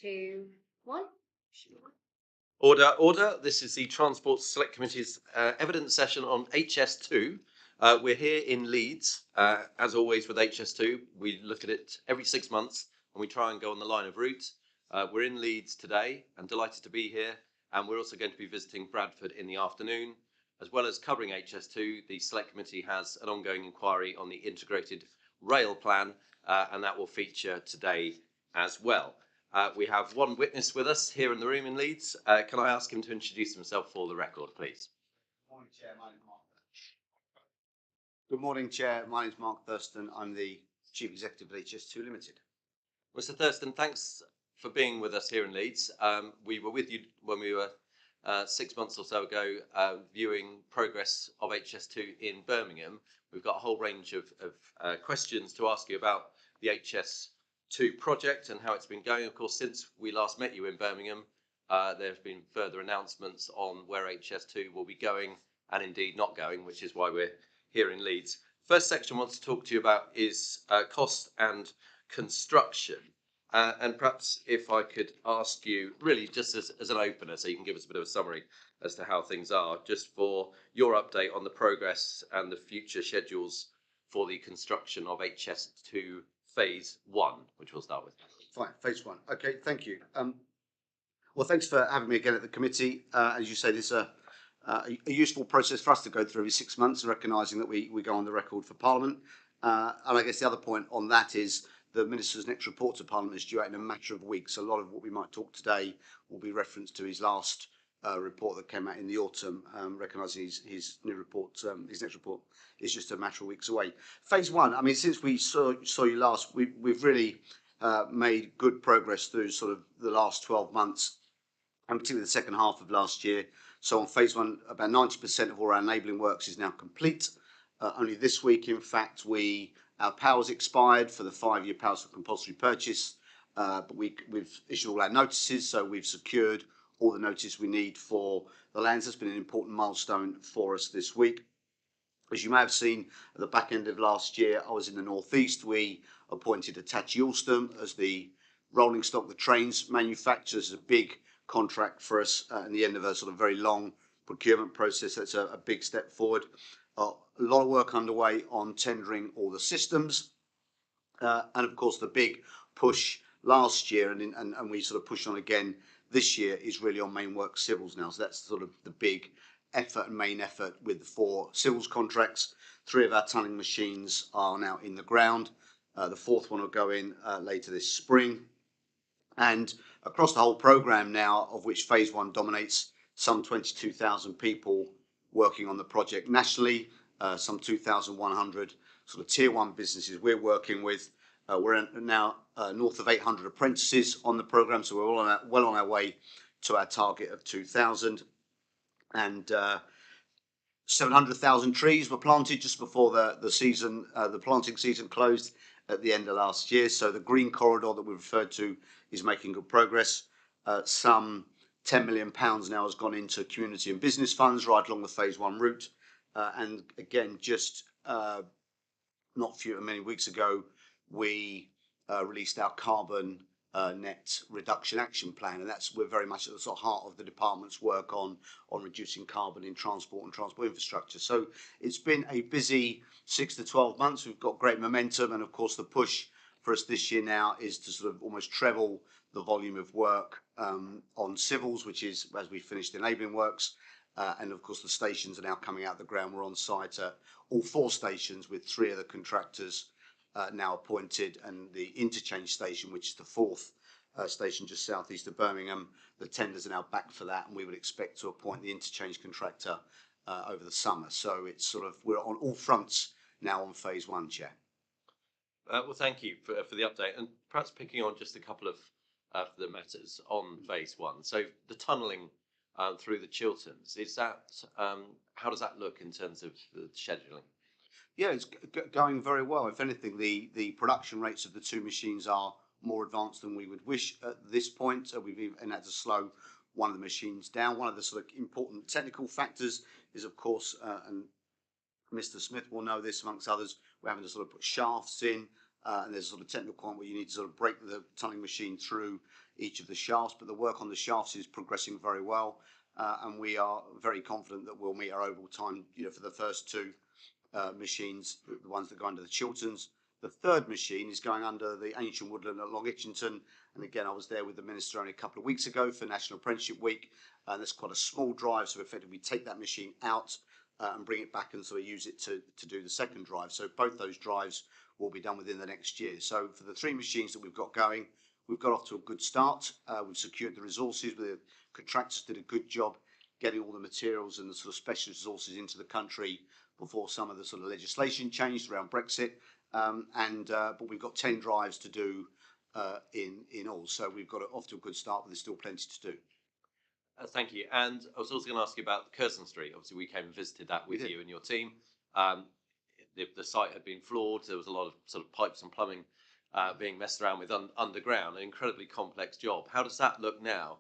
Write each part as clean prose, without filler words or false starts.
2, 1. Order, order. This is the Transport Select Committee's evidence session on HS2. We're here in Leeds. As always with HS2, we look at it every 6 months and we try and go on the line of route. We're in Leeds today and delighted to be here. And we're also going to be visiting Bradford in the afternoon. As well as covering HS2, the Select Committee has an ongoing inquiry on the integrated rail plan, and that will feature today as well. We have one witness with us here in the room in Leeds. Can I ask him to introduce himself for the record, please? Good morning, Chair. My name is Mark. Good morning, Chair. My name is Mark Thurston. I'm the Chief Executive of HS2 Limited. Mr. Thurston, thanks for being with us here in Leeds. We were with you when we were 6 months or so ago viewing progress of HS2 in Birmingham. We've got a whole range of questions to ask you about the HS2 project and how it's been going. Of course, since we last met you in Birmingham, there have been further announcements on where HS2 will be going and indeed not going, which is why we're here in Leeds. First section I want to talk to you about is cost and construction. And perhaps if I could ask you, really just as an opener, so you can give us a bit of a summary as to how things are, just for your update on the progress and the future schedules for the construction of HS2 Phase 1, which we'll start with. Fine, Phase 1. Okay, thank you. Well, thanks for having me again at the committee. As you say, this is a useful process for us to go through every 6 months, recognising that we go on the record for Parliament. And I guess the other point on that is the Minister's next report to Parliament is due out in a matter of weeks. A lot of what we might talk today will be referenced to his last report that came out in the autumn, recognising his new report, his next report is just a matter of weeks away. Phase 1, I mean, since we saw you last, we've really made good progress through sort of the last 12 months, and particularly the second half of last year. So on Phase 1, about 90% of all our enabling works is now complete. Only this week, in fact, our powers expired for the 5-year powers for compulsory purchase, but we've issued all our notices, so we've secured all the notice we need for the lands. That's been an important milestone for us this week. As you may have seen at the back end of last year, I was in the northeast. We appointed Hitachi Alstom as the rolling stock, the trains manufacturers, a big contract for us in the end of a sort of very long procurement process. That's a big step forward. A lot of work underway on tendering all the systems, and of course the big push last year and we sort of push on again this year is really on main work civils now. So that's sort of the big effort and main effort with the 4 civils contracts. 3 of our tunneling machines are now in the ground. The 4th one will go in later this spring. And across the whole programme now, of which Phase 1 dominates, some 22,000 people working on the project nationally, some 2,100 sort of tier 1 businesses we're working with. We're now north of 800 apprentices on the programme, so we're well on our way to our target of 2,000. And 700,000 trees were planted just before the planting season closed at the end of last year. So the green corridor that we referred to is making good progress. Some £10 million now has gone into community and business funds right along the Phase 1 route. And again, just many weeks ago, we released our carbon net reduction action plan, and we're very much at the sort of heart of the department's work on reducing carbon in transport and transport infrastructure. So it's been a busy 6 to 12 months. We've got great momentum, and of course the push for us this year now is to sort of almost treble the volume of work on civils, which is as we finished enabling works, and of course the stations are now coming out of the ground. We're on site at all 4 stations with 3 of the contractors now appointed, and the interchange station, which is the 4th station just southeast of Birmingham, the tenders are now back for that, and we would expect to appoint the interchange contractor over the summer. So it's sort of, we're on all fronts now on Phase 1, Chair. Well, thank you for the update, and perhaps picking on just a couple of the matters on Phase 1. So the tunnelling through the Chilterns, is that how does that look in terms of the scheduling? Yeah, it's going very well. If anything, the production rates of the 2 machines are more advanced than we would wish at this point. We've even had to slow one of the machines down. One of the sort of important technical factors is, of course, and Mr. Smith will know this amongst others, we're having to sort of put shafts in and there's a sort of technical point where you need to sort of break the tunnelling machine through each of the shafts, but the work on the shafts is progressing very well, and we are very confident that we'll meet our overall time, for the first two machines, the ones that go under the Chilterns. The third machine is going under the Ancient Woodland at Long Itchington, and again, I was there with the Minister only a couple of weeks ago for National Apprenticeship Week, and it's quite a small drive, so effectively we take that machine out and bring it back and sort of use it to do the second drive. So both those drives will be done within the next year. So for the three machines that we've got going, we've got off to a good start. We've secured the resources. The contractors did a good job getting all the materials and the sort of specialist resources into the country before some of the sort of legislation changed around Brexit. But we've got 10 drives to do in all. So we've got off to a good start, but there's still plenty to do. Thank you. And I was also going to ask you about Curzon Street. Obviously, we came and visited that with you and your team. The site had been floored. There was a lot of sort of pipes and plumbing being messed around with underground. An incredibly complex job. How does that look now?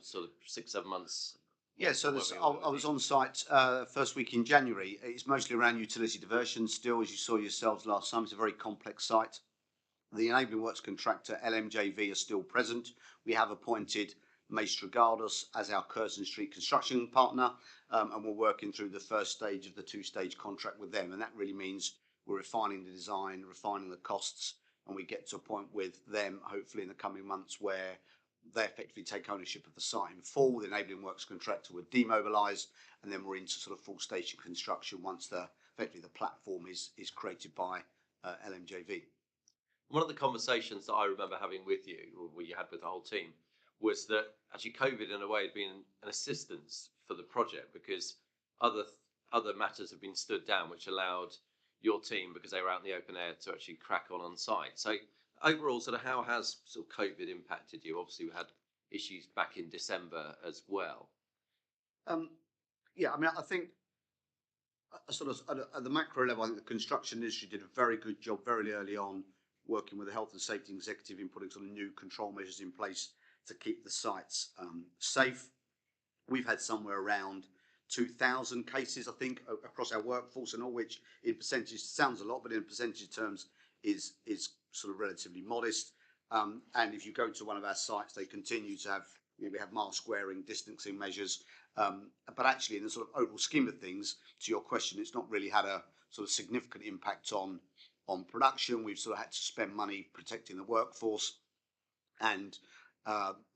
Sort of 6-7 months. Yeah, so I was on site first week in January. It's mostly around utility diversion still, as you saw yourselves last time. It's a very complex site. The enabling works contractor, LMJV, are still present. We have appointed Maestro Gardos as our Curzon Street construction partner, and we're working through the first stage of the two-stage contract with them. And that really means we're refining the design, refining the costs, and we get to a point with them, hopefully in the coming months, where they effectively take ownership of the site in full. The enabling works contractor would demobilise, and then we're into sort of full station construction once effectively the platform is created by LMJV. One of the conversations that I remember having with you, or we had with the whole team, was that actually COVID in a way had been an assistance for the project, because other matters have been stood down, which allowed your team, because they were out in the open air, to actually crack on site. So overall, sort of how has sort of COVID impacted you? Obviously, we had issues back in December as well. Yeah, I mean, I think sort of at the macro level, I think the construction industry did a very good job very early on, working with the health and safety executive in putting sort of new control measures in place to keep the sites safe. We've had somewhere around 2,000 cases, I think, across our workforce, and all which in percentage sounds a lot, but in percentage terms is sort of relatively modest. And if you go to one of our sites, they continue to have, we have mask wearing, distancing measures. But actually, in the sort of overall scheme of things, to your question, it's not really had a sort of significant impact on production. We've sort of had to spend money protecting the workforce,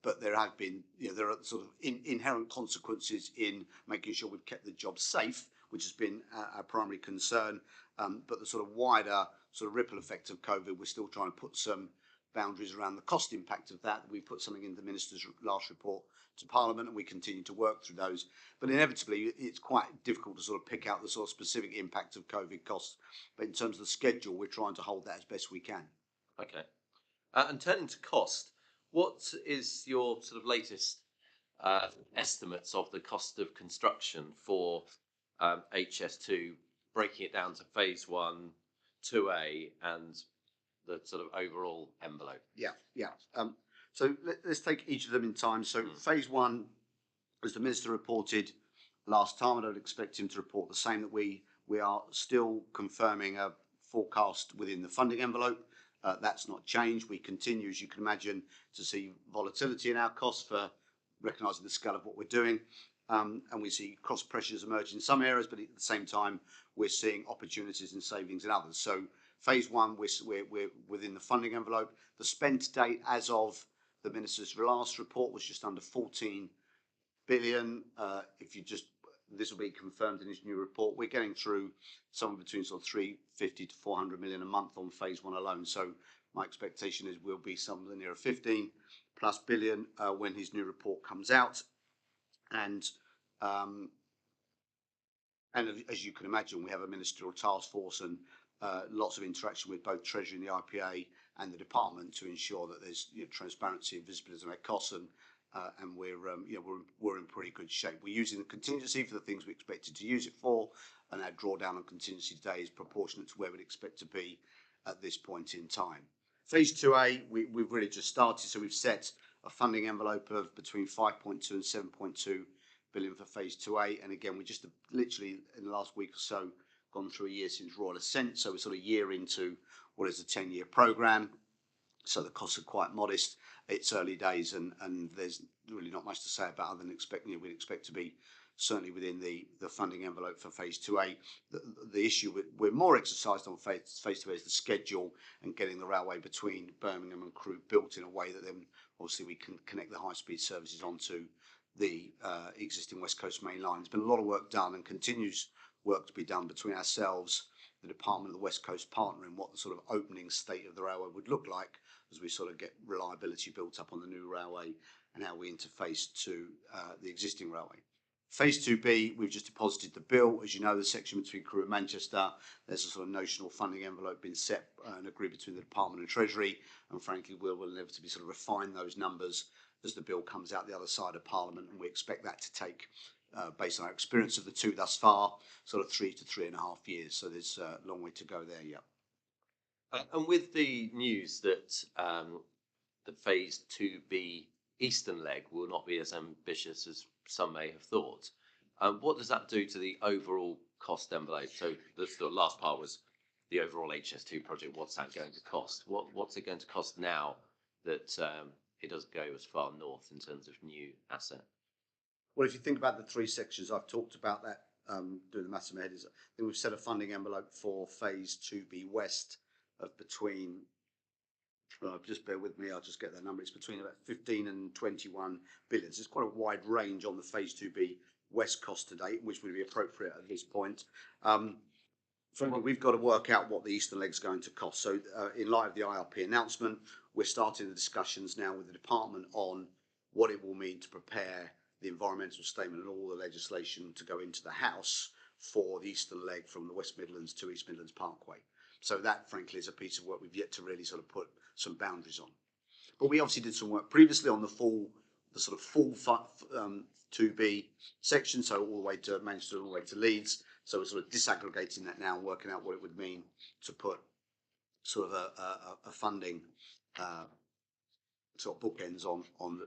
but there have been, there are sort of inherent consequences in making sure we've kept the job safe, which has been our primary concern. But the sort of wider sort of ripple effect of COVID, we're still trying to put some boundaries around the cost impact of that. We put something in the Minister's last report to Parliament, and we continue to work through those. But inevitably, it's quite difficult to sort of pick out the sort of specific impact of COVID costs. But in terms of the schedule, we're trying to hold that as best we can. Okay. And turning to cost, what is your sort of latest estimates of the cost of construction for HS2, breaking it down to phase 1, 2A, and the sort of overall envelope? Yeah. So let's take each of them in time. So phase 1, as the Minister reported last time, and I would expect him to report the same, that we are still confirming a forecast within the funding envelope. That's not changed. We continue, as you can imagine, to see volatility in our costs for recognising the scale of what we're doing. And we see cost pressures emerge in some areas, but at the same time, we're seeing opportunities and savings in others. So phase 1, we're within the funding envelope. The spend to date as of the Minister's last report was just under 14 billion. This will be confirmed in his new report. We're getting through somewhere between sort of 350 to 400 million a month on phase 1 alone. So my expectation is we'll be somewhere near 15 plus billion when his new report comes out. And as you can imagine, we have a ministerial task force and lots of interaction with both Treasury and the IPA and the department to ensure that there's transparency and visibility of our costs, and we're in pretty good shape. We're using the contingency for the things we expected to use it for, and our drawdown on contingency today is proportionate to where we'd expect to be at this point in time. Phase 2A, we've really just started, so we've set a funding envelope of between 5.2 and 7.2 billion for phase 2A, and again, we just literally in the last week or so gone through a year since Royal Ascent, so we're sort of a year into what is a 10-year programme. So the costs are quite modest. It's early days, and there's really not much to say about other than we'd expect to be certainly within the funding envelope for phase 2A. The issue we're more exercised on phase 2A is the schedule and getting the railway between Birmingham and Crewe built in a way that then obviously we can connect the high-speed services onto the existing West Coast main line. There's been a lot of work done and continues work to be done between ourselves, the Department, and the West Coast partner in what the sort of opening state of the railway would look like as we sort of get reliability built up on the new railway and how we interface to the existing railway. Phase 2B, we've just deposited the bill. As you know, the section between Crewe and Manchester, there's a sort of notional funding envelope being set and agreed between the Department and Treasury, and frankly we'll inevitably sort of refine those numbers as the bill comes out the other side of Parliament, and we expect that to take, based on our experience of the two thus far, sort of 3 to 3.5 years. So there's a long way to go there, yeah. And with the news that the phase 2B eastern leg will not be as ambitious as some may have thought, what does that do to the overall cost envelope? So the last part was the overall HS2 project. What's that going to cost? What's it going to cost now that it doesn't go as far north in terms of new asset? Well, if you think about the three sections, I've talked about that, doing the maths in my head, I think we've set a funding envelope for phase 2B west of between, just bear with me, I'll just get that number, it's between about 15 and 21 billion. So it's quite a wide range on the phase 2B west cost to date, which would be appropriate at this point. Frankly, we've got to work out what the eastern leg's going to cost. So in light of the IRP announcement, we're starting the discussions now with the department on what it will mean to prepare the environmental statement and all the legislation to go into the House for the eastern leg from the West Midlands to East Midlands Parkway. So that, frankly, is a piece of work we've yet to really sort of put some boundaries on. But we obviously did some work previously on the full 2B section, so all the way to Manchester, all the way to Leeds. So we're sort of disaggregating that now and working out what it would mean to put sort of a funding sort of bookends on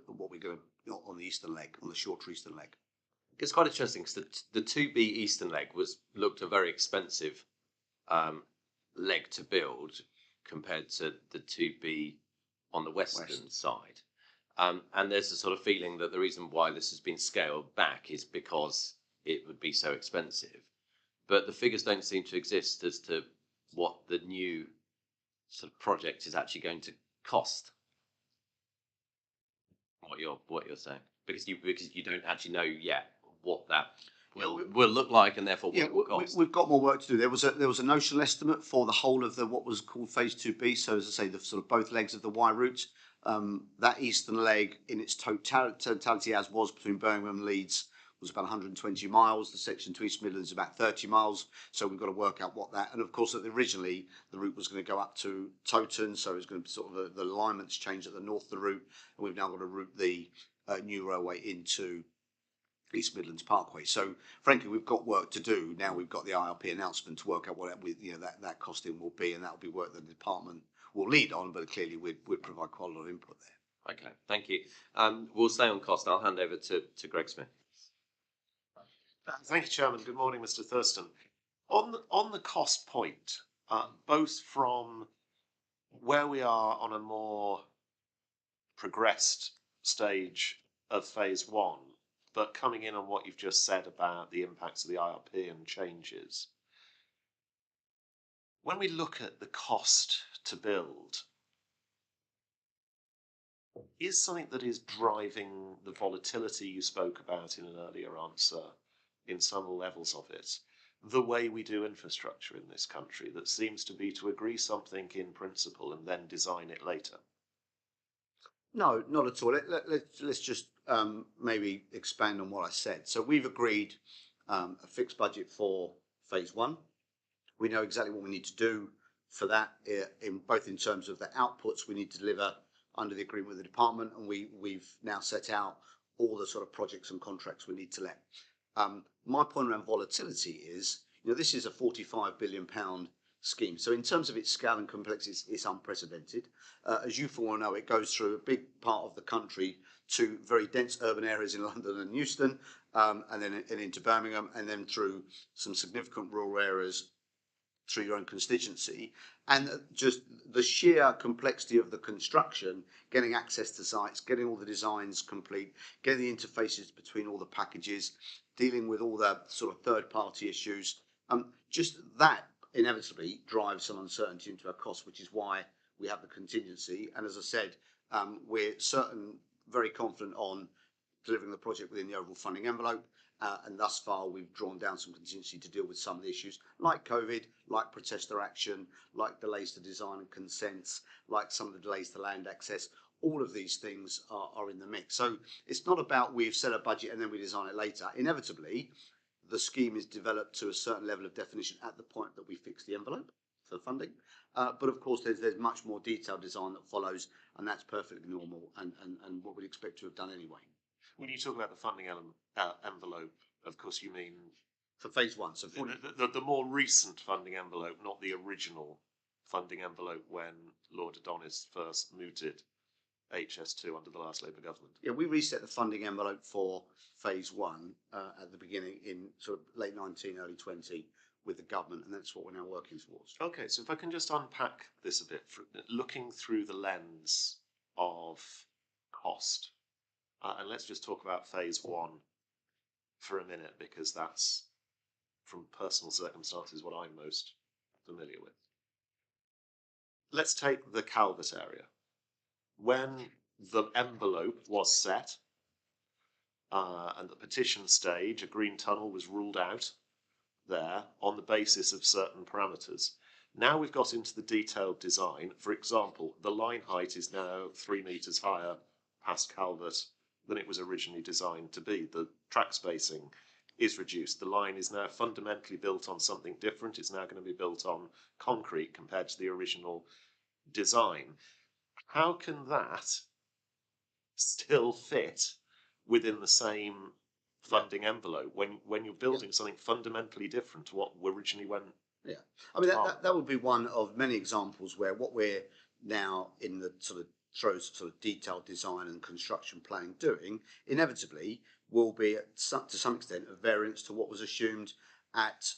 what we're going to, on the eastern leg, on the shorter eastern leg. It's quite interesting because the 2B eastern leg looked a very expensive leg to build compared to the 2B on the western side. And there's a sort of feeling that the reason why this has been scaled back is because it would be so expensive. But the figures don't seem to exist as to what the new sort of project is actually going to cost. What you're saying, because you don't actually know yet what that will look like, and therefore what it will cost. We've got more work to do. There was a notional estimate for the whole of what was called phase 2B. So as I say, the sort of both legs of the Y route. That eastern leg in its totality, as was between Birmingham and Leeds, was about 120 miles. The section to East Midlands is about 30 miles. So we've got to work out what that. And of course, originally the route was going to go up to Towton, so it's going to be sort of the alignments changed at the north of the route, and we've now got to route the new railway into East Midlands Parkway. So frankly, we've got work to do. Now we've got the IRP announcement to work out what that costing will be, and that will be work that the department will lead on, but clearly we'd provide quite a lot of input there. Okay, thank you. We'll stay on cost. I'll hand over to Greg Smith. Thank you, Chairman. Good morning, Mr. Thurston. On the cost point, both from where we are on a more progressed stage of phase 1, but coming in on what you've just said about the impacts of the IRP and changes, when we look at the cost to build, is something that is driving the volatility you spoke about in an earlier answer in some levels of it, the way we do infrastructure in this country, that seems to be to agree something in principle and then design it later? No, not at all. Let's just maybe expand on what I said. So we've agreed a fixed budget for phase 1. We know exactly what we need to do for that, both in terms of the outputs we need to deliver under the agreement with the department, and we've now set out all the sort of projects and contracts we need to let. My point around volatility is, this is a £45 billion scheme. So in terms of its scale and complexity, it's unprecedented. As you all know, it goes through a big part of the country to very dense urban areas in London and Euston, and then into Birmingham, and then through some significant rural areas through your own constituency, and just the sheer complexity of the construction, getting access to sites, getting all the designs complete, getting the interfaces between all the packages, dealing with all the sort of third-party issues, just that inevitably drives some uncertainty into our costs, which is why we have the contingency. And as I said, we're very confident on delivering the project within the overall funding envelope. And thus far, we've drawn down some contingency to deal with some of the issues like COVID, like protester action, like delays to design and consents, like some of the delays to land access. All of these things are in the mix. So it's not about we've set a budget and then we design it later. Inevitably, the scheme is developed to a certain level of definition at the point that we fix the envelope for funding. But of course, there's much more detailed design that follows, and that's perfectly normal and what we'd expect to have done anyway. When you talk about the funding envelope, of course, you mean for phase one. So the more recent funding envelope, not the original funding envelope when Lord Adonis first mooted HS2 under the last Labour government. Yeah, we reset the funding envelope for phase one at the beginning in sort of late 19, early 20 with the government, and that's what we're now working towards. Okay, so if I can just unpack this a bit, looking through the lens of cost. And let's just talk about phase one for a minute, because that's, from personal circumstances, what I'm most familiar with. Let's take the Calvert area. When the envelope was set, and the petition stage, a green tunnel was ruled out there on the basis of certain parameters. Now we've got into the detailed design. For example, the line height is now 3 metres higher past Calvert than it was originally designed to be. The track spacing is reduced. The line is now fundamentally built on something different. It's now going to be built on concrete compared to the original design. How can that still fit within the same funding envelope when you're building something fundamentally different to what originally went? Yeah, I mean that would be one of many examples where what we're now in the sort of throws sort of detailed design and construction planning doing inevitably will be to some extent a variance to what was assumed at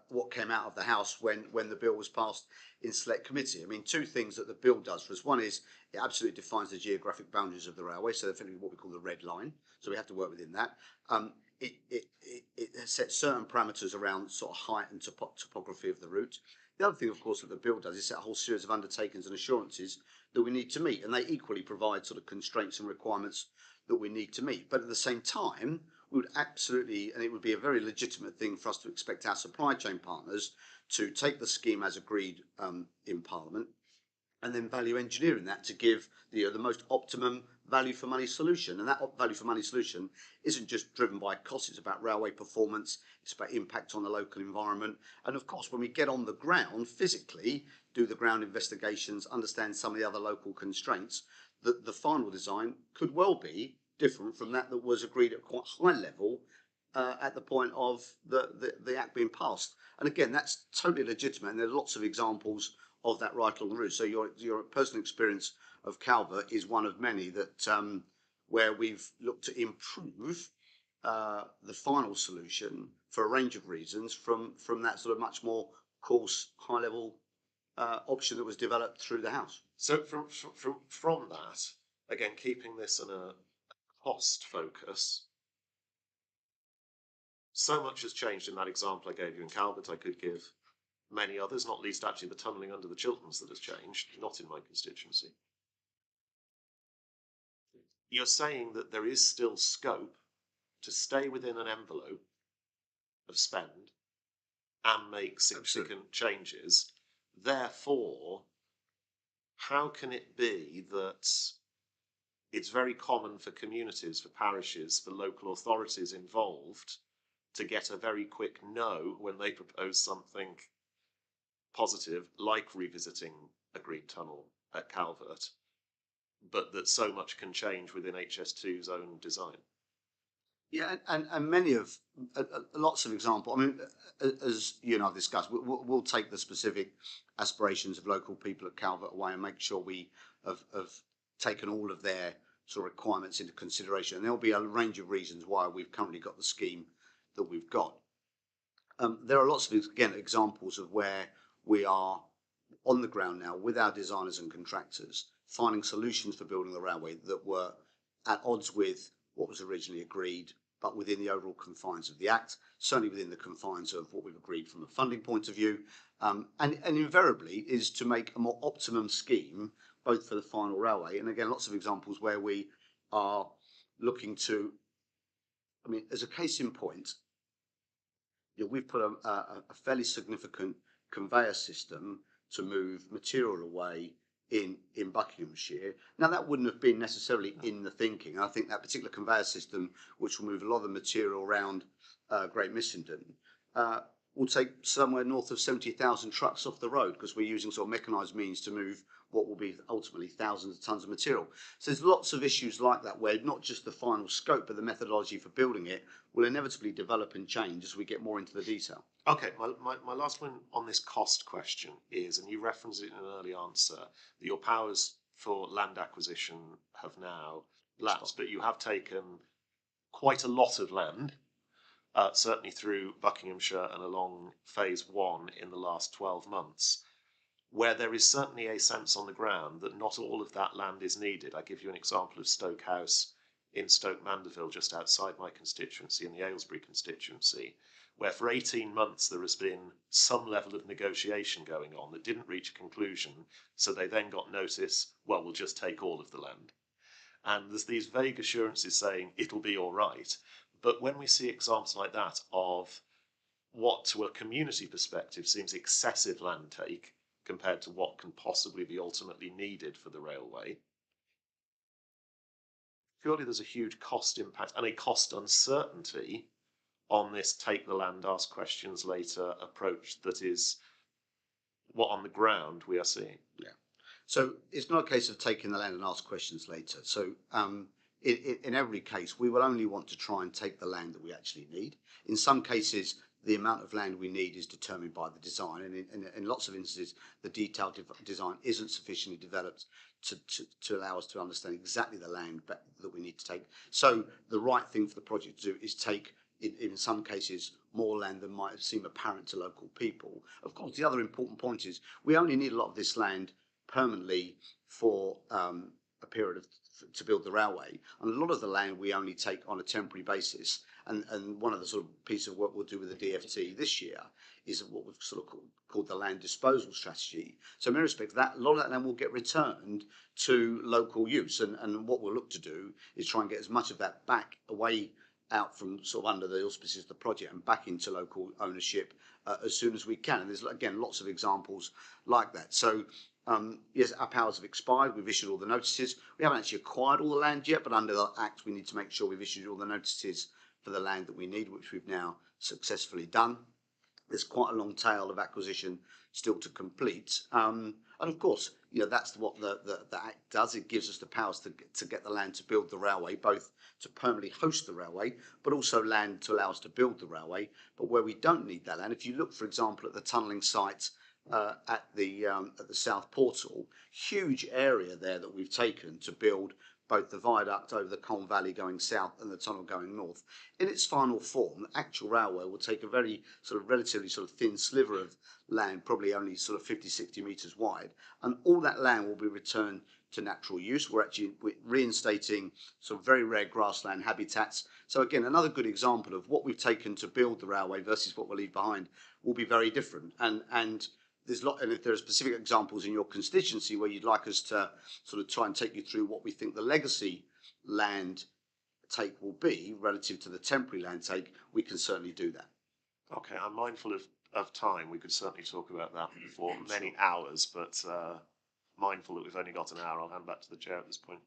what came out of the House when the bill was passed in select committee. I mean, two things that the bill does for us. One is it absolutely defines the geographic boundaries of the railway, so effectively what we call the red line. So we have to work within that. It sets certain parameters around sort of height and topography of the route. The other thing, of course, that the bill does is set a whole series of undertakings and assurances that we need to meet, and they equally provide sort of constraints and requirements that we need to meet. But at the same time, we would absolutely, and it would be a very legitimate thing for us to expect our supply chain partners to take the scheme as agreed in Parliament, and then value engineering that to give the most optimum value for money solution. And that value for money solution isn't just driven by cost, it's about railway performance, it's about impact on the local environment. And of course, when we get on the ground physically, do the ground investigations, understand some of the other local constraints, the final design could well be different from that was agreed at quite high level at the point of the Act being passed. And again, that's totally legitimate, and there are lots of examples of that right along the route. So your personal experience of Calvert is one of many that where we've looked to improve the final solution for a range of reasons from that sort of much more coarse, high level option that was developed through the House. So from that, again, keeping this in a cost focus, so much has changed in that example I gave you in Calvert. I could give many others, not least actually the tunnelling under the Chilterns that has changed, not in my constituency. You're saying that there is still scope to stay within an envelope of spend and make significant changes. Therefore, how can it be that it's very common for communities, for parishes, for local authorities involved to get a very quick no when they propose something positive, like revisiting a green tunnel at Calvert, but that so much can change within HS2's own design? Yeah, and many of lots of examples. I mean, as you and I've discussed, we'll take the specific aspirations of local people at Calvert away and make sure we have taken all of their sort of requirements into consideration. And there'll be a range of reasons why we've currently got the scheme that we've got. There are lots of, again, examples of where we are on the ground now with our designers and contractors, finding solutions for building the railway that were at odds with what was originally agreed, but within the overall confines of the Act, certainly within the confines of what we've agreed from a funding point of view, and invariably is to make a more optimum scheme, both for the final railway, and again, lots of examples where we are looking to, I mean, as a case in point, we've put a fairly significant conveyor system to move material away in Buckinghamshire. Now, that wouldn't have been necessarily in the thinking. I think that particular conveyor system, which will move a lot of the material around Great Missenden, will take somewhere north of 70,000 trucks off the road, because we're using sort of mechanised means to move what will be ultimately thousands of tonnes of material. So there's lots of issues like that where not just the final scope, but the methodology for building it will inevitably develop and change as we get more into the detail. Okay, my last one on this cost question is, and you referenced it in an early answer, that your powers for land acquisition have now lapsed, but you have taken quite a lot of land, certainly through Buckinghamshire and along phase 1 in the last 12 months, where there is certainly a sense on the ground that not all of that land is needed. I give you an example of Stoke House in Stoke Mandeville, just outside my constituency, in the Aylesbury constituency, where for 18 months there has been some level of negotiation going on that didn't reach a conclusion, so they then got notice, well, we'll just take all of the land. And there's these vague assurances saying it'll be all right. But when we see examples like that of what, to a community perspective, seems excessive land take compared to what can possibly be ultimately needed for the railway, surely there's a huge cost impact and a cost uncertainty on this take the land, ask questions later approach that is what on the ground we are seeing. Yeah. So it's not a case of taking the land and ask questions later. So in every case, we will only want to try and take the land that we actually need. In some cases, the amount of land we need is determined by the design, and in lots of instances, the detailed design isn't sufficiently developed to allow us to understand exactly the land that we need to take. So the right thing for the project to do is take, in some cases, more land than might seem apparent to local people. Of course, the other important point is we only need a lot of this land permanently for a period to build the railway, and a lot of the land we only take on a temporary basis. And one of the sort of pieces of work we'll do with the DfT this year is what we've sort of called the land disposal strategy. So in many respects, a lot of that land will get returned to local use, and what we'll look to do is try and get as much of that back away out from sort of under the auspices of the project and back into local ownership as soon as we can. And there's, again, lots of examples like that. So yes, our powers have expired. We've issued all the notices. We haven't actually acquired all the land yet, but under the Act, we need to make sure we've issued all the notices for the land that we need, which we've now successfully done. There's quite a long tail of acquisition still to complete. And of course, that's what the Act does. It gives us the powers to get the land to build the railway, both to permanently host the railway, but also land to allow us to build the railway. But where we don't need that land, if you look, for example, at the tunnelling site at the South Portal, huge area there that we've taken to build both the viaduct over the Colne Valley going south and the tunnel going north. In its final form, the actual railway will take a very sort of relatively sort of thin sliver of land, probably only sort of 50, 60 metres wide, and all that land will be returned to natural use. We're reinstating sort of very rare grassland habitats. So again, another good example of what we've taken to build the railway versus what we'll leave behind will be very different. And if there are specific examples in your constituency where you'd like us to sort of try and take you through what we think the legacy land take will be relative to the temporary land take, we can certainly do that. Okay, I'm mindful of time. We could certainly talk about that for many hours, but mindful that we've only got an hour. I'll hand back to the chair at this point.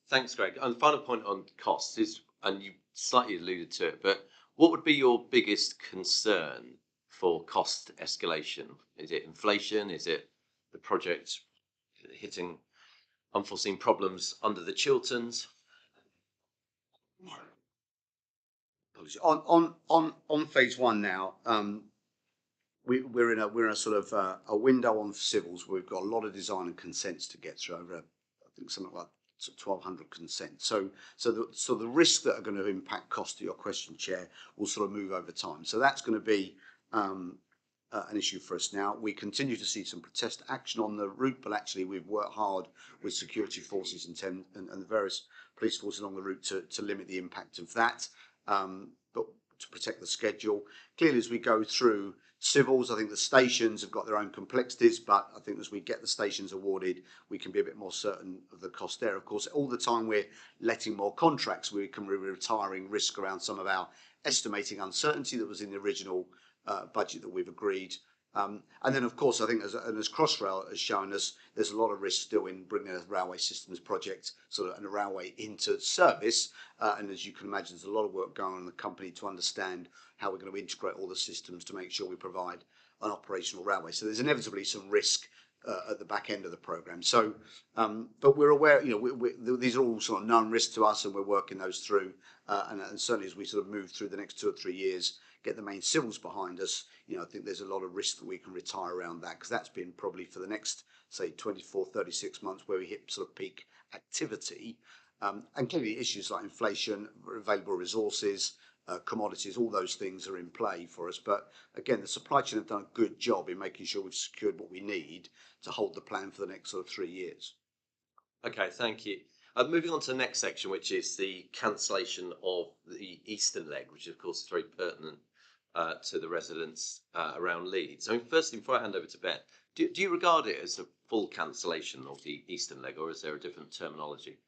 Thanks, Greg. And the final point on costs is, and you slightly alluded to it, but what would be your biggest concern for cost escalation? Is it inflation? Is it the project hitting unforeseen problems under the Chilterns? On phase 1 now, we're in a sort of a window on civils where we've got a lot of design and consents to get through, over I think something like 1,200 consents. So the risks that are going to impact cost, to your question, Chair, will sort of move over time. So that's going to be an issue for us now. We continue to see some protest action on the route, but actually we've worked hard with security forces and the various police forces along the route to limit the impact of that, but to protect the schedule. Clearly, as we go through civils, I think the stations have got their own complexities, but I think as we get the stations awarded, we can be a bit more certain of the cost there. Of course, all the time we're letting more contracts, we can be retiring risk around some of our estimating uncertainty that was in the original budget that we've agreed. And then, of course, I think as Crossrail has shown us, there's a lot of risk still in bringing a railway systems project and a railway into service. And as you can imagine, there's a lot of work going on in the company to understand how we're going to integrate all the systems to make sure we provide an operational railway. So there's inevitably some risk at the back end of the programme. So, but we're aware, these are all sort of known risks to us, and we're working those through. And certainly as we sort of move through the next 2 or 3 years, get the main civils behind us, I think there's a lot of risk that we can retire around that, because that's been probably for the next, say, 24, 36 months where we hit sort of peak activity. And clearly issues like inflation, available resources, commodities, all those things are in play for us. But again, the supply chain have done a good job in making sure we've secured what we need to hold the plan for the next sort of 3 years. Okay, thank you. Moving on to the next section, which is the cancellation of the eastern leg, which of course is very pertinent to the residents around Leeds. I mean, firstly, before I hand over to Ben, do you regard it as a full cancellation of the eastern leg, or is there a different terminology?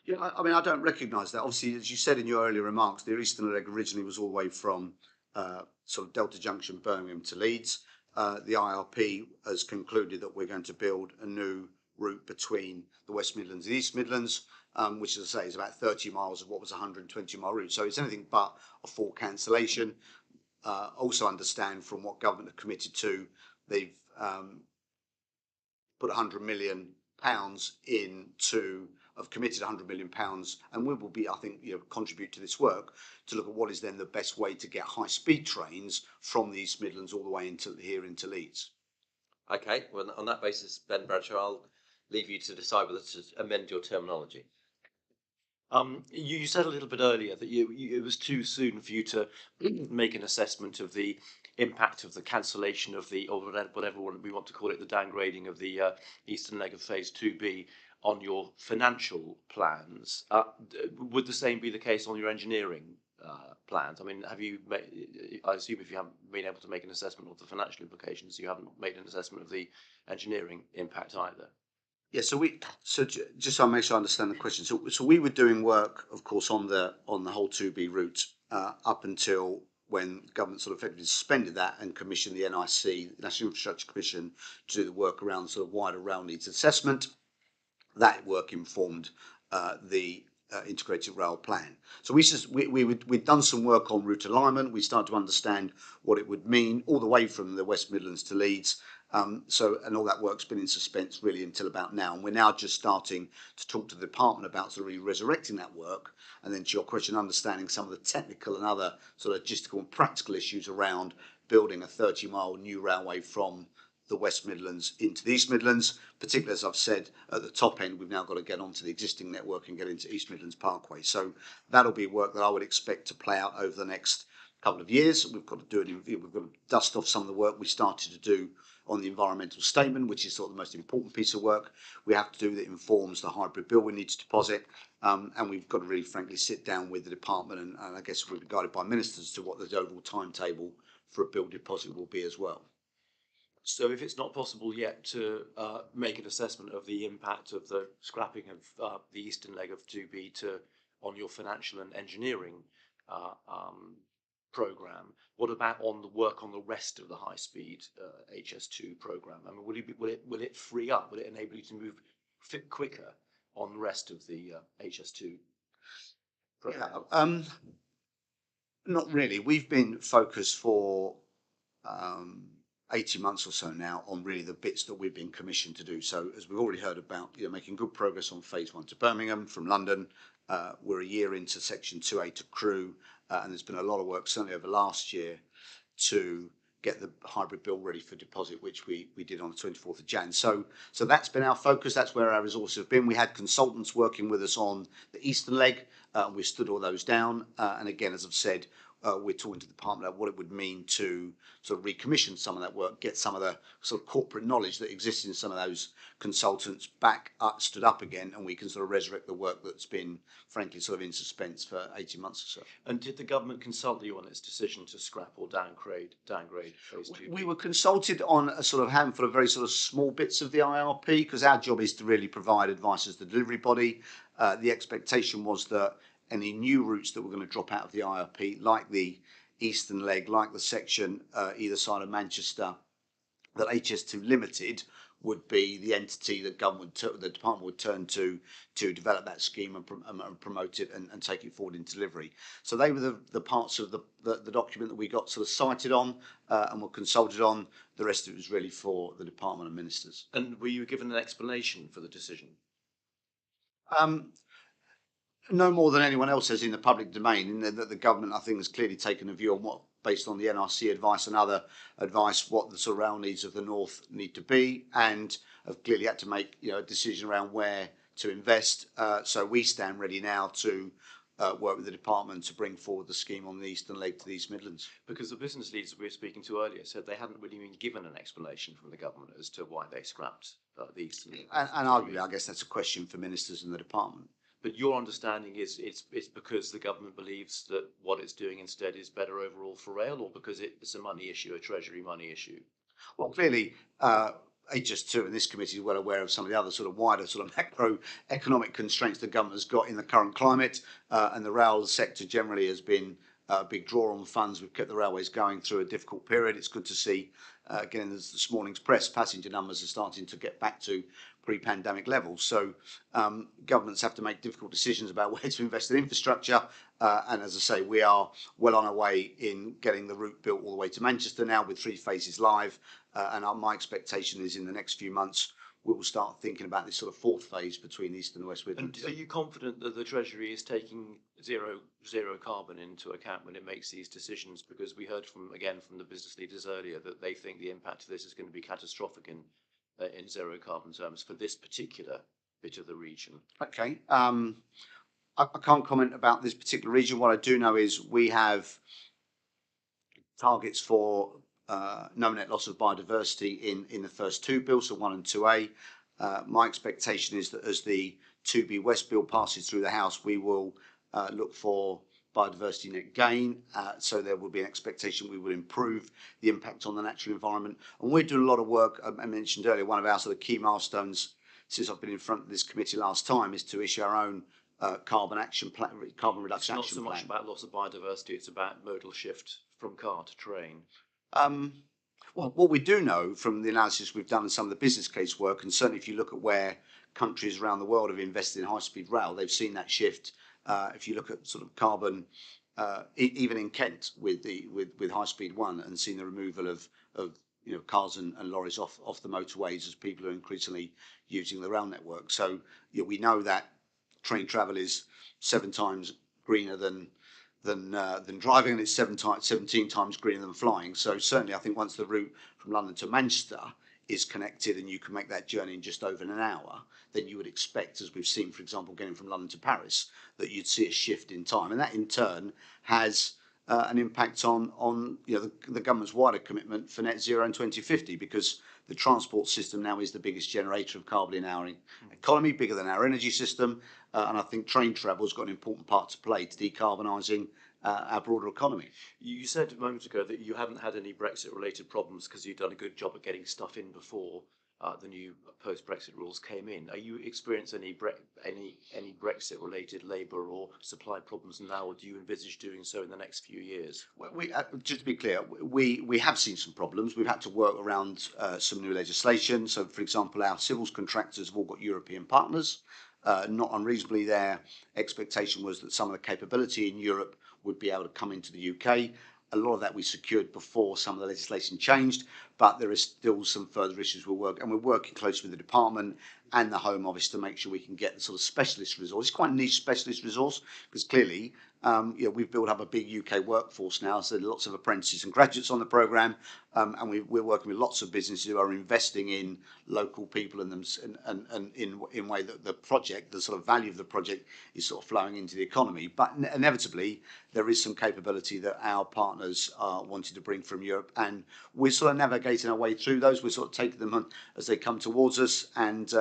Yeah, I mean, I don't recognise that. Obviously, as you said in your earlier remarks, the eastern leg originally was all the way from sort of Delta Junction, Birmingham to Leeds. The IRP has concluded that we're going to build a new route between the West Midlands and East Midlands, which, as I say, is about 30 miles of what was a 120-mile route. So it's anything but a full cancellation. Also understand from what government have committed to, they've put £100 million have committed £100 million, and we will be, I think, contribute to this work to look at what is then the best way to get high-speed trains from the East Midlands all the way into Leeds. Okay, well, on that basis, Ben Bradshaw, I'll leave you to decide whether to amend your terminology. You said a little bit earlier that it was too soon for you to make an assessment of the impact of the cancellation of or whatever we want to call it, the downgrading of the eastern leg of Phase 2B on your financial plans. Would the same be the case on your engineering plans? I mean, I assume if you haven't been able to make an assessment of the financial implications, you haven't made an assessment of the engineering impact either. Yeah, so just so I make sure I understand the question. So we were doing work, of course, on the whole 2B route up until when government sort of effectively suspended that and commissioned the NIC, National Infrastructure Commission, to do the work around sort of wider rail needs assessment. That work informed the integrated rail plan. So we'd done some work on route alignment. We started to understand what it would mean all the way from the West Midlands to Leeds. And all that work's been in suspense really until about now. And we're now just starting to talk to the department about sort of resurrecting that work. And then to your question, understanding some of the technical and other sort of logistical and practical issues around building a 30-mile new railway from the West Midlands into the East Midlands. Particularly, as I've said, at the top end, we've now got to get onto the existing network and get into East Midlands Parkway. So that'll be work that I would expect to play out over the next couple of years. We've got to we've got to dust off some of the work we started to do on the environmental statement, which is sort of the most important piece of work we have to do that informs the hybrid bill we need to deposit. And we've got to really, frankly, sit down with the department and I guess we'll be guided by ministers to what the overall timetable for a bill deposit will be as well. So if it's not possible yet to make an assessment of the impact of the scrapping of the eastern leg of 2B on your financial and engineering programme, what about on the work on the rest of the high-speed HS2 programme? I mean, will it free up? Will it enable you to move quicker on the rest of the HS2 programme? Yeah, not really. We've been focused for 18 months or so now on really the bits that we've been commissioned to do. So as we've already heard about, making good progress on Phase 1 to Birmingham from London. We're a year into Section 2A to Crewe, and there's been a lot of work, certainly over last year, to get the hybrid bill ready for deposit, which we did on the 24th of Jan. So that's been our focus. That's where our resources have been. We had consultants working with us on the eastern leg. We stood all those down. And again, as I've said, we're talking to the department about what it would mean to sort of recommission some of that work, get some of the sort of corporate knowledge that exists in some of those consultants back up, stood up again, and we can sort of resurrect the work that's been, frankly, sort of in suspense for 18 months or so. And did the government consult you on its decision to scrap or downgrade phase 2? We were consulted on a sort of handful of very sort of small bits of the IRP, because our job is to really provide advice as the delivery body. The expectation was that any new routes that were going to drop out of the IRP, like the eastern leg, like the section either side of Manchester, that HS2 Limited would be the entity that the department would turn to develop that scheme and promote it and take it forward in delivery. So they were the parts of the document that we got sort of cited on and were consulted on. The rest of it was really for the department and ministers. And were you given an explanation for the decision? No more than anyone else has in the public domain, in that the government, I think, has clearly taken a view on what, based on the NRC advice and other advice, what the sort of rail needs of the north need to be, and have clearly had to make a decision around where to invest. So we stand ready now to work with the department to bring forward the scheme on the eastern leg to the East Midlands. Because the business leaders we were speaking to earlier said they hadn't really been given an explanation from the government as to why they scrapped the eastern leg. And arguably, I guess that's a question for ministers in the department. But your understanding is it's because the government believes that what it's doing instead is better overall for rail, or because it's a money issue, a treasury money issue? Well, clearly, HS2 and this committee is well aware of some of the other sort of wider sort of macroeconomic constraints the government has got in the current climate, and the rail sector generally has been a big draw on funds. We've kept the railways going through a difficult period. It's good to see, again, as this morning's press, passenger numbers are starting to get back to pre-pandemic levels. So governments have to make difficult decisions about where to invest in infrastructure. And as I say, we are well on our way in getting the route built all the way to Manchester now, with 3 phases live. And my expectation is in the next few months, we will start thinking about this sort of 4th phase between East and West Midlands. And are you confident that the Treasury is taking zero carbon into account when it makes these decisions? Because we heard from the business leaders earlier that they think the impact of this is going to be catastrophic in zero carbon terms for this particular bit of the region. Okay. I can't comment about this particular region. What I do know is we have targets for no net loss of biodiversity in the first 2 bills, so 1 and 2A. My expectation is that as the 2B West bill passes through the House, we will look for biodiversity net gain. So there will be an expectation we will improve the impact on the natural environment. And we're doing a lot of work. I mentioned earlier, one of our sort of key milestones since I've been in front of this committee last time is to issue our own carbon reduction action plan. It's not so much about loss of biodiversity, it's about modal shift from car to train. Well, what we do know from the analysis we've done and some of the business case work, and certainly if you look at where countries around the world have invested in high-speed rail, they've seen that shift. If you look at sort of carbon, even in Kent with high-speed 1, and seen the removal of cars and lorries off the motorways as people are increasingly using the rail network. So we know that train travel is 7 times greener than driving, and it's 17 times greener than flying. So certainly I think once the route from London to Manchester is connected and you can make that journey in just over an hour, then you would expect, as we've seen, for example, getting from London to Paris, that you'd see a shift in time. And that in turn has an impact on the government's wider commitment for net zero in 2050, because the transport system now is the biggest generator of carbon in our economy, bigger than our energy system. And I think train travel has got an important part to play to decarbonising our broader economy. You said a moment ago that you haven't had any Brexit-related problems because you've done a good job at getting stuff in before the new post-Brexit rules came in. Are you experiencing any Brexit-related labour or supply problems now, or do you envisage doing so in the next few years? Just to be clear, we have seen some problems. We've had to work around some new legislation. So, for example, our civils contractors have all got European partners. Not unreasonably, their expectation was that some of the capability in Europe would be able to come into the UK. A lot of that we secured before some of the legislation changed, but there is still some further issues we're working closely with the department and the Home Office to make sure we can get the sort of specialist resource. It's quite a niche specialist resource because clearly, we've built up a big UK workforce now, so lots of apprentices and graduates on the programme, and we're working with lots of businesses who are investing in local people and in way that the sort of value of the project is sort of flowing into the economy. But inevitably, there is some capability that our partners are wanting to bring from Europe, and we're sort of navigating our way through those. We're sort of taking them on as they come towards us, and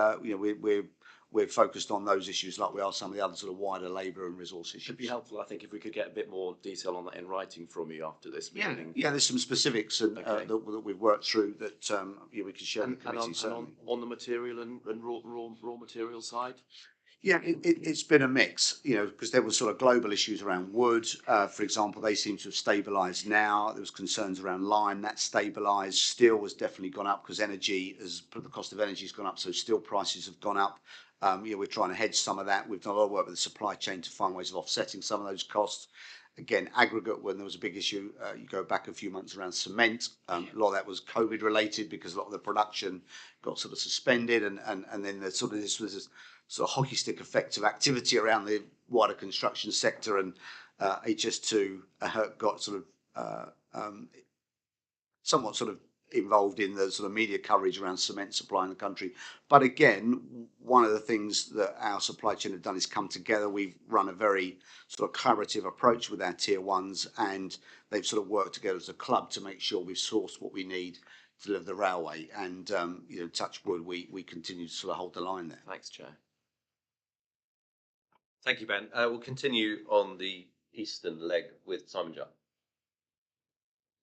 we're focused on those issues like we are some of the other sort of wider labour and resource issues. It'd be helpful, I think, if we could get a bit more detail on that in writing from you after this meeting. Yeah, there's some specifics and, that we've worked through that we can share with the committee. And on the material and raw material side? Yeah, it's been a mix, because there were sort of global issues around wood, for example. They seem to have stabilised now. There was concerns around lime, that stabilised. Steel has definitely gone up because the cost of energy has gone up, so steel prices have gone up. We're trying to hedge some of that. We've done a lot of work with the supply chain to find ways of offsetting some of those costs. Again, aggregate, when there was a big issue, you go back a few months around cement. A lot of that was COVID related because a lot of the production got sort of suspended, and then this was this sort of hockey stick effect of activity around the wider construction sector, and HS2 got sort of somewhat sort of involved in the sort of media coverage around cement supply in the country. But again, one of the things that our supply chain have done is come together. We've run a very sort of collaborative approach with our tier ones, and they've sort of worked together as a club to make sure we've sourced what we need to deliver the railway. And touch wood, we continue to sort of hold the line there. Thanks, Chair. Thank you, Ben. We'll continue on the eastern leg with Simon Judd.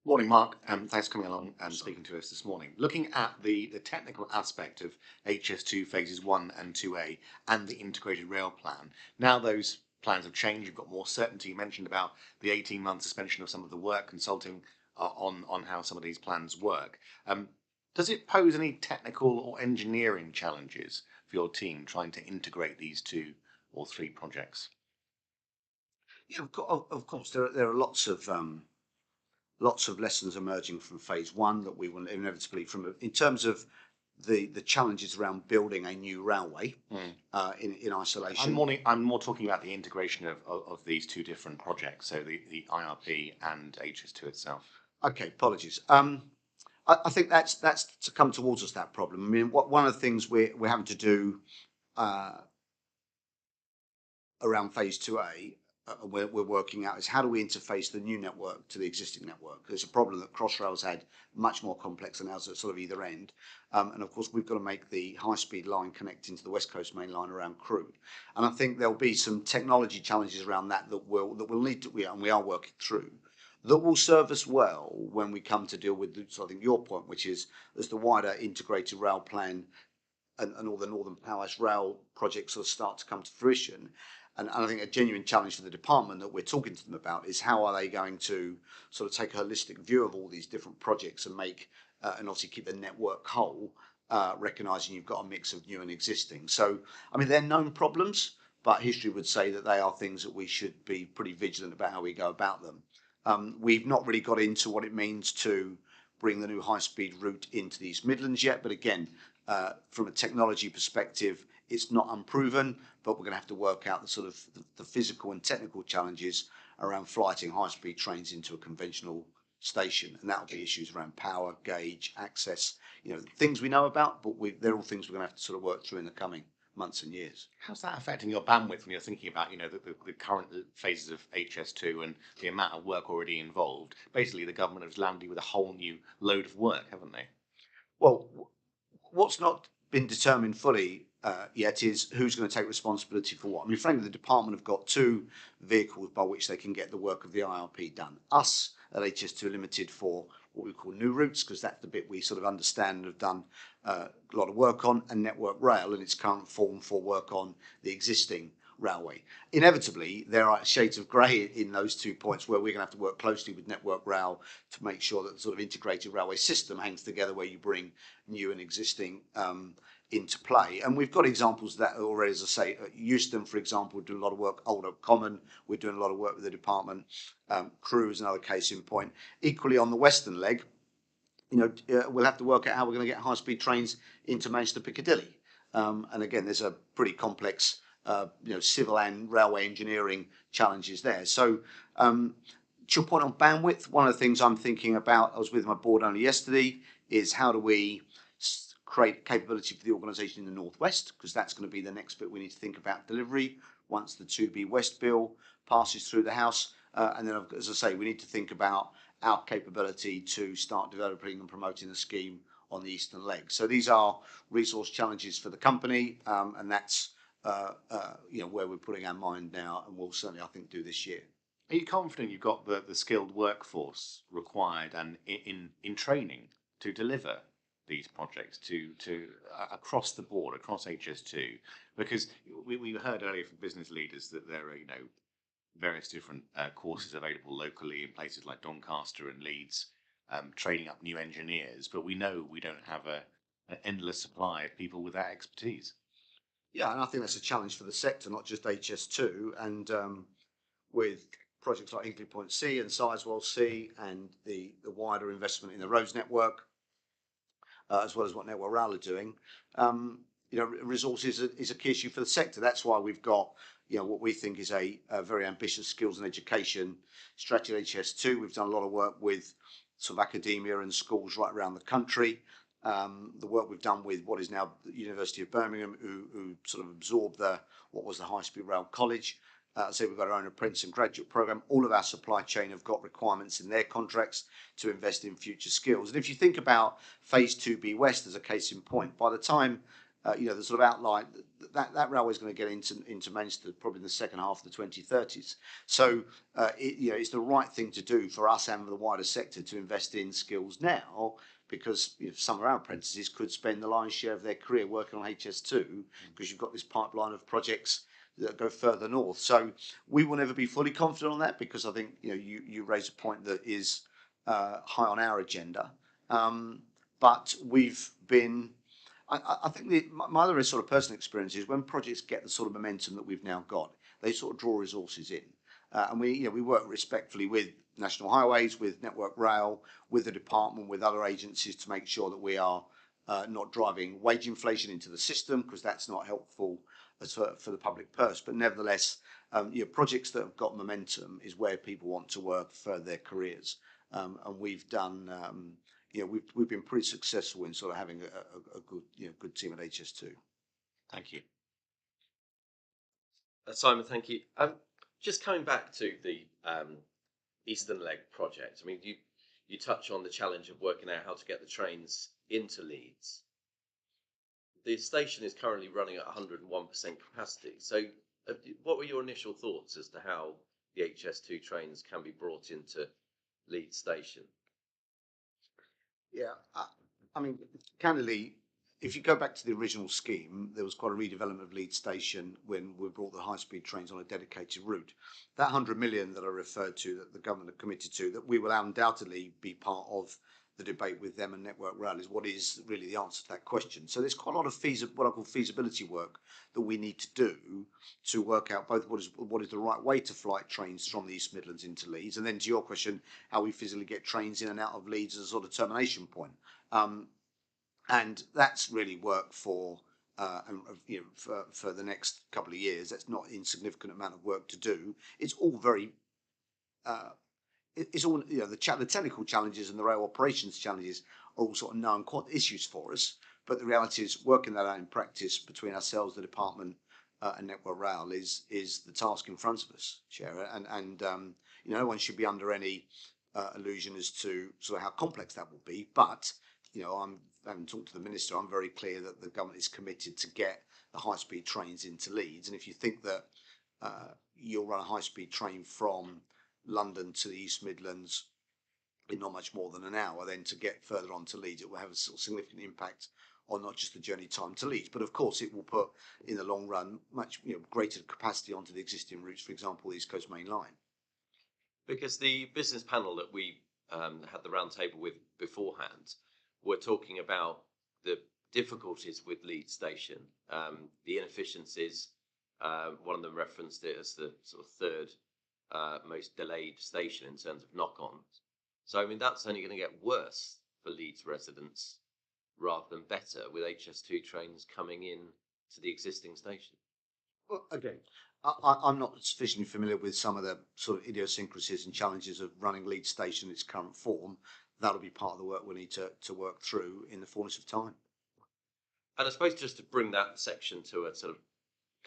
Morning, Mark. Thanks for coming along and speaking to us this morning. Looking at the technical aspect of HS2 phases 1 and 2A and the integrated rail plan, now those plans have changed, you've got more certainty. You mentioned about the 18-month suspension of some of the work, consulting on how some of these plans work. Does it pose any technical or engineering challenges for your team trying to integrate these 2 or 3 projects? Yeah, of course, there are lots of lessons emerging from phase 1 that we will inevitably, in terms of the challenges around building a new railway in isolation. I'm more talking about the integration of these 2 different projects, so the IRP and HS2 itself. Okay, apologies. I think that's to come towards us, that problem. I mean, one of the things we're having to do around phase 2A, we're working out, is how do we interface the new network to the existing network? There's a problem that Crossrail's had much more complex than ours at sort of either end. And of course, we've got to make the high-speed line connecting to the West Coast main line around Crewe. And I think there'll be some technology challenges around that we'll need to, and we are working through, that will serve us well when we come to deal with, so I think your point, which is as the wider integrated rail plan and all the Northern Powerhouse rail projects sort of start to come to fruition. And I think a genuine challenge for the department that we're talking to them about is how are they going to sort of take a holistic view of all these different projects and make, and obviously keep the network whole, recognising you've got a mix of new and existing. So, I mean, they're known problems, but history would say that they are things that we should be pretty vigilant about how we go about them. We've not really got into what it means to bring the new high-speed route into the East Midlands yet, but again, from a technology perspective, it's not unproven, but we're going to have to work out the sort of the physical and technical challenges around flighting high-speed trains into a conventional station, and that'll be issues around power, gauge, access, things we know about, but they're all things we're going to have to sort of work through in the coming months and years. How's that affecting your bandwidth when you're thinking about, the current phases of HS2 and the amount of work already involved? Basically, the government has landed you with a whole new load of work, haven't they? Well, what's not been determined fully yet is who's going to take responsibility for what. I mean, frankly, the department have got 2 vehicles by which they can get the work of the IRP done. Us at HS2 Limited for what we call new routes, because that's the bit we sort of understand and have done a lot of work on, and Network Rail in its current form for work on the existing railway. Inevitably, there are shades of grey in those 2 points where we're going to have to work closely with Network Rail to make sure that the sort of integrated railway system hangs together, where you bring new and existing into play. And we've got examples of that already, as I say. At Euston, for example, do a lot of work. Old Oak Common, we're doing a lot of work with the department. Crewe is another case in point. Equally, on the western leg, we'll have to work out how we're going to get high-speed trains into Manchester Piccadilly. And again, there's a pretty complex, civil and railway engineering challenges there. So, to your point on bandwidth, one of the things I'm thinking about, I was with my board only yesterday, is how do we create capability for the organisation in the Northwest, because that's going to be the next bit we need to think about delivery once the 2B West bill passes through the House. And then, as I say, we need to think about our capability to start developing and promoting the scheme on the eastern leg. So these are resource challenges for the company, and that's where we're putting our mind now, and we'll certainly, I think, do this year. Are you confident you've got the skilled workforce required and in training to deliver these projects to across the board, across HS2? Because we heard earlier from business leaders that there are various different courses available locally in places like Doncaster and Leeds, training up new engineers, but we know we don't have an endless supply of people with that expertise. Yeah, and I think that's a challenge for the sector, not just HS2, and with projects like Hinkley Point C and Sizewell C and the wider investment in the roads network, as well as what Network Rail are doing, resources is a key issue for the sector. That's why we've got what we think is a very ambitious skills and education strategy at HS2. We've done a lot of work with sort of academia and schools right around the country. The work we've done with what is now the University of Birmingham, who sort of absorbed what was the High Speed Rail College. So we've got our own apprentice and graduate program. All of our supply chain have got requirements in their contracts to invest in future skills. And if you think about Phase 2B West as a case in point, by the time the sort of outline that railway is going to get into Manchester probably in the second half of the 2030s. So it's the right thing to do for us and for the wider sector to invest in skills now, because some of our apprentices could spend the lion's share of their career working on HS2, because you've got this pipeline of projects that go further north. So we will never be fully confident on that, because I think you raise a point that is high on our agenda. But we've been, I think my other sort of personal experience is when projects get the sort of momentum that we've now got, they sort of draw resources in. And we work respectfully with National Highways, with Network Rail, with the department, with other agencies to make sure that we are not driving wage inflation into the system, because that's not helpful for the public purse. But nevertheless, projects that have got momentum is where people want to work for their careers. And we've done, we've been pretty successful in sort of having a good team at HS2. Thank you. Simon, thank you. Just coming back to the Eastern Leg project, I mean, you touch on the challenge of working out how to get the trains into Leeds. The station is currently running at 101% capacity. So what were your initial thoughts as to how the HS2 trains can be brought into Leeds station? Yeah, I mean, candidly, if you go back to the original scheme, there was quite a redevelopment of Leeds station when we brought the high-speed trains on a dedicated route. That 100 million that I referred to, that the government have committed to, that we will undoubtedly be part of the debate with them and Network Rail, is what is really the answer to that question. So there's quite a lot of what I call feasibility work that we need to do to work out both what is the right way to flight trains from the East Midlands into Leeds, and then to your question, how we physically get trains in and out of Leeds as a sort of termination point. And that's really work for the next couple of years. That's not an insignificant amount of work to do. It's all very it's all the technical challenges and the rail operations challenges are all sort of known issues for us. But the reality is, working that out in practice between ourselves, the department, and Network Rail is the task in front of us, Chair. And no one should be under any illusion as to sort of how complex that will be. But having talked to the minister, I'm very clear that the government is committed to get the high-speed trains into Leeds. And if you think that you'll run a high-speed train from London to the East Midlands in not much more than an hour, then to get further on to Leeds, it will have a sort of significant impact on not just the journey time to Leeds, but of course it will put, in the long run, much greater capacity onto the existing routes, for example, the East Coast Main Line. Because the business panel that we had the round table with beforehand were talking about the difficulties with Leeds Station, the inefficiencies. One of them referenced it as the sort of third most delayed station in terms of knock-ons. So, I mean, that's only going to get worse for Leeds residents rather than better, with HS2 trains coming in to the existing station. Well, again, I'm not sufficiently familiar with some of the sort of idiosyncrasies and challenges of running Leeds Station in its current form. That'll be part of the work we need to work through in the fullness of time. And I suppose just to bring that section to a sort of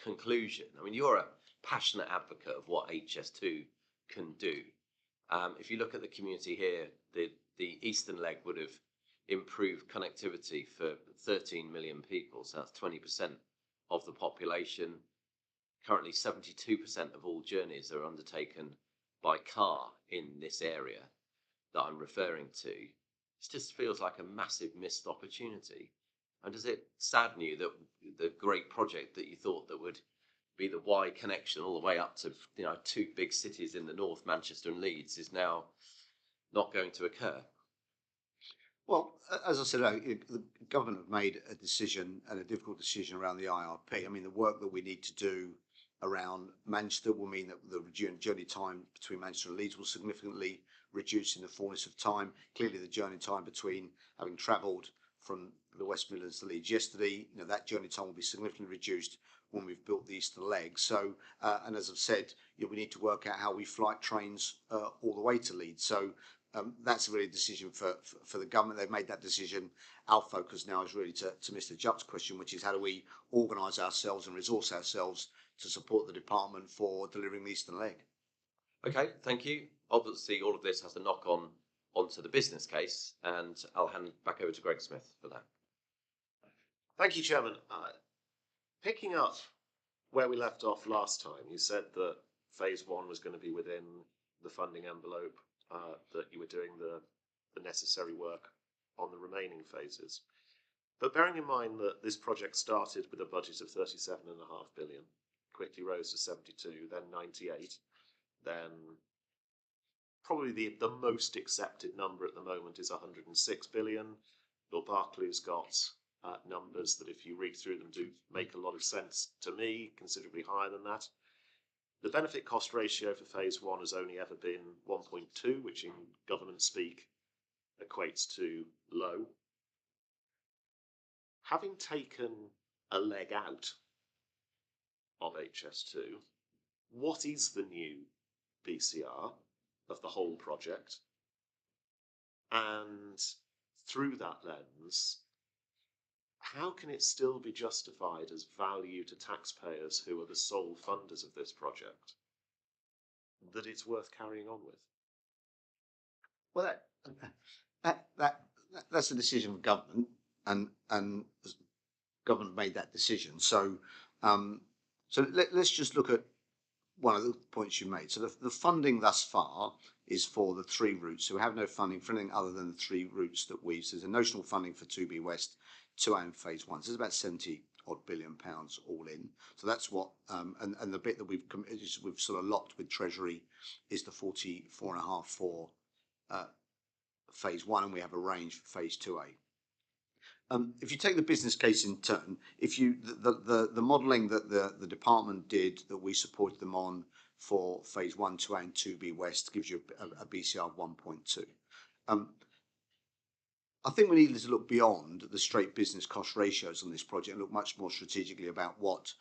conclusion, I mean, you're a passionate advocate of what HS2 can do. If you look at the community here, the eastern leg would have improved connectivity for 13 million people, so that's 20% of the population. Currently, 72% of all journeys are undertaken by car in this area that I'm referring to. It just feels like a massive missed opportunity. And does it sadden you that the great project that you thought that would be the Y connection all the way up to, you know, two big cities in the north, Manchester and Leeds, is now not going to occur? Well, as I said, the government have made a decision, and a difficult decision, around the IRP. I mean, the work that we need to do around Manchester will mean that the journey time between Manchester and Leeds will significantly reduce in the fullness of time. Clearly, the journey time between having travelled from the West Midlands to Leeds yesterday, that journey time will be significantly reduced when we've built the eastern leg. So, and as I've said, we need to work out how we flight trains all the way to Leeds. So that's really a decision for the government. They've made that decision. Our focus now is really to Mr. Jupp's question, which is how do we organise ourselves and resource ourselves to support the department for delivering the eastern leg. Okay, thank you. Obviously, all of this has a knock on onto the business case, and I'll hand back over to Greg Smith for that. Thank you, Chairman. Picking up where we left off last time, you said that phase one was going to be within the funding envelope, that you were doing the necessary work on the remaining phases. But bearing in mind that this project started with a budget of 37.5 billion, quickly rose to 72, then 98, then probably the most accepted number at the moment is 106 billion. Lord Barclay's got numbers that, if you read through them, do make a lot of sense to me, considerably higher than that. The benefit cost ratio for phase one has only ever been 1.2, which in government speak equates to low. Having taken a leg out of HS2, what is the new BCR of the whole project? And through that lens, how can it still be justified as value to taxpayers who are the sole funders of this project, that it's worth carrying on with? Well, that's a decision of government, and government made that decision. So, let's just look at one of the points you made. So the funding thus far is for the three routes. So we have no funding for anything other than the three routes that we've. So there's a notional funding for 2B West, 2A and phase one. So it's about 70 odd billion pounds all in. So that's what, and the bit that we've sort of locked with Treasury is the 44.5 for phase one, and we have a range for phase 2A. If you take the business case in turn, if you the modelling that the department did, that we supported them on for phase 1, 2A and 2B West, gives you a BCR of 1.2. I think we need to look beyond the straight business cost ratios on this project and look much more strategically about what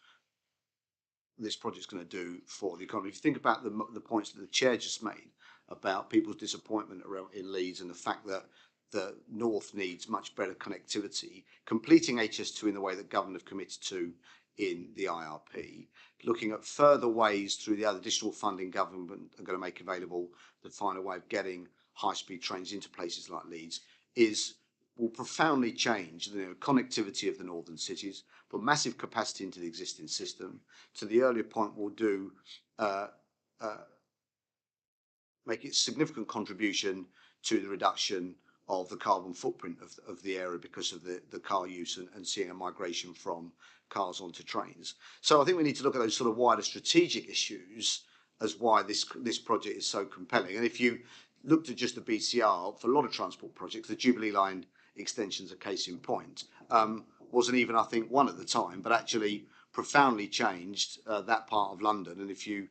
this project's going to do for the economy. If you think about the points that the chair just made about people's disappointment around in Leeds and the fact that the north needs much better connectivity, completing HS2 in the way that government have committed to in the IRP, looking at further ways through the other additional funding government are going to make available to find a way of getting high-speed trains into places like Leeds, will profoundly change the connectivity of the northern cities, put massive capacity into the existing system. To the earlier point, will do make a significant contribution to the reduction of the carbon footprint of the area because of the car use and seeing a migration from cars onto trains. So I think we need to look at those sort of wider strategic issues as why this project is so compelling. And if you looked at just the BCR, for a lot of transport projects, the Jubilee Line extension's a case in point. Wasn't even, I think, one at the time, but actually profoundly changed that part of London. And if you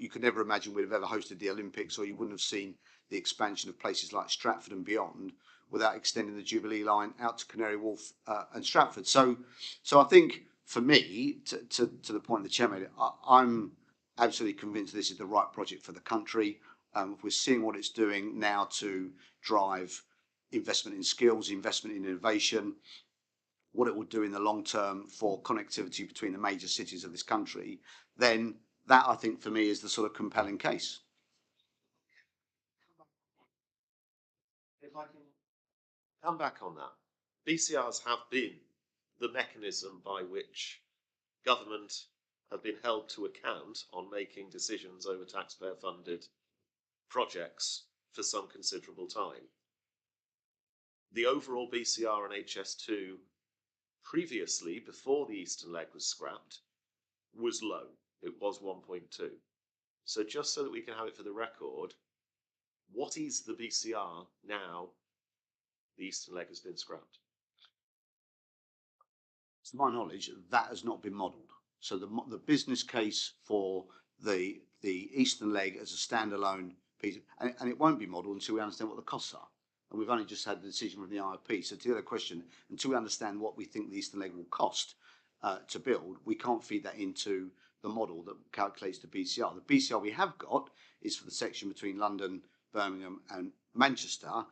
could never imagine we'd have ever hosted the Olympics, or you wouldn't have seen the expansion of places like Stratford and beyond without extending the Jubilee Line out to Canary Wharf and Stratford. So I think for me, to the point the chair made, I'm absolutely convinced this is the right project for the country. We're seeing what it's doing now to drive investment in skills, investment in innovation, what it will do in the long term for connectivity between the major cities of this country, then that, I think, for me, is the sort of compelling case. If I can come back on that, BCRs have been the mechanism by which government have been held to account on making decisions over taxpayer-funded projects for some considerable time. The overall BCR and HS2 previously, before the eastern leg was scrapped, was low. It was 1.2. So just so that we can have it for the record, what is the BCR now the eastern leg has been scrapped? To my knowledge, that has not been modelled. So the business case for the eastern leg as a standalone piece, and it won't be modelled until we understand what the costs are. And we've only just had the decision from the IOP. So to the other question, until we understand what we think the eastern leg will cost to build, we can't feed that into the model that calculates the BCR. The BCR we have got is for the section between London, Birmingham, and Manchester,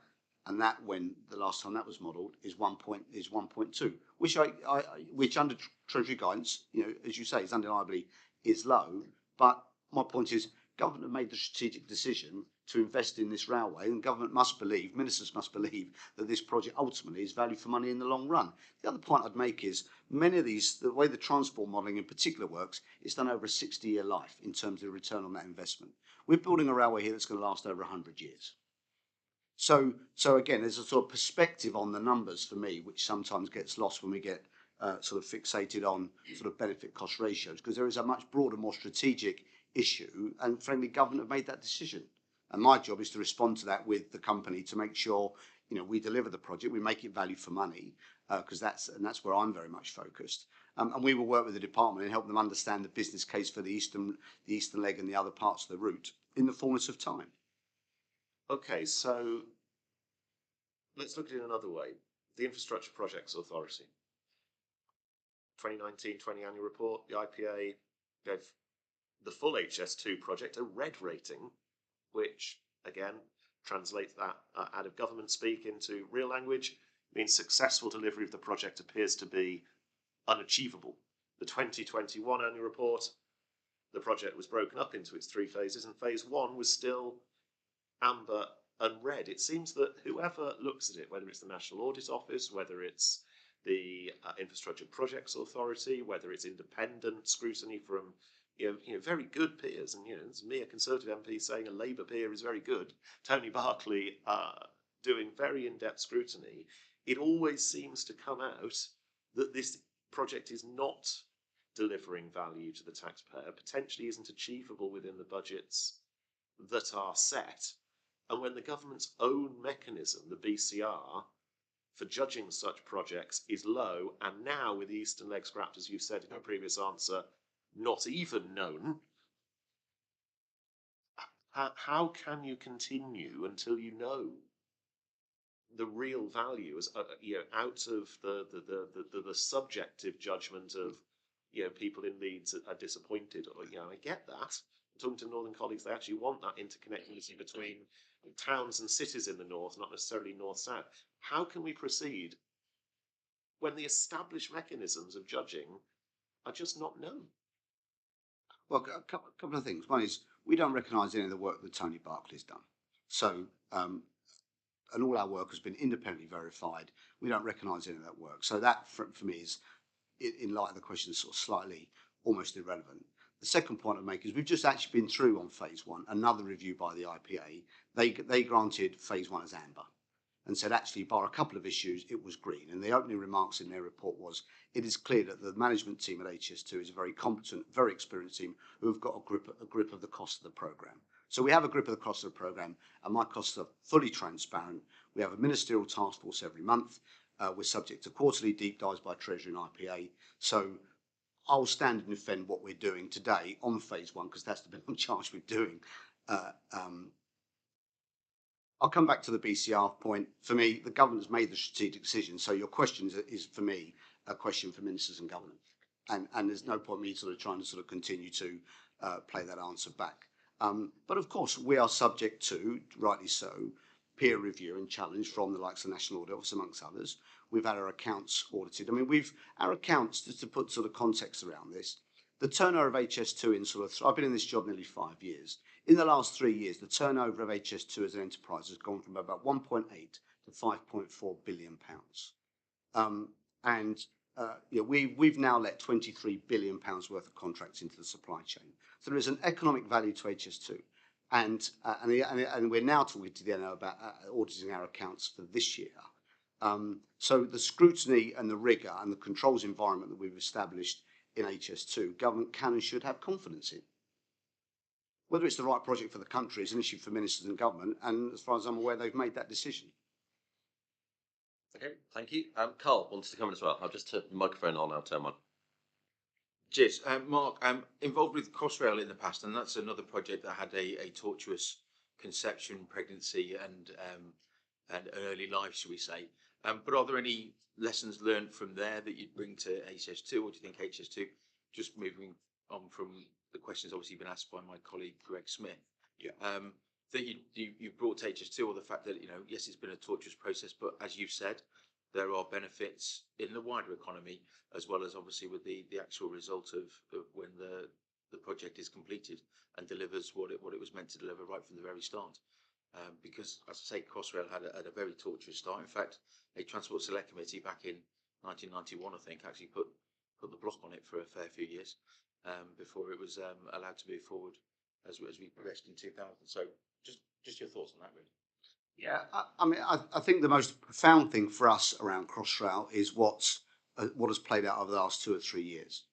and that, when the last time that was modelled, is 1.2, which under Treasury guidance, as you say, is undeniably is low. But my point is, government have made the strategic decision to invest in this railway, and government must believe, ministers must believe, that this project ultimately is value for money in the long run. The other point I'd make is, many of these, the way the transport modelling in particular works, is done over a 60-year life in terms of the return on that investment. We're building a railway here that's going to last over 100 years. So again, there's a sort of perspective on the numbers for me, which sometimes gets lost when we get sort of fixated on sort of benefit cost ratios, because there is a much broader, more strategic issue, and frankly, government have made that decision. And my job is to respond to that with the company to make sure, we deliver the project, we make it value for money, because that's where I'm very much focused. And we will work with the department and help them understand the business case for the eastern leg and the other parts of the route in the fullness of time. Okay, so let's look at it another way. The Infrastructure Projects Authority. 2019-20 annual report, the IPA gave the full HS2 project a red rating, which, again, translates that out of government speak into real language, means successful delivery of the project appears to be unachievable. The 2021 annual report, the project was broken up into its 3 phases, and phase 1 was still amber and red. It seems that whoever looks at it, whether it's the National Audit Office, whether it's the Infrastructure Projects Authority, whether it's independent scrutiny from very good peers, and it's me, a Conservative MP, saying a Labour peer is very good, Tony Barclay doing very in-depth scrutiny, it always seems to come out that this project is not delivering value to the taxpayer, potentially isn't achievable within the budgets that are set. And when the government's own mechanism, the BCR, for judging such projects is low, and now with the eastern leg scrapped, as you said in your previous answer, not even known, how can you continue until you know the real value as out of the subjective judgment of people in Leeds are disappointed? I get that. Talking to northern colleagues, they actually want that interconnectivity between towns and cities in the north, not necessarily north-south. How can we proceed when the established mechanisms of judging are just not known? Well, a couple of things. One is, we don't recognise any of the work that Tony Barclay's done. So, and all our work has been independently verified. We don't recognise any of that work. So that, for me, is, in light of the question, sort of slightly almost irrelevant. The second point I'd make is, we've just actually been through on phase 1, another review by the IPA. They granted phase 1 as amber and said, actually, bar a couple of issues, it was green. And the opening remarks in their report was, it is clear that the management team at HS2 is a very competent, very experienced team who have got a grip of the cost of the programme. So we have a grip of the cost of the programme, and my costs are fully transparent. We have a ministerial task force every month. We're subject to quarterly deep dives by Treasury and IPA. So I'll stand and defend what we're doing today on phase 1, because that's the bit I'm charged with doing. I'll come back to the BCR point. For me, the government has made the strategic decision. So your question is for me, a question for ministers and government. and there's no point me sort of trying to sort of continue to play that answer back. But of course, we are subject to, rightly so, peer review and challenge from the likes of the National Audit Office, amongst others. We've had our accounts audited. I mean, our accounts, just to put sort of context around this, the turnover of HS2 in sort of, I've been in this job nearly 5 years. In the last 3 years, the turnover of HS2 as an enterprise has gone from about 1.8 to 5.4 billion pounds. We've now let 23 billion pounds worth of contracts into the supply chain. So there is an economic value to HS2. And we're now talking to the NO about auditing our accounts for this year. So the scrutiny and the rigour and the controls environment that we've established in HS2, government can and should have confidence in. Whether it's the right project for the country is an issue for ministers and government, and as far as I'm aware, they've made that decision. Okay, thank you. Carl wants to come in as well. I'll just turn the microphone on. I'll turn mine. Cheers. Mark, I'm involved with Crossrail in the past, and that's another project that had a tortuous conception, pregnancy, and early life, shall we say. But are there any lessons learned from there that you'd bring to HS2, or do you think HS2, just moving on from the questions obviously been asked by my colleague Greg Smith, that you brought to HS2, or the fact that, yes, it's been a tortuous process, but as you've said, there are benefits in the wider economy, as well as obviously with the actual result of when the project is completed and delivers what it was meant to deliver right from the very start. Because, as I say, Crossrail had a very tortuous start. In fact, a Transport Select Committee back in 1991, I think, actually put the block on it for a fair few years before it was allowed to move forward as we progressed in 2000. So just your thoughts on that, really. Yeah, I think the most profound thing for us around Crossrail is what has played out over the last 2 or 3 years.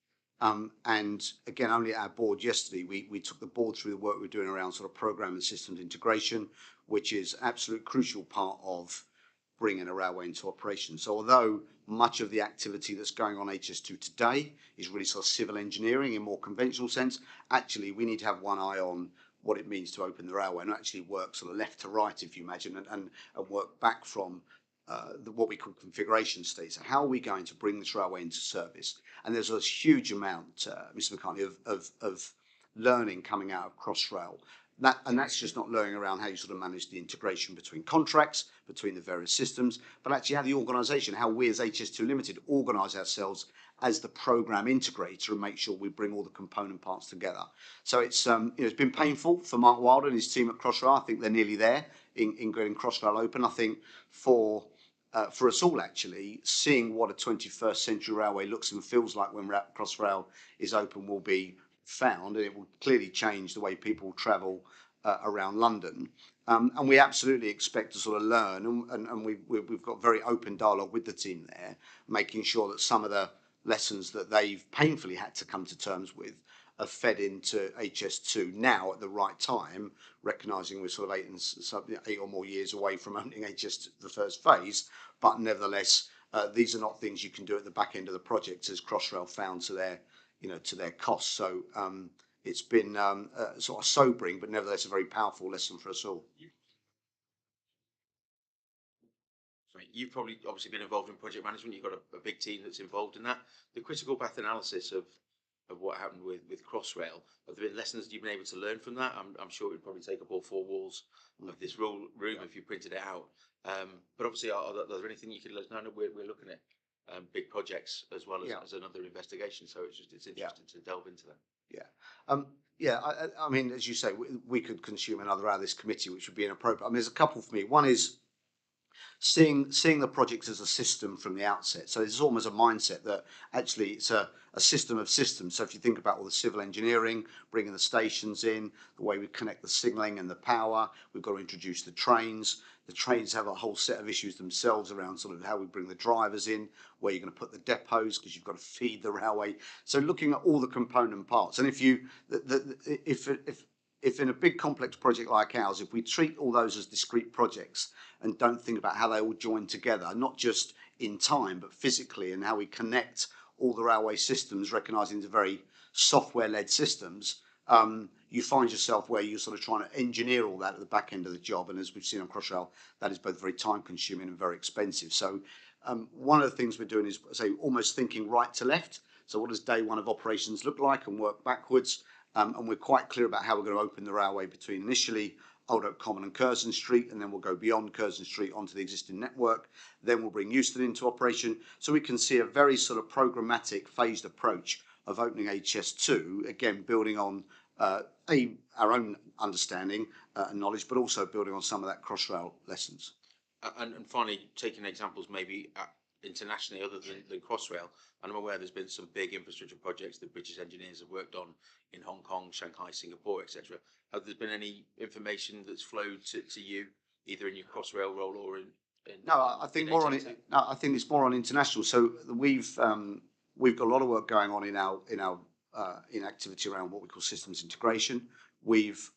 And again, only at our board yesterday, we took the board through the work we're doing around sort of program and systems integration, which is absolute crucial part of bringing a railway into operation. So although much of the activity that's going on HS2 today is really sort of civil engineering in more conventional sense, actually we need to have one eye on what it means to open the railway and actually work sort of left to right, if you imagine, and work back from what we call configuration state. So how are we going to bring this railway into service? And there's a huge amount, Mr. McCartney, of learning coming out of Crossrail. And that's just not learning around how you sort of manage the integration between contracts, between the various systems, but actually how the organisation, how we as HS2 Limited organise ourselves as the programme integrator and make sure we bring all the component parts together. So it's it's been painful for Mark Wilder and his team at Crossrail. I think they're nearly there in getting Crossrail open. I think for us all, actually, seeing what a 21st century railway looks and feels like when Crossrail is open will be found, and it will clearly change the way people travel around London. And we absolutely expect to sort of learn, and we've got very open dialogue with the team there, making sure that some of the lessons that they've painfully had to come to terms with are fed into HS2 now at the right time, recognising we're sort of 8 or more years away from owning HS2, the first phase, but nevertheless, these are not things you can do at the back end of the project, as Crossrail found to their cost. So it's been sort of sobering, but nevertheless a very powerful lesson for us all. You've probably obviously been involved in project management. You've got a big team that's involved in that. The critical path analysis of what happened with Crossrail, have there been lessons you've been able to learn from that? I'm sure it would probably take up all 4 walls of this room if you printed it out. But obviously, are there anything you could let us know? We're looking at big projects as well as another investigation, so it's interesting to delve into that. I mean, as you say, we could consume another hour of this committee, which would be inappropriate. I mean, there's a couple for me. One is seeing the project as a system from the outset. So it's almost a mindset that actually it's a system of systems. So if you think about all the civil engineering, bringing the stations in, the way we connect the signalling and the power, we've got to introduce the trains. The trains have a whole set of issues themselves around sort of how we bring the drivers in, where you're going to put the depots, because you've got to feed the railway. So looking at all the component parts. And if in a big complex project like ours, if we treat all those as discrete projects and don't think about how they all join together, not just in time, but physically, and how we connect all the railway systems, recognising the very software-led systems, you find yourself where you're sort of trying to engineer all that at the back end of the job. And as we've seen on Crossrail, that is both very time-consuming and very expensive. So one of the things we're doing is, say, almost thinking right to left. So what does day one of operations look like, and work backwards. And we're quite clear about how we're going to open the railway between initially Old Oak Common and Curzon Street, and then we'll go beyond Curzon Street onto the existing network. Then we'll bring Euston into operation. So we can see a very sort of programmatic, phased approach of opening HS2, again, building on our own understanding and knowledge, but also building on some of that Crossrail lessons. And finally, taking examples maybe internationally other than Crossrail, and I'm aware there's been some big infrastructure projects that British engineers have worked on in Hong Kong, Shanghai, Singapore, etc. Have there been any information that's flowed to you, either in your Crossrail role or in No, I think more on it. No, I think it's more on international. So we've got a lot of work going on in our activity around what we call systems integration. We've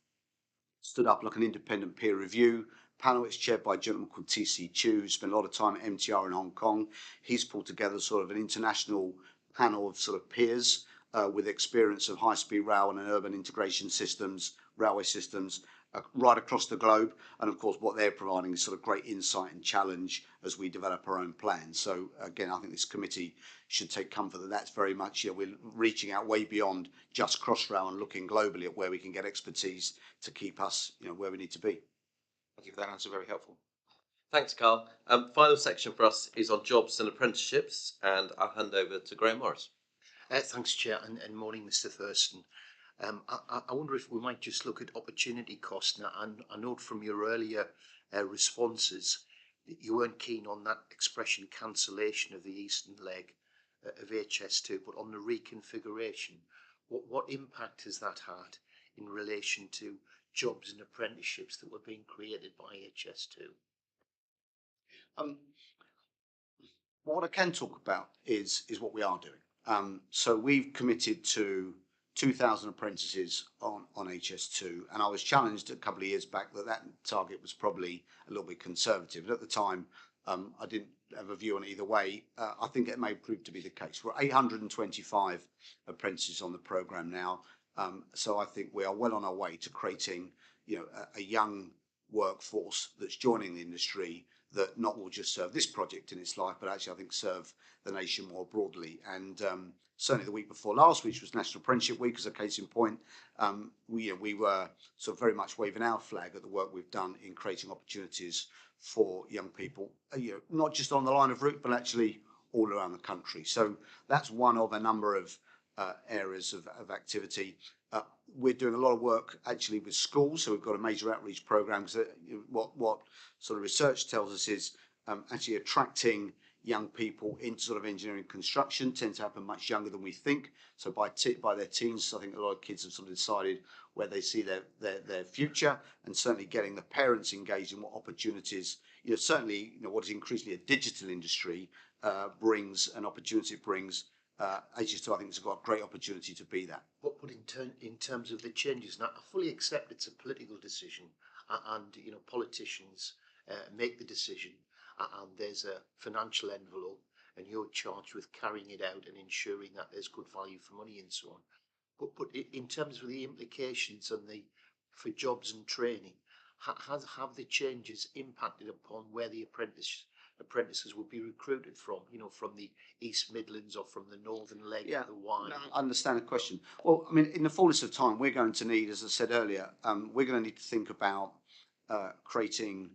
stood up like an independent peer review panel. It's chaired by a gentleman called TC Chu, who's spent a lot of time at MTR in Hong Kong. He's pulled together sort of an international panel of sort of peers with experience of high-speed rail and urban integration systems, railway systems, right across the globe. And of course, what they're providing is sort of great insight and challenge as we develop our own plans. So again, I think this committee should take comfort that that's very much, we're reaching out way beyond just Crossrail and looking globally at where we can get expertise to keep us, where we need to be. Thank you for that answer, very helpful. Thanks, Carl. Final section for us is on jobs and apprenticeships, and I'll hand over to Graham Morris. Thanks, Chair, and morning, Mr. Thurston. I wonder if we might just look at opportunity cost. Now, I note from your earlier responses that you weren't keen on that expression cancellation of the eastern leg of HS2, but on the reconfiguration. What impact has that had in relation to jobs and apprenticeships that were being created by HS2? What I can talk about is what we are doing. So we've committed to 2,000 apprentices on HS2, and I was challenged a couple of years back that target was probably a little bit conservative. And at the time, I didn't have a view on either way. I think it may prove to be the case. We're 825 apprentices on the programme now, so I think we are well on our way to creating, a young workforce that's joining the industry that not will just serve this project in its life, but actually I think serve the nation more broadly. And certainly the week before last, which was National Apprenticeship Week, as a case in point, we were sort of very much waving our flag at the work we've done in creating opportunities for young people, not just on the line of route, but actually all around the country. So that's one of a number of areas of activity. We're doing a lot of work actually with schools, so we've got a major outreach program. Because what sort of research tells us is actually attracting young people into sort of engineering and construction tends to happen much younger than we think. So by their teens, I think a lot of kids have sort of decided where they see their future, and certainly getting the parents engaged in what opportunities, certainly what is increasingly a digital industry brings, an opportunity it brings. HS2, I think, has got a great opportunity to be that. But in terms of the changes, now I fully accept it's a political decision, and politicians make the decision, and there's a financial envelope, and you're charged with carrying it out and ensuring that there's good value for money and so on. But in terms of the implications and for jobs and training, have the changes impacted upon where the apprentices would be recruited from, from the East Midlands or from the northern leg of the Wye? I understand the question. Well, I mean, in the fullness of time, we're going to need, as I said earlier, we're going to need to think about creating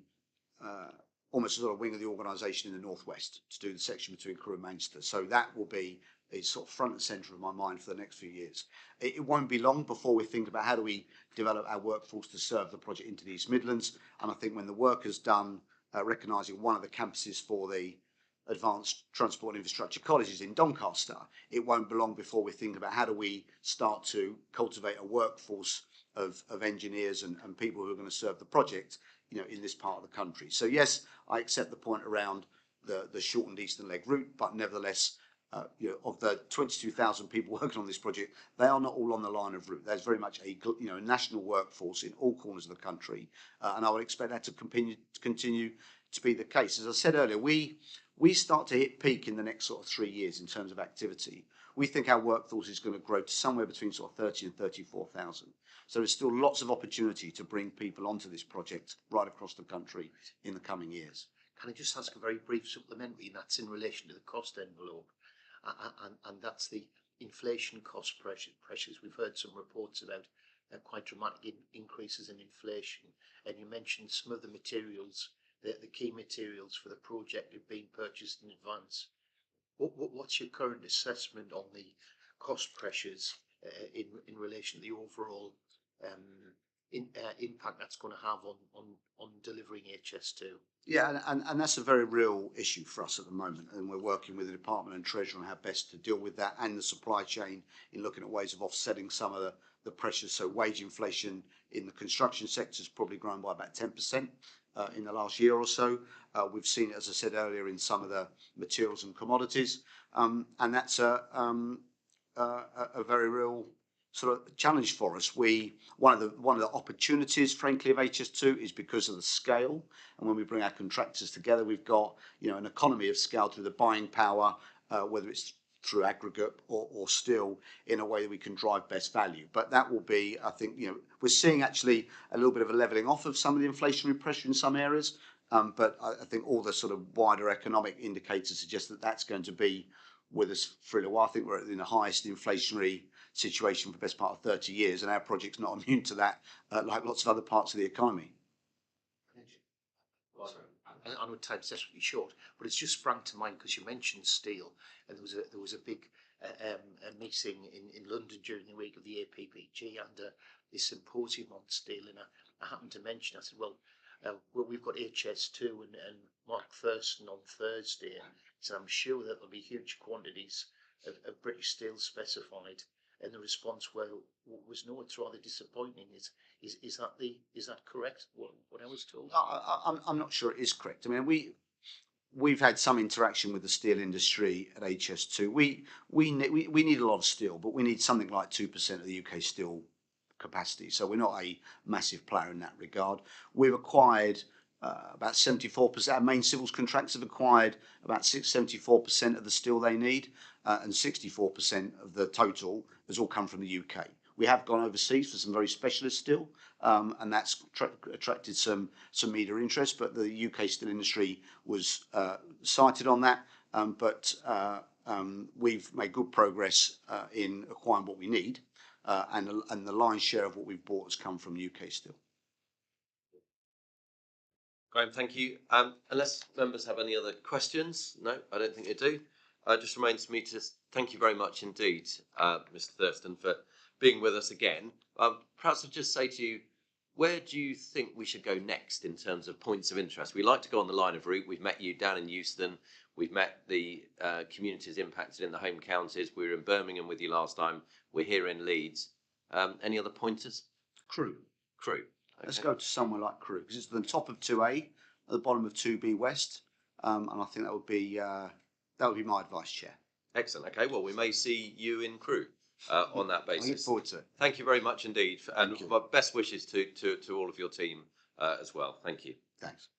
almost a sort of wing of the organisation in the northwest to do the section between Crewe and Manchester. So that will be sort of front and centre of my mind for the next few years. It won't be long before we think about how do we develop our workforce to serve the project into the East Midlands. And I think when the work is done, recognising one of the campuses for the Advanced Transport and Infrastructure Colleges in Doncaster, it won't be long before we think about how do we start to cultivate a workforce of engineers and people who are going to serve the project, in this part of the country. So yes, I accept the point around the shortened eastern leg route, but nevertheless, of the 22,000 people working on this project, they are not all on the line of route. There's very much a national workforce in all corners of the country, and I would expect that to continue to be the case. As I said earlier, we start to hit peak in the next sort of 3 years in terms of activity. We think our workforce is going to grow to somewhere between sort of 30 and 34,000. So there's still lots of opportunity to bring people onto this project right across the country in the coming years. Can I just ask a very brief supplementary, and that's in relation to the cost envelope, and that's the inflation cost pressures. We've heard some reports about quite dramatic increases in inflation, and you mentioned some of the materials, the key materials for the project have been purchased in advance. What's your current assessment on the cost pressures in relation to the overall impact that's going to have on delivering HS2? Yeah, and that's a very real issue for us at the moment, and we're working with the Department and Treasury on how best to deal with that, and the supply chain in looking at ways of offsetting some of the pressures. So wage inflation in the construction sector has probably grown by about 10% in the last year or so. We've seen it, as I said earlier, in some of the materials and commodities, and that's a very real sort of challenge for us. One of the opportunities, frankly, of HS2 is because of the scale, and when we bring our contractors together, we've got an economy of scale through the buying power, whether it's through aggregate or steel, in a way that we can drive best value. But that will be, I think, we're seeing actually a little bit of a levelling off of some of the inflationary pressure in some areas, but I think all the sort of wider economic indicators suggest that that's going to be with us for a little while. I think we're in the highest inflationary situation for the best part of 30 years, and our project's not immune to that, like lots of other parts of the economy. I know time's desperately short, but it's just sprang to mind because you mentioned steel, and there was a big a meeting in London during the week of the APPG and a symposium on steel, and I happened to mention, I said, well, we've got HS2 and Mark Thurston on Thursday, so I'm sure that there'll be huge quantities of British steel specified. And the response was no, it's rather disappointing. Is that correct? What I was told? I'm not sure it is correct. I mean, we've had some interaction with the steel industry at HS2. We need a lot of steel, but we need something like 2% of the UK steel capacity. So we're not a massive player in that regard. We've acquired about 74%. Our main civils contractors have acquired about 74% of the steel they need, and 64% of the total has all come from the UK. We have gone overseas for some very specialist steel, and that's attracted some media interest, but the UK steel industry was cited on that, but we've made good progress in acquiring what we need, and the lion's share of what we've bought has come from UK steel. Graham, thank you. Unless members have any other questions? No, I don't think they do. It just remains me to thank you very much indeed, Mr. Thurston, for being with us again. Perhaps I'll just say to you, where do you think we should go next in terms of points of interest? We like to go on the line of route. We've met you down in Euston. We've met the communities impacted in the home counties. We were in Birmingham with you last time. We're here in Leeds. Any other pointers? Crewe. Crewe. Okay. Let's go to somewhere like Crewe, because it's the top of 2A, at the bottom of 2B West, and I think that would be my advice, Chair. Excellent. Okay, well, we may see you in Crewe on that basis. I look forward to it. Thank you very much indeed, and my best wishes to all of your team as well. Thank you. Thanks.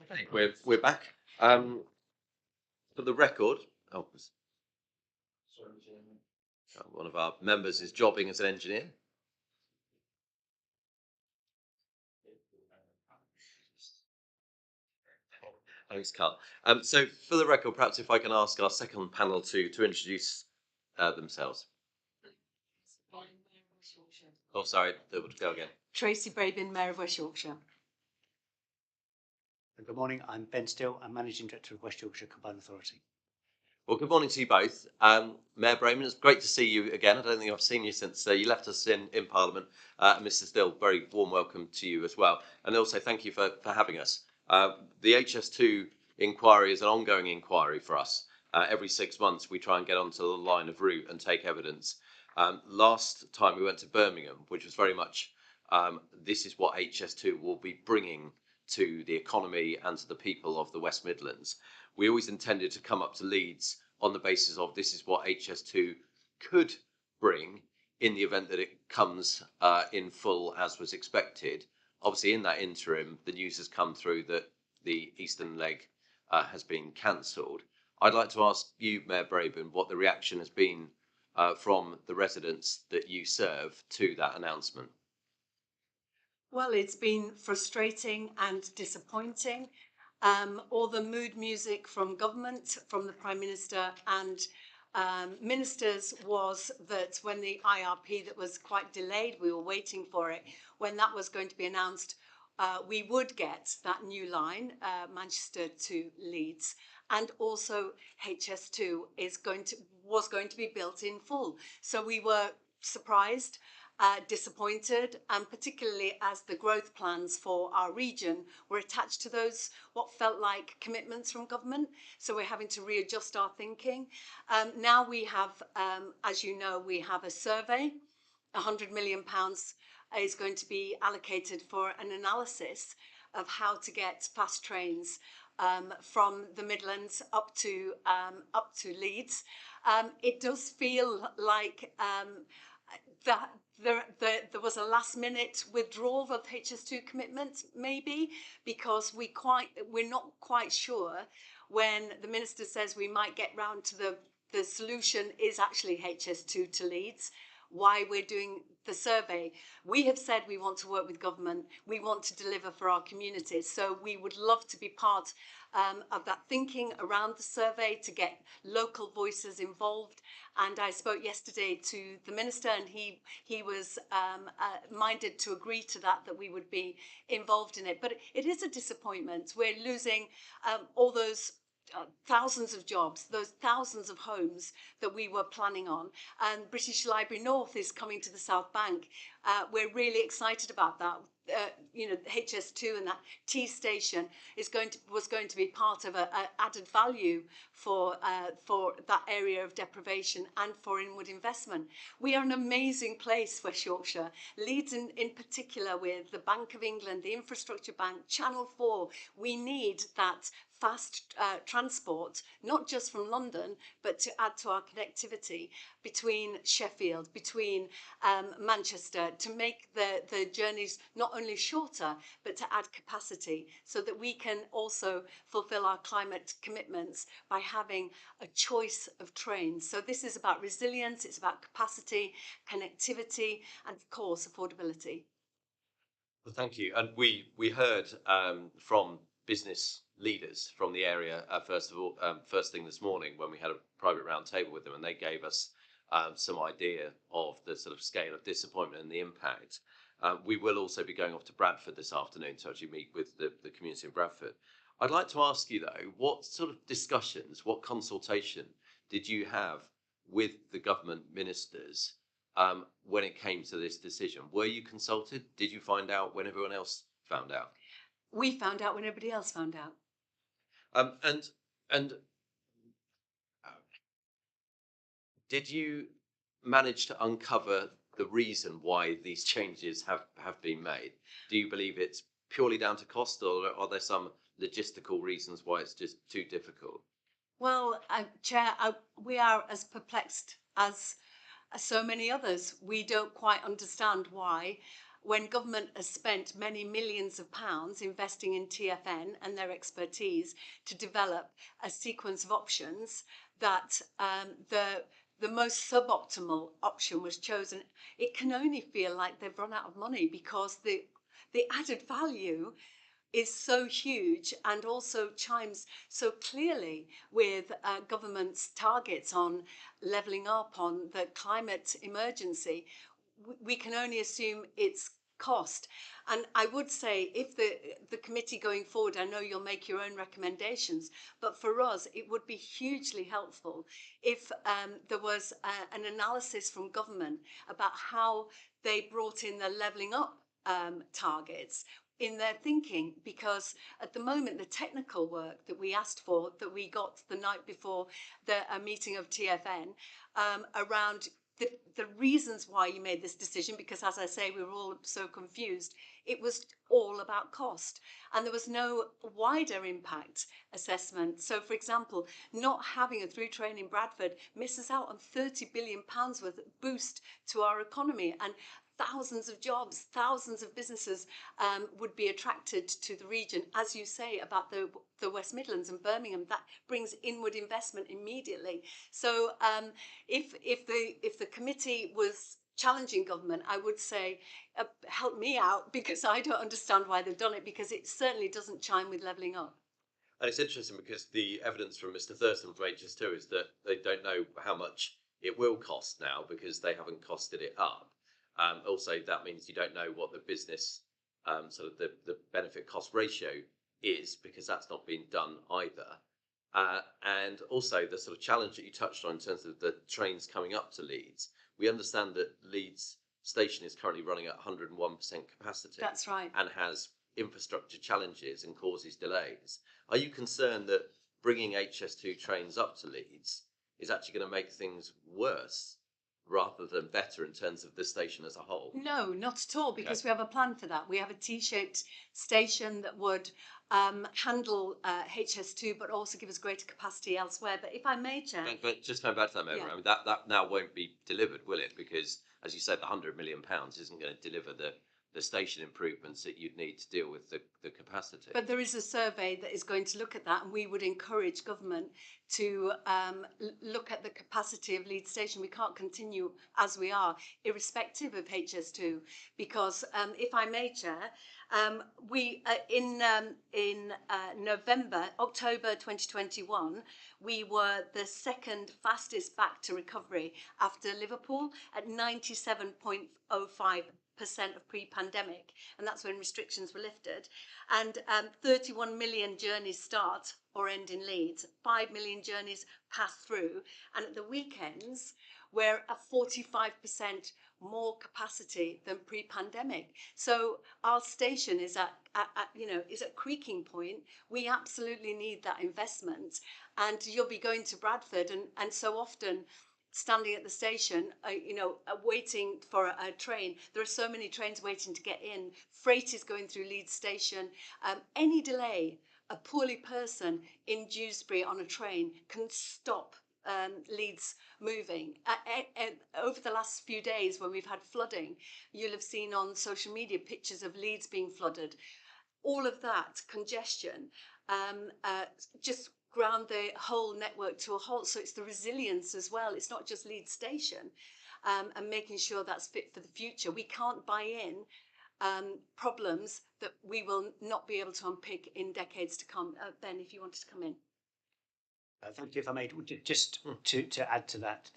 Okay, we're back. For the record, one of our members is jobbing as an engineer. Thanks, Carl. So for the record, perhaps if I can ask our second panel to introduce themselves. Oh, sorry, we'll go again. Tracy Brabin, Mayor of West Yorkshire. Good morning, I'm Ben Still, I'm Managing Director of West Yorkshire Combined Authority. Well, good morning to you both. Mayor Brayman, it's great to see you again. I don't think I've seen you since you left us in Parliament. Mr Still, very warm welcome to you as well. And also thank you for having us. The HS2 inquiry is an ongoing inquiry for us. Every 6 months we try and get onto the line of route and take evidence. Last time we went to Birmingham, which was very much, this is what HS2 will be bringing to the economy and to the people of the West Midlands. We always intended to come up to Leeds on the basis of this is what HS2 could bring in the event that it comes in full as was expected. Obviously, in that interim, the news has come through that the eastern leg has been cancelled. I'd like to ask you, Mayor Brabin, what the reaction has been from the residents that you serve to that announcement. Well, it's been frustrating and disappointing. All the mood music from government, from the Prime Minister and ministers was that when the IRP that was quite delayed, we were waiting for it, when that was going to be announced, we would get that new line, Manchester to Leeds, and also HS2 was going to be built in full. So we were surprised, disappointed, and particularly as the growth plans for our region were attached to those what felt like commitments from government. So we're having to readjust our thinking. Now we have, as you know, we have a survey. £100 million is going to be allocated for an analysis of how to get fast trains from the Midlands up to Leeds. It does feel like that there was a last minute withdrawal of HS2 commitment, maybe, because we're not quite sure when the minister says we might get round to the solution is actually HS2 to Leeds, why we're doing the survey. We have said we want to work with government, we want to deliver for our communities, so we would love to be part of that thinking around the survey to get local voices involved. And I spoke yesterday to the minister, and he was minded to agree to that we would be involved in it. But it is a disappointment. We're losing all those thousands of jobs, those thousands of homes that we were planning on. And British Library North is coming to the South Bank. We're really excited about that. HS2 and that T station was going to be part of an added value for that area of deprivation and for inward investment. We are an amazing place, West Yorkshire. Leeds in particular, with the Bank of England, the Infrastructure Bank, Channel 4. We need that fast transport, not just from London, but to add to our connectivity between Sheffield, between Manchester, to make the journeys not only shorter, but to add capacity so that we can also fulfil our climate commitments by having a choice of trains. So this is about resilience, it's about capacity, connectivity, and of course, affordability. Well, thank you. And we heard from business leaders from the area first thing this morning when we had a private round table with them, and they gave us some idea of the sort of scale of disappointment and the impact. We will also be going off to Bradford this afternoon to actually meet with the community in Bradford. I'd like to ask you though, what sort of discussions, what consultation did you have with the government ministers when it came to this decision? Were you consulted? Did you find out when everyone else found out? We found out when everybody else found out. And did you manage to uncover the reason why these changes have been made? Do you believe it's purely down to cost, or are there some logistical reasons why it's just too difficult? Well, Chair, we are as perplexed as so many others. We don't quite understand why, when government has spent many millions of pounds investing in TfN and their expertise to develop a sequence of options, that the most suboptimal option was chosen. It can only feel like they've run out of money, because the added value is so huge and also chimes so clearly with government's targets on levelling up, on the climate emergency. we can only assume its cost. And I would say, if the committee going forward, I know you'll make your own recommendations, but for us, it would be hugely helpful if there was an analysis from government about how they brought in the levelling up targets in their thinking, because at the moment the technical work that we asked for, that we got the night before the meeting of TFN, around the reasons why you made this decision, because as I say, we were all so confused. It was all about cost, and there was no wider impact assessment. So, for example, not having a through train in Bradford misses out on £30 billion worth of boost to our economy, and thousands of jobs, thousands of businesses would be attracted to the region. As you say about the West Midlands and Birmingham, that brings inward investment immediately. So if the committee was challenging government, I would say help me out, because I don't understand why they've done it, because it certainly doesn't chime with levelling up. And it's interesting because the evidence from Mr. Thurston from HS2 is that they don't know how much it will cost now, because they haven't costed it up. Also, that means you don't know what the business, sort of the benefit cost ratio is, because that's not been done either. And also the sort of challenge that you touched on in terms of the trains coming up to Leeds. We understand that Leeds station is currently running at 101% capacity. That's right. And has infrastructure challenges and causes delays. Are you concerned that bringing HS2 trains up to Leeds is actually going to make things worse rather than better in terms of the station as a whole? No, not at all, because we have a plan for that. We have a T-shaped station that would handle HS2, but also give us greater capacity elsewhere. But if I may, Chair... But just going back to that, Member, I mean, that now won't be delivered, will it? Because, as you said, the £100 million isn't going to deliver the station improvements that you'd need to deal with the capacity. But there is a survey that is going to look at that, and we would encourage government to look at the capacity of Leeds Station. We can't continue as we are, irrespective of HS2, because if I may, Chair, we in October 2021, we were the second fastest back to recovery after Liverpool at 97.05% of pre-pandemic, and that's when restrictions were lifted. And 31 million journeys start or end in Leeds, 5 million journeys pass through, and at the weekends we're at 45% more capacity than pre-pandemic. So our station is at creaking point. We absolutely need that investment, and you'll be going to Bradford, and so often standing at the station, waiting for a train. There are so many trains waiting to get in. Freight is going through Leeds Station. Any delay, a poorly person in Dewsbury on a train can stop Leeds moving. Over the last few days, when we've had flooding, you'll have seen on social media pictures of Leeds being flooded. All of that congestion just ground the whole network to a halt. So it's the resilience as well. It's not just Leeds Station, and making sure that's fit for the future. We can't buy in problems that we will not be able to unpick in decades to come. Ben, if you wanted to come in. Thank you. If I may, just to add to that,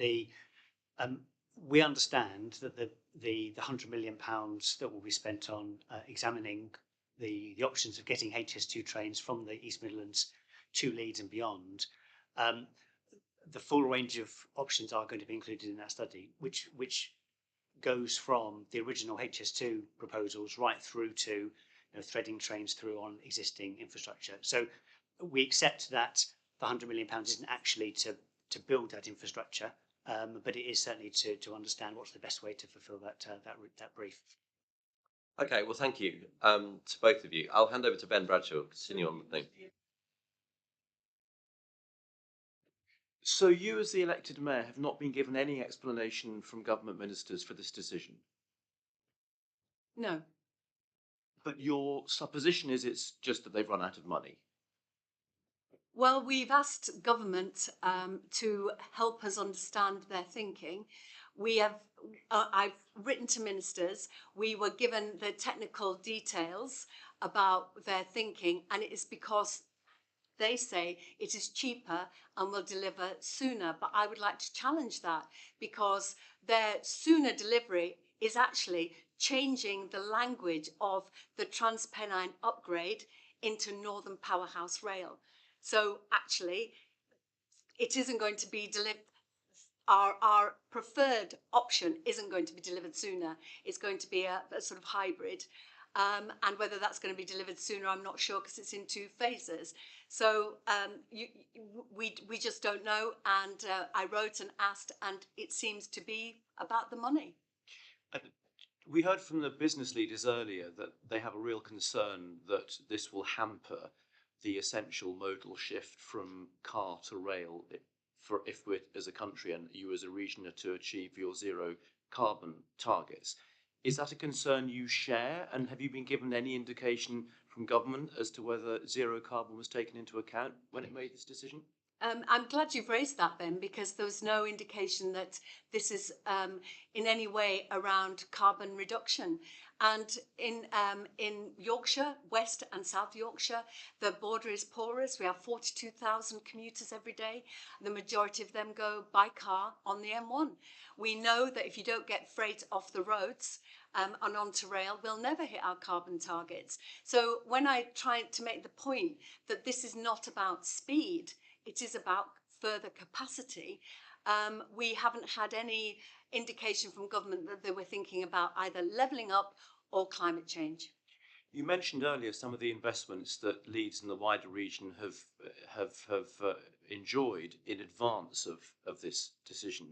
we understand that the £100 million that will be spent on examining the options of getting HS2 trains from the East Midlands to Leeds and beyond. The full range of options are going to be included in that study, which goes from the original HS2 proposals right through to threading trains through on existing infrastructure. So we accept that the £100 million isn't actually to build that infrastructure, but it is certainly to understand what's the best way to fulfil that brief. Okay, well, thank you to both of you. I'll hand over to Ben Bradshaw, continue on with me. So you, as the elected mayor, have not been given any explanation from government ministers for this decision? No. But your supposition is it's just that they've run out of money? Well, we've asked government to help us understand their thinking. I've written to ministers. We were given the technical details about their thinking, and it is because they say it is cheaper and will deliver sooner. But I would like to challenge that, because their sooner delivery is actually changing the language of the Transpennine upgrade into Northern Powerhouse Rail. So actually, it isn't going to be delivered. Our preferred option isn't going to be delivered sooner. It's going to be a sort of hybrid. And whether that's going to be delivered sooner, I'm not sure, because it's in 2 phases. So we just don't know. And I wrote and asked, and it seems to be about the money. We heard from the business leaders earlier that they have a real concern that this will hamper the essential modal shift from car to rail if we're, as a country and you as a region, are to achieve your zero carbon targets. Is that a concern you share, and have you been given any indication from government as to whether zero carbon was taken into account when it made this decision? I'm glad you've raised that, Ben, because there was no indication that this is in any way around carbon reduction. And in Yorkshire, West and South Yorkshire, the border is porous. We have 42,000 commuters every day. The majority of them go by car on the M1. We know that if you don't get freight off the roads and onto rail, we'll never hit our carbon targets. So when I try to make the point that this is not about speed, it is about further capacity, we haven't had any indication from government that they were thinking about either levelling up or climate change. You mentioned earlier some of the investments that Leeds and the wider region have enjoyed in advance of this decision.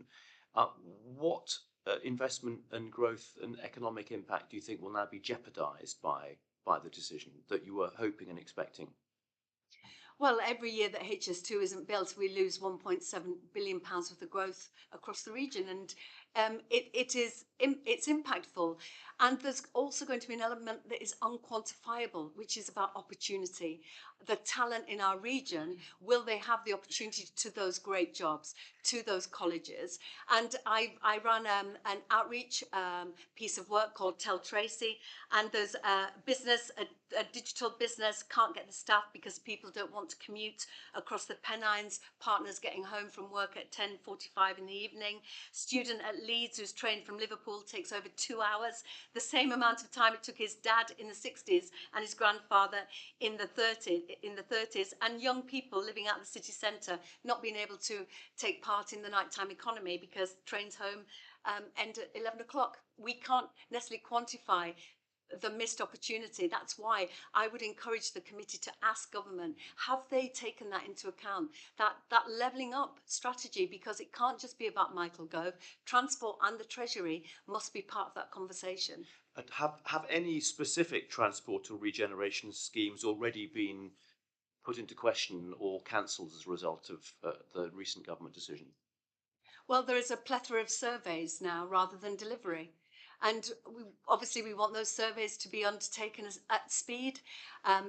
What investment and growth and economic impact do you think will now be jeopardised by the decision that you were hoping and expecting? Well, every year that HS2 isn't built, we lose £1.7 billion worth of growth across the region, and it's impactful. And there's also going to be an element that is unquantifiable, which is about opportunity. The talent in our region, will they have the opportunity to those great jobs, to those colleges? And I ran an outreach piece of work called Tell Tracy, and there's a digital business can't get the staff because people don't want to commute across the Pennines, partners getting home from work at 10:45 in the evening. Student at Leeds who's trained from Liverpool takes over 2 hours, the same amount of time it took his dad in the 60s and his grandfather in the 30s, and young people living out of the city centre not being able to take part in the nighttime economy because trains home end at 11 o'clock. We can't necessarily quantify the missed opportunity. That's why I would encourage the committee to ask government, have they taken that into account, that levelling up strategy, because it can't just be about Michael Gove. Transport and the Treasury must be part of that conversation. And have any specific transport or regeneration schemes already been put into question or cancelled as a result of the recent government decision? Well, there is a plethora of surveys now rather than delivery. And obviously we want those surveys to be undertaken at speed.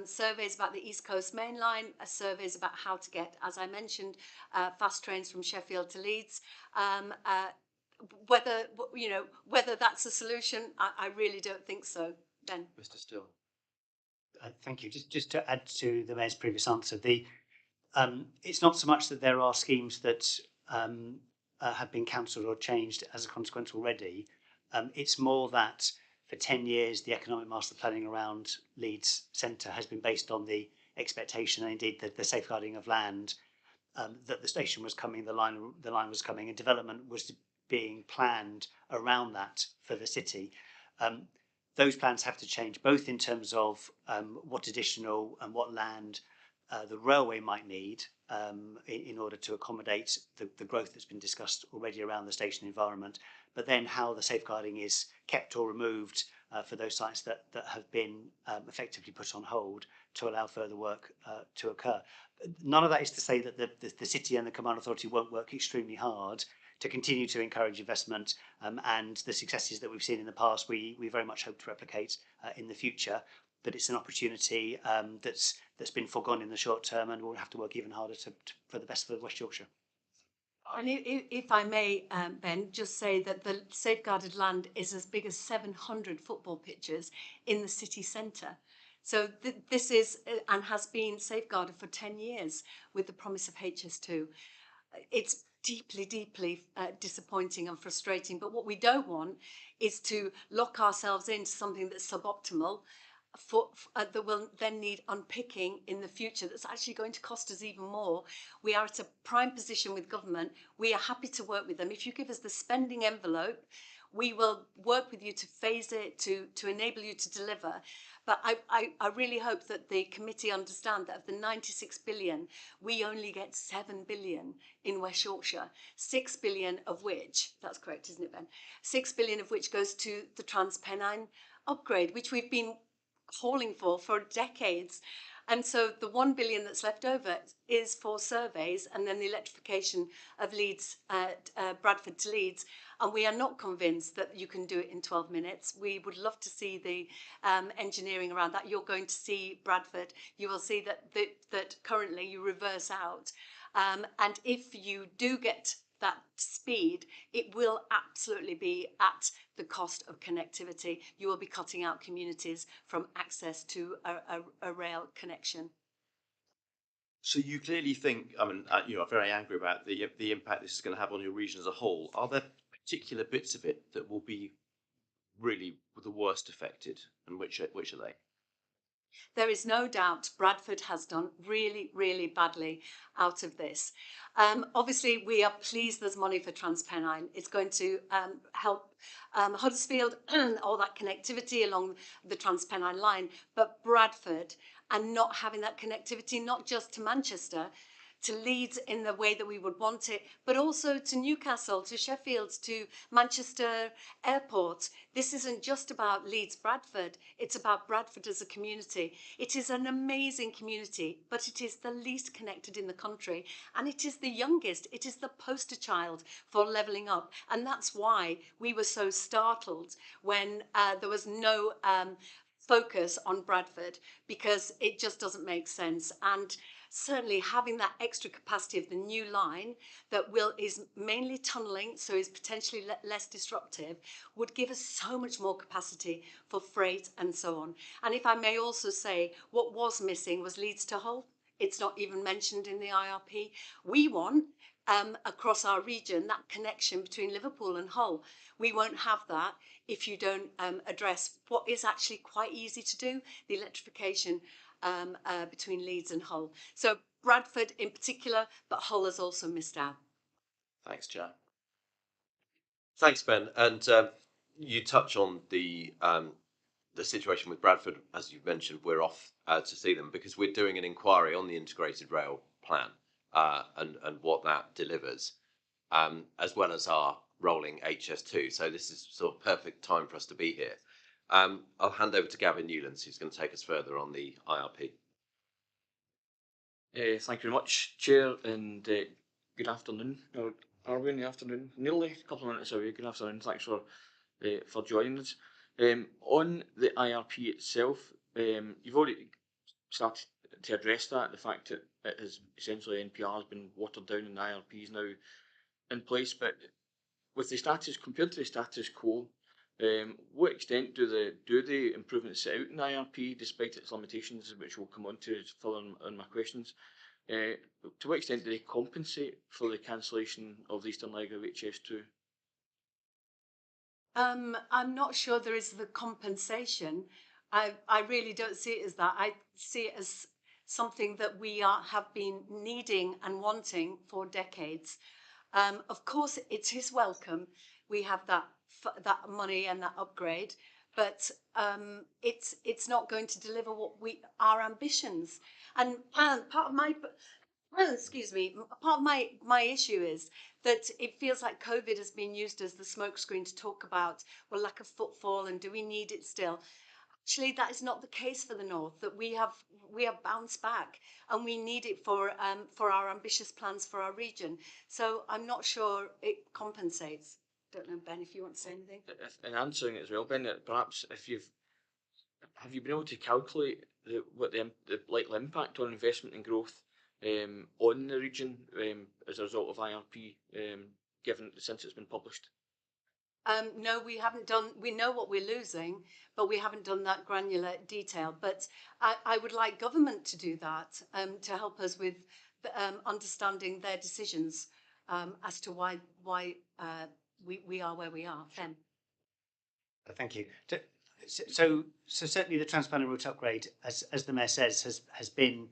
Surveys about the East Coast Main Line, surveys about how to get, as I mentioned, fast trains from Sheffield to Leeds. Whether that's a solution, I really don't think so, Ben. Mr. Still. Thank you. Just to add to the Mayor's previous answer, it's not so much that there are schemes that have been cancelled or changed as a consequence already. It's more that for 10 years, the economic master planning around Leeds Centre has been based on the expectation, and indeed the safeguarding of land, that the station was coming, the line was coming, and development was being planned around that for the city. Those plans have to change, both in terms of what additional and what land the railway might need in order to accommodate the growth that's been discussed already around the station environment, but then how the safeguarding is kept or removed for those sites that have been effectively put on hold to allow further work to occur. None of that is to say that the city and the Command Authority won't work extremely hard to continue to encourage investment, and the successes that we've seen in the past we very much hope to replicate in the future. But it's an opportunity that's been foregone in the short term, and we'll have to work even harder for the best for West Yorkshire. And if I may, Ben, just say that the safeguarded land is as big as 700 football pitches in the city centre. So this is and has been safeguarded for 10 years with the promise of HS2. It's deeply, deeply disappointing and frustrating. But what we don't want is to lock ourselves into something that's suboptimal that will then need unpicking in the future, that's actually going to cost us even more. We are at a prime position with government. We are happy to work with them. If you give us the spending envelope, we will work with you to phase it, to enable you to deliver. But I really hope that the committee understand that of the 96 billion, we only get 7 billion in West Yorkshire, 6 billion of which, that's correct, isn't it, Ben? 6 billion of which goes to the TransPennine upgrade, which we've been calling for decades. And so the 1 billion that's left over is for surveys and then the electrification of Leeds, Bradford to Leeds. And we are not convinced that you can do it in 12 minutes. We would love to see the engineering around that. You're going to see Bradford. You will see that currently you reverse out. And if you do get that speed, it will absolutely be at the cost of connectivity. You will be cutting out communities from access to a rail connection. So you clearly think, I mean, you are very angry about the impact this is going to have on your region as a whole. Are there particular bits of it that will be really the worst affected, and which are they? There is no doubt Bradford has done really, really badly out of this. Obviously, we are pleased there's money for TransPennine. It's going to help Huddersfield, all that connectivity along the TransPennine line. But Bradford, and not having that connectivity, not just to Manchester, to Leeds in the way that we would want it, but also to Newcastle, to Sheffield, to Manchester Airport. This isn't just about Leeds Bradford, it's about Bradford as a community. It is an amazing community, but it is the least connected in the country, and it is the youngest. It is the poster child for levelling up, and that's why we were so startled when there was no focus on Bradford, because it just doesn't make sense. And certainly having that extra capacity of the new line that is mainly tunnelling, so is potentially less disruptive, would give us so much more capacity for freight and so on. And if I may also say, what was missing was Leeds to Hull. It's not even mentioned in the IRP. We want, across our region, that connection between Liverpool and Hull. We won't have that if you don't address what is actually quite easy to do, the electrification between Leeds and Hull. So Bradford in particular, but Hull has also missed out. Thanks, Jack. Thanks, Ben. And you touch on the situation with Bradford. As you mentioned, we're off to see them because we're doing an inquiry on the integrated rail plan and what that delivers, as well as our rolling HS2. So this is sort of perfect time for us to be here. I'll hand over to Gavin Newlands, who's going to take us further on the IRP. Thank you very much, Chair, and good afternoon. Or are we in the afternoon? Nearly a couple of minutes away. Good afternoon. Thanks for joining us. On the IRP itself, you've already started to address that, the fact that it has essentially NPR has been watered down and the IRP is now in place. But with the status compared to the status quo, what extent do the improvements set out in the IRP, despite its limitations, which we'll come on to further on my questions, to what extent do they compensate for the cancellation of the eastern leg of HS2? I'm not sure there is the compensation. I really don't see it as that. I see it as something that we have been needing and wanting for decades. Of course, it is welcome. We have that money and that upgrade, but it's not going to deliver what our ambitions. And part of my part of my issue is that it feels like COVID has been used as the smokescreen to talk about, well, lack of footfall and do we need it still? Actually, that is not the case for the North, that we have bounced back and we need it for our ambitious plans for our region. So I'm not sure it compensates. Don't know, Ben, if you want to say anything. In answering it as well, Ben, perhaps have you been able to calculate what the likely impact on investment and growth on the region as a result of IRP, given since it's been published? No, we haven't done. We know what we're losing, but we haven't done that granular detail. But I would like government to do that to help us with understanding their decisions as to why we are where we are then. Thank you. So certainly the transparent route upgrade, as the Mayor says, has been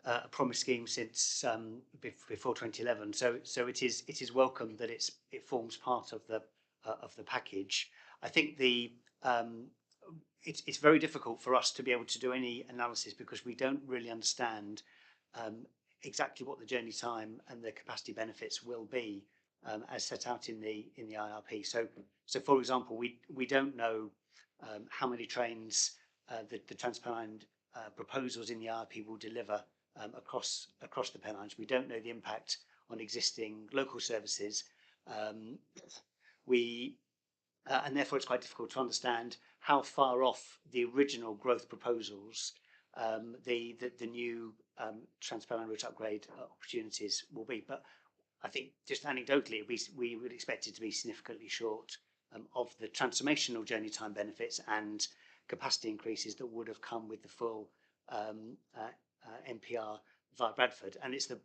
a promised scheme since before 2011. So it is welcome that it forms part of the package. I think it's very difficult for us to be able to do any analysis because we don't really understand exactly what the journey time and the capacity benefits will be as set out in the IRP. So for example, we don't know how many trains the Transpennine proposals in the IRP will deliver across the Pennines. We don't know the impact on existing local services. And therefore it's quite difficult to understand how far off the original growth proposals the new Transpennine route upgrade opportunities will be. But I think just anecdotally, we would expect it to be significantly short of the transformational journey time benefits and capacity increases that would have come with the full NPR via Bradford. And it's the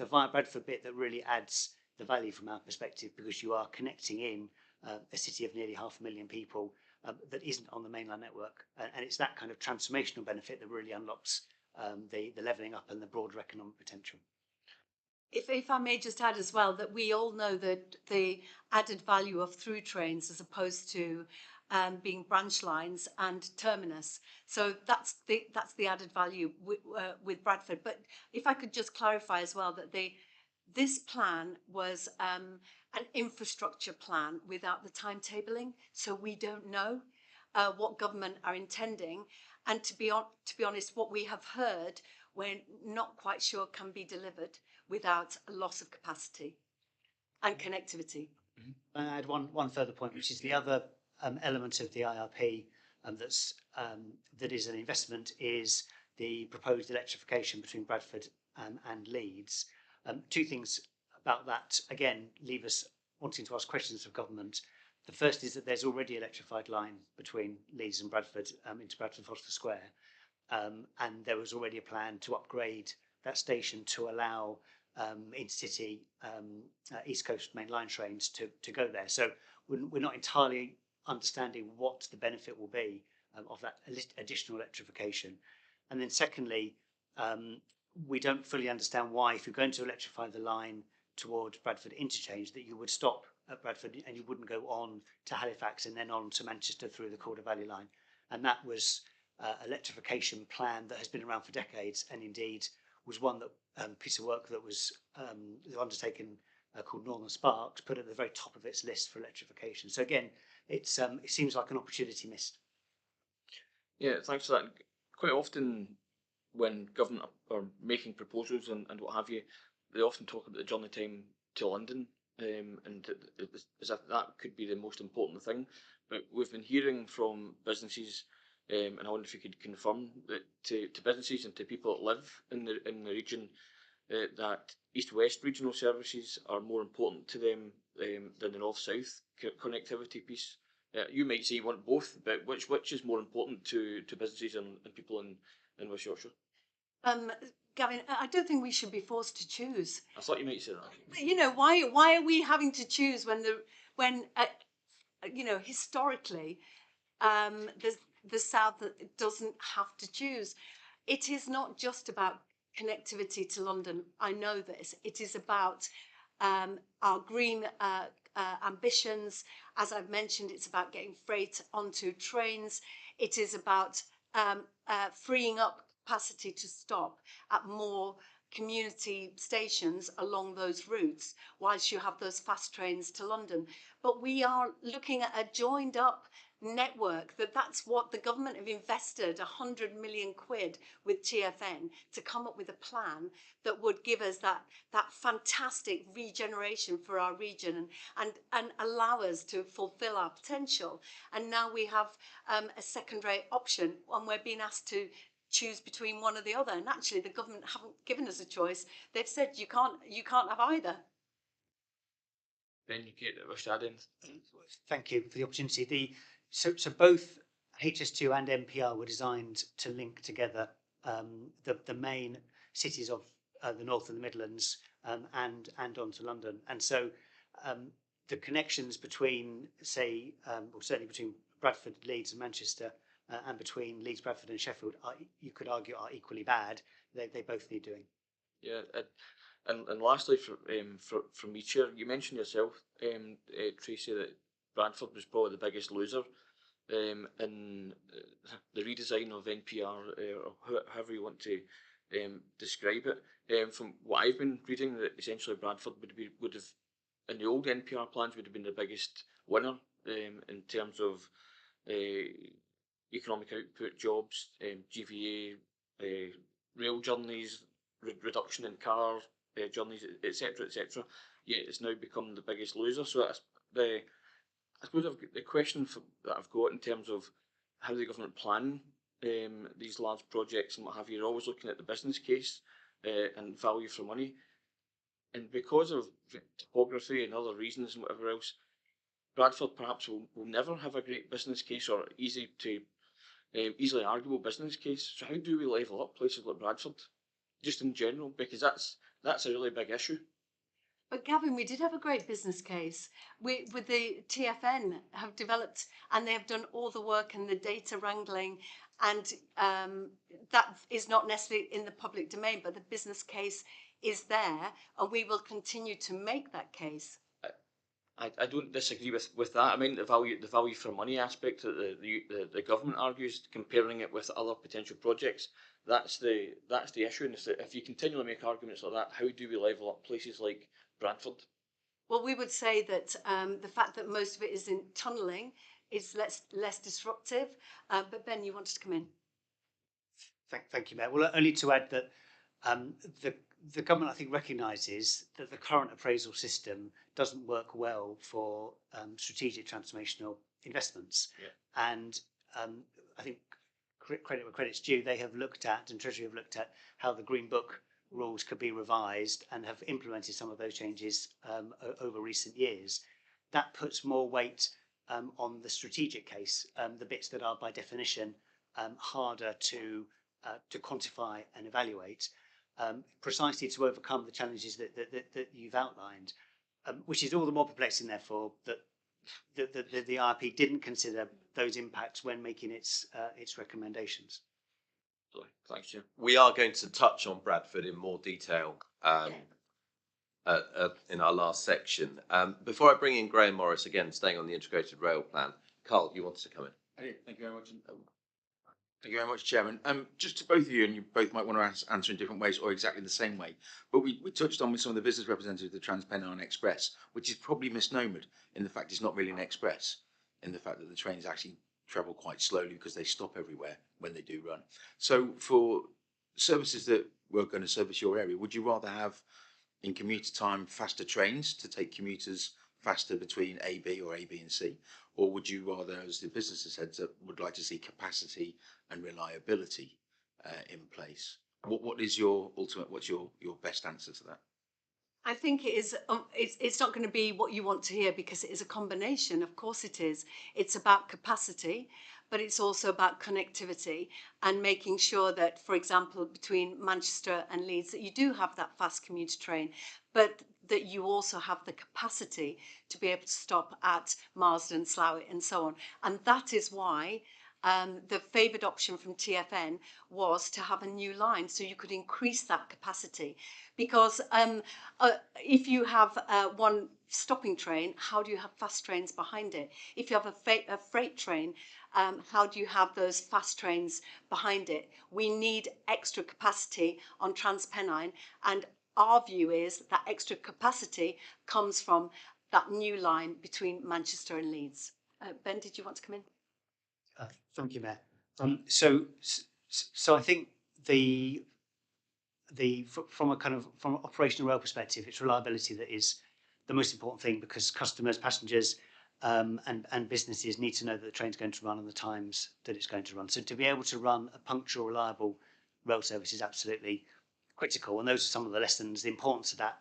via Bradford bit that really adds the value from our perspective, because you are connecting in a city of nearly 500,000 people that isn't on the mainline network. And it's that kind of transformational benefit that really unlocks the levelling up and the broader economic potential. If I may just add as well that we all know that the added value of through trains as opposed to being branch lines and terminus. So that's the added value with Bradford. But if I could just clarify as well that this plan was an infrastructure plan without the timetabling. So we don't know what government are intending. And to be honest, what we have heard, we're not quite sure can be delivered without a loss of capacity and connectivity. I add one further point, which is the other element of the IRP that is an investment, is the proposed electrification between Bradford and Leeds. Two things about that, again, leave us wanting to ask questions of government. The first is that there's already an electrified line between Leeds and Bradford into Bradford Foster Square. And there was already a plan to upgrade that station to allow intercity East Coast Main Line trains to go there. So we're not entirely understanding what the benefit will be of that additional electrification. And then secondly, we don't fully understand why, if you're going to electrify the line toward Bradford interchange, that you would stop at Bradford and you wouldn't go on to Halifax and then on to Manchester through the Calder Valley line. And that was electrification plan that has been around for decades, and indeed was one that piece of work that was undertaken called Northern Sparks put at the very top of its list for electrification. So again, it seems like an opportunity missed. Yeah, thanks for that. Quite often when government are making proposals and what have you, they often talk about the journey time to London, and as if that could be the most important thing. But we've been hearing from businesses, and I wonder if you could confirm that to businesses and to people that live in the region, that east-west regional services are more important to them than the north-south connectivity piece. You might say you want both, but which is more important to businesses and people in West Yorkshire? Gavin, I don't think we should be forced to choose. I thought you might say that. You know, why are we having to choose when historically the South doesn't have to choose? It is not just about connectivity to London. I know this. It is about our green ambitions. As I've mentioned, it's about getting freight onto trains. It is about freeing up capacity to stop at more community stations along those routes, whilst you have those fast trains to London. But we are looking at a joined up network that's what the government have invested 100 million quid with TfN to come up with a plan that would give us that fantastic regeneration for our region and allow us to fulfill our potential. And now we have a second-rate option, and we're being asked to choose between one or the other. And actually the government haven't given us a choice. They've said you can't have either. Ben, you get the wish to add in. Thank you for the opportunity. So both HS2 and NPR were designed to link together the main cities of the North and the Midlands and onto London. And so the connections between, say, or certainly between Bradford, Leeds and Manchester, and between Leeds, Bradford and Sheffield, you could argue are equally bad. They both need doing. Yeah, and lastly, from me, Chair, you mentioned yourself, Tracy, that Bradford was probably the biggest loser in the redesign of NPR, or however you want to describe it. From what I've been reading, that essentially Bradford would have in the old NPR plans would have been the biggest winner in terms of economic output, jobs, GVA, rail journeys, reduction in car journeys, etc., etc. Yet it's now become the biggest loser. So that's I suppose the question that I've got in terms of how the government plan these large projects and what have you. You're always looking at the business case and value for money. And because of topography and other reasons and whatever else, Bradford perhaps will never have a great business case or easily arguable business case. So how do we level up places like Bradford, just in general? Because that's a really big issue. But Gavin, we did have a great business case. We, with the TFN, have developed, and they have done all the work and the data wrangling, and that is not necessarily in the public domain, but the business case is there, and we will continue to make that case. I don't disagree with that. I mean, the value for money aspect that the government argues, comparing it with other potential projects, that's the issue. And if you continually make arguments like that, how do we level up places like Bradford? Well, we would say that the fact that most of it is in tunnelling is less disruptive. But Ben, you wanted to come in. Thank you, Mayor. Well, only to add that the government, I think, recognises that the current appraisal system doesn't work well for strategic transformational investments. Yeah. And I think credit where credit's due, they have looked at, and Treasury have looked at, how the Green Book rules could be revised and have implemented some of those changes over recent years. That puts more weight on the strategic case, the bits that are by definition harder to quantify and evaluate, precisely to overcome the challenges that you've outlined, which is all the more perplexing, therefore, that the IRP didn't consider those impacts when making its recommendations. Thanks, Jim. We are going to touch on Bradford in more detail in our last section. Before I bring in Graham Morris, again, staying on the integrated rail plan, Carl, you wanted to come in? Thank you very much. Thank you very much, Chairman. Just to both of you, and you both might want to answer in different ways or exactly the same way, but we touched on with some of the business representatives of the TransPennine Express, which is probably misnomered in the fact it's not really an express, in the fact that the trains actually travel quite slowly because they stop everywhere when they do run. So for services that were going to service your area, would you rather have, in commuter time, faster trains to take commuters faster between A, B or A, B and C? Or would you rather, as the businesses said, would like to see capacity and reliability in place? What is your ultimate, what's your best answer to that? I think it is. It's not going to be what you want to hear, because it is a combination. Of course, it is. It's about capacity, but it's also about connectivity and making sure that, for example, between Manchester and Leeds, that you do have that fast commuter train, but that you also have the capacity to be able to stop at Marsden, Slough, and so on. And that is why the favoured option from TFN was to have a new line, so you could increase that capacity. Because if you have one stopping train, how do you have fast trains behind it? If you have a freight train, how do you have those fast trains behind it? We need extra capacity on TransPennine, and our view is that extra capacity comes from that new line between Manchester and Leeds. Ben, did you want to come in? Thank you, Mayor. So I think from an operational rail perspective, it's reliability that is the most important thing, because customers, passengers, and businesses need to know that the train's going to run on the times that it's going to run. So to be able to run a punctual, reliable rail service is absolutely critical, and those are some of the lessons. The importance of that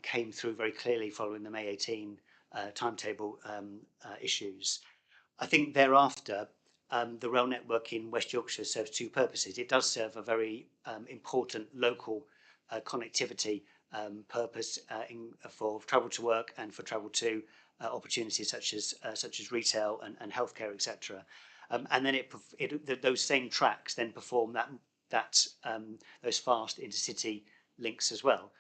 came through very clearly following the May 18 timetable issues. I think thereafter, the rail network in West Yorkshire serves two purposes. It does serve a very important local connectivity purpose for travel to work and for travel to opportunities such as retail and healthcare, etc. And then those same tracks then perform those fast intercity links as well.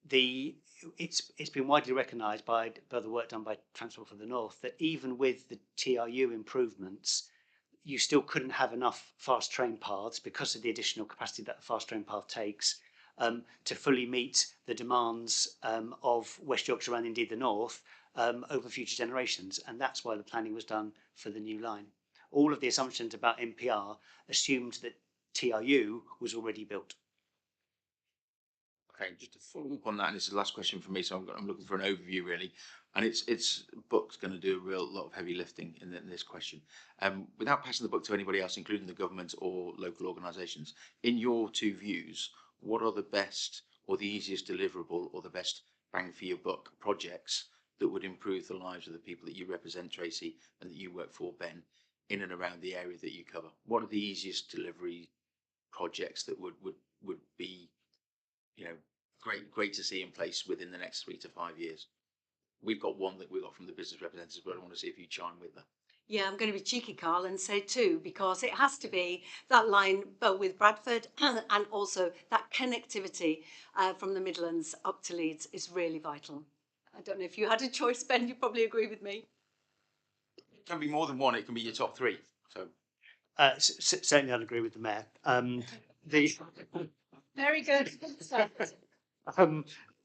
It's been widely recognised by the work done by Transport for the North that even with the TRU improvements, you still couldn't have enough fast train paths because of the additional capacity that the fast train path takes to fully meet the demands of West Yorkshire and indeed the North over future generations. And that's why the planning was done for the new line. All of the assumptions about NPR assumed that TRU was already built. Okay, just to follow up on that, and this is the last question for me, so I'm looking for an overview really, and it's book's going to do a real lot of heavy lifting in this question. Without passing the book to anybody else, including the government or local organisations, in your two views, what are the best or the easiest deliverable or the best bang for your buck projects that would improve the lives of the people that you represent, Tracy, and that you work for, Ben, in and around the area that you cover? What are the easiest delivery projects that would be, great to see in place within the next 3 to 5 years? We've got one that we got from the business representatives, but I want to see if you chime with that. Yeah, I'm going to be cheeky, Carl, and say 2, because it has to be that line with Bradford and also that connectivity from the Midlands up to Leeds is really vital. I don't know if you had a choice, Ben, you probably agree with me. It can be more than one, it can be your top 3. So Certainly I'd agree with the Mayor. Very good.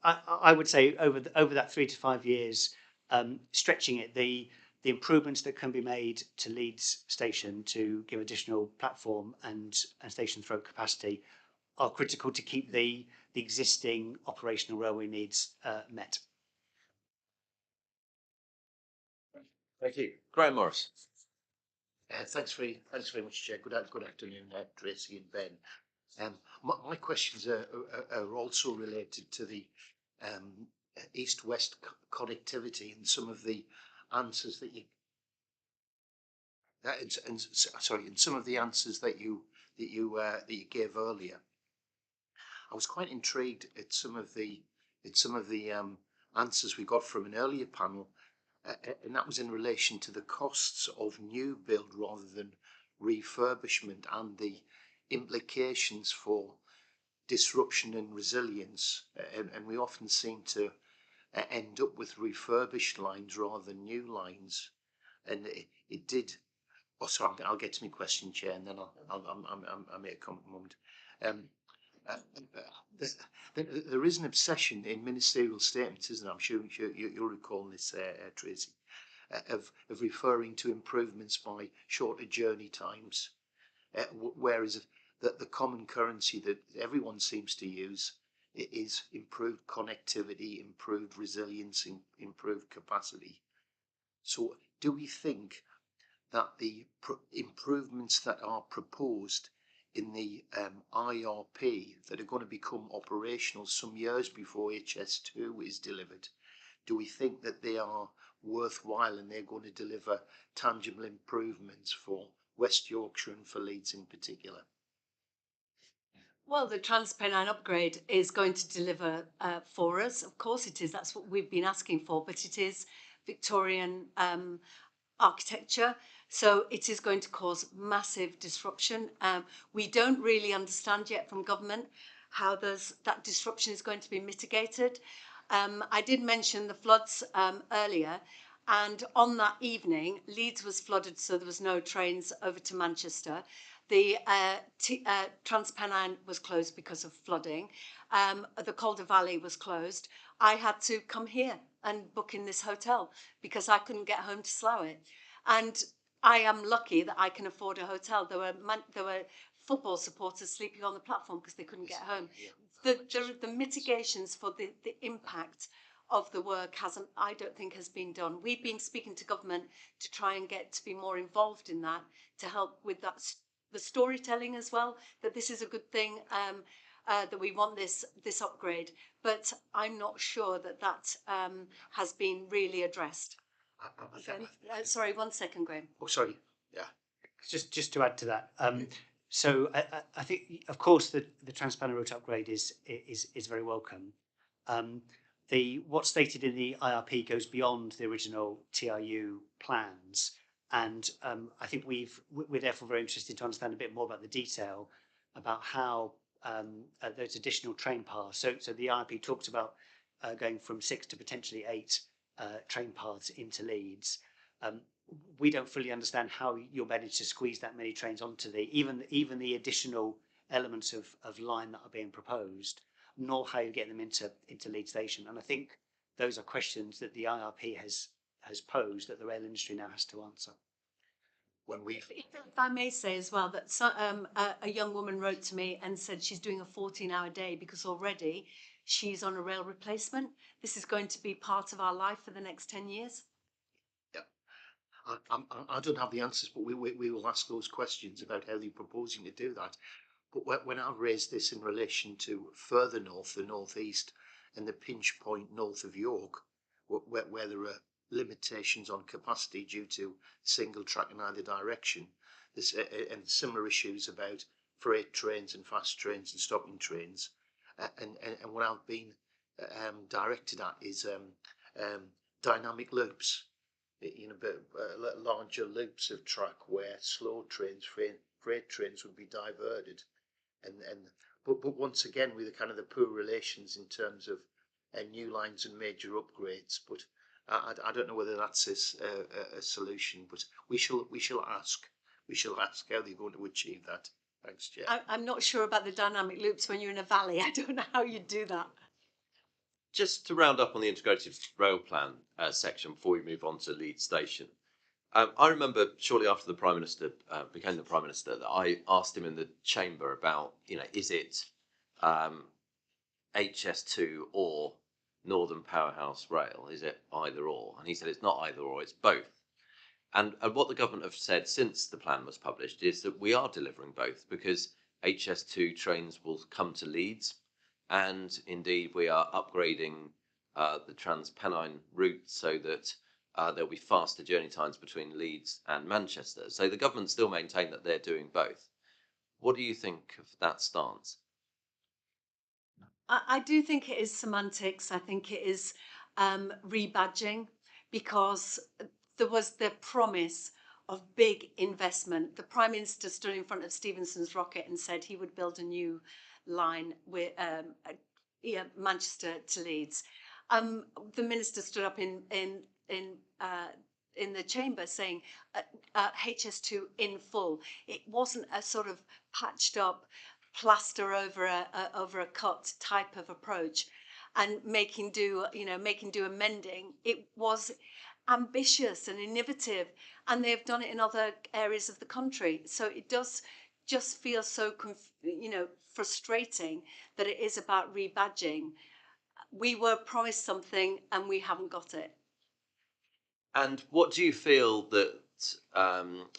I would say over that 3 to 5 years, stretching it, the improvements that can be made to Leeds station to give additional platform and station throat capacity are critical to keep the existing operational railway needs met. Thank you. Graham Morris. Thanks very much, Chair. Good afternoon, Tracy and Ben. My questions are also related to the east-west connectivity and some of the answers that you gave earlier. I was quite intrigued at some of the answers we got from an earlier panel, and that was in relation to the costs of new build rather than refurbishment and the implications for disruption and resilience, and we often seem to end up with refurbished lines rather than new lines, and it did. Oh, sorry, I'll get to my question, Chair, and then I'll make a comment in a moment. There is an obsession in ministerial statements, isn't it? I'm sure you'll recall this, Tracy, of referring to improvements by shorter journey times, whereas the common currency that everyone seems to use is improved connectivity, improved resilience, improved capacity. So do we think that the improvements that are proposed in the IRP that are going to become operational some years before HS2 is delivered, do we think that they are worthwhile and they're going to deliver tangible improvements for West Yorkshire and for Leeds in particular? Well, the TransPennine upgrade is going to deliver for us. Of course it is. That's what we've been asking for, but it is Victorian architecture. So it is going to cause massive disruption. We don't really understand yet from government how that disruption is going to be mitigated. I did mention the floods earlier, and on that evening, Leeds was flooded, so there was no trains over to Manchester. The TransPennine was closed because of flooding. The Calder Valley was closed. I had to come here and book in this hotel because I couldn't get home to Slough. And I am lucky that I can afford a hotel. There were football supporters sleeping on the platform because they couldn't get home. The mitigations for the impact of the work I don't think has been done. We've been speaking to government to try and get to be more involved in that, to help with that, the storytelling as well, that this is a good thing, that we want this upgrade. But I'm not sure that has been really addressed. Sorry, 1 second, Graham. Oh, sorry. Yeah. Just to add to that, So I think, of course, the transparent route upgrade is very welcome. What's stated in the IRP goes beyond the original TRU plans, and I think we're therefore very interested to understand a bit more about the detail about how those additional train paths. So the IRP talks about going from 6 to potentially 8 train paths into Leeds. We don't fully understand how you'll manage to squeeze that many trains onto even the additional elements of line that are being proposed, nor how you get them into Leeds Station. And I think those are questions that the IRP has posed that the rail industry now has to answer. If I may say as well that a young woman wrote to me and said she's doing a 14-hour day because already she's on a rail replacement. This is going to be part of our life for the next 10 years. I don't have the answers, but we will ask those questions about how they're proposing to do that. But when I've raised this in relation to further north, the northeast, and the pinch point north of York, where there are limitations on capacity due to single track in either direction, and similar issues about freight trains and fast trains and stopping trains, and what I've been directed at is dynamic loops. Larger loops of track where slow trains, freight trains would be diverted, but once again with the kind of the poor relations in terms of new lines and major upgrades. But I don't know whether that's a solution. But we shall ask how they're going to achieve that. Thanks, Chair. I'm not sure about the dynamic loops when you're in a valley. I don't know how you do that. Just to round up on the integrated rail plan section before we move on to Leeds Station. I remember shortly after the Prime Minister became the Prime Minister that I asked him in the chamber about, is it HS2 or Northern Powerhouse Rail? Is it either or? And he said it's not either or, it's both. And what the government have said since the plan was published is that we are delivering both, because HS2 trains will come to Leeds. And indeed, we are upgrading the Transpennine route so that there'll be faster journey times between Leeds and Manchester. So the government still maintain that they're doing both. What do you think of that stance? I do think it is semantics. I think it is rebadging, because there was the promise of big investment. The Prime Minister stood in front of Stephenson's Rocket and said he would build a new line with Manchester to Leeds. The minister stood up in the chamber saying HS2 in full. It wasn't a sort of patched up, plaster over a cut type of approach, and making do amending. It was ambitious and innovative, and they've done it in other areas of the country. So it does just feel so frustrating that it is about rebadging. We were promised something and we haven't got it. And what do you feel that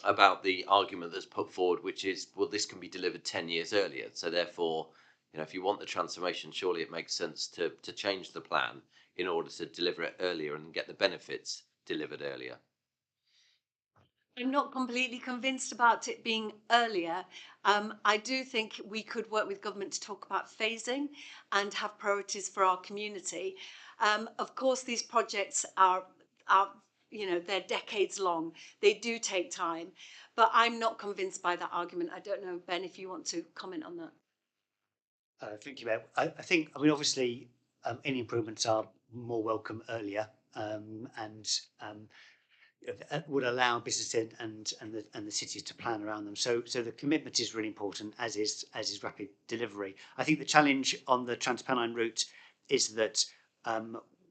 about the argument that's put forward, which is, well, this can be delivered 10 years earlier, so therefore, if you want the transformation, surely it makes sense to change the plan in order to deliver it earlier and get the benefits delivered earlier? I'm not completely convinced about it being earlier. I do think we could work with government to talk about phasing and have priorities for our community. Of course, these projects are they're decades long. They do take time, but I'm not convinced by that argument. I don't know, Ben, if you want to comment on that. Thank you, Mayor. I think, obviously, any improvements are more welcome earlier, and would allow business and the cities to plan around them. So the commitment is really important, as is rapid delivery. I think the challenge on the Transpennine route is that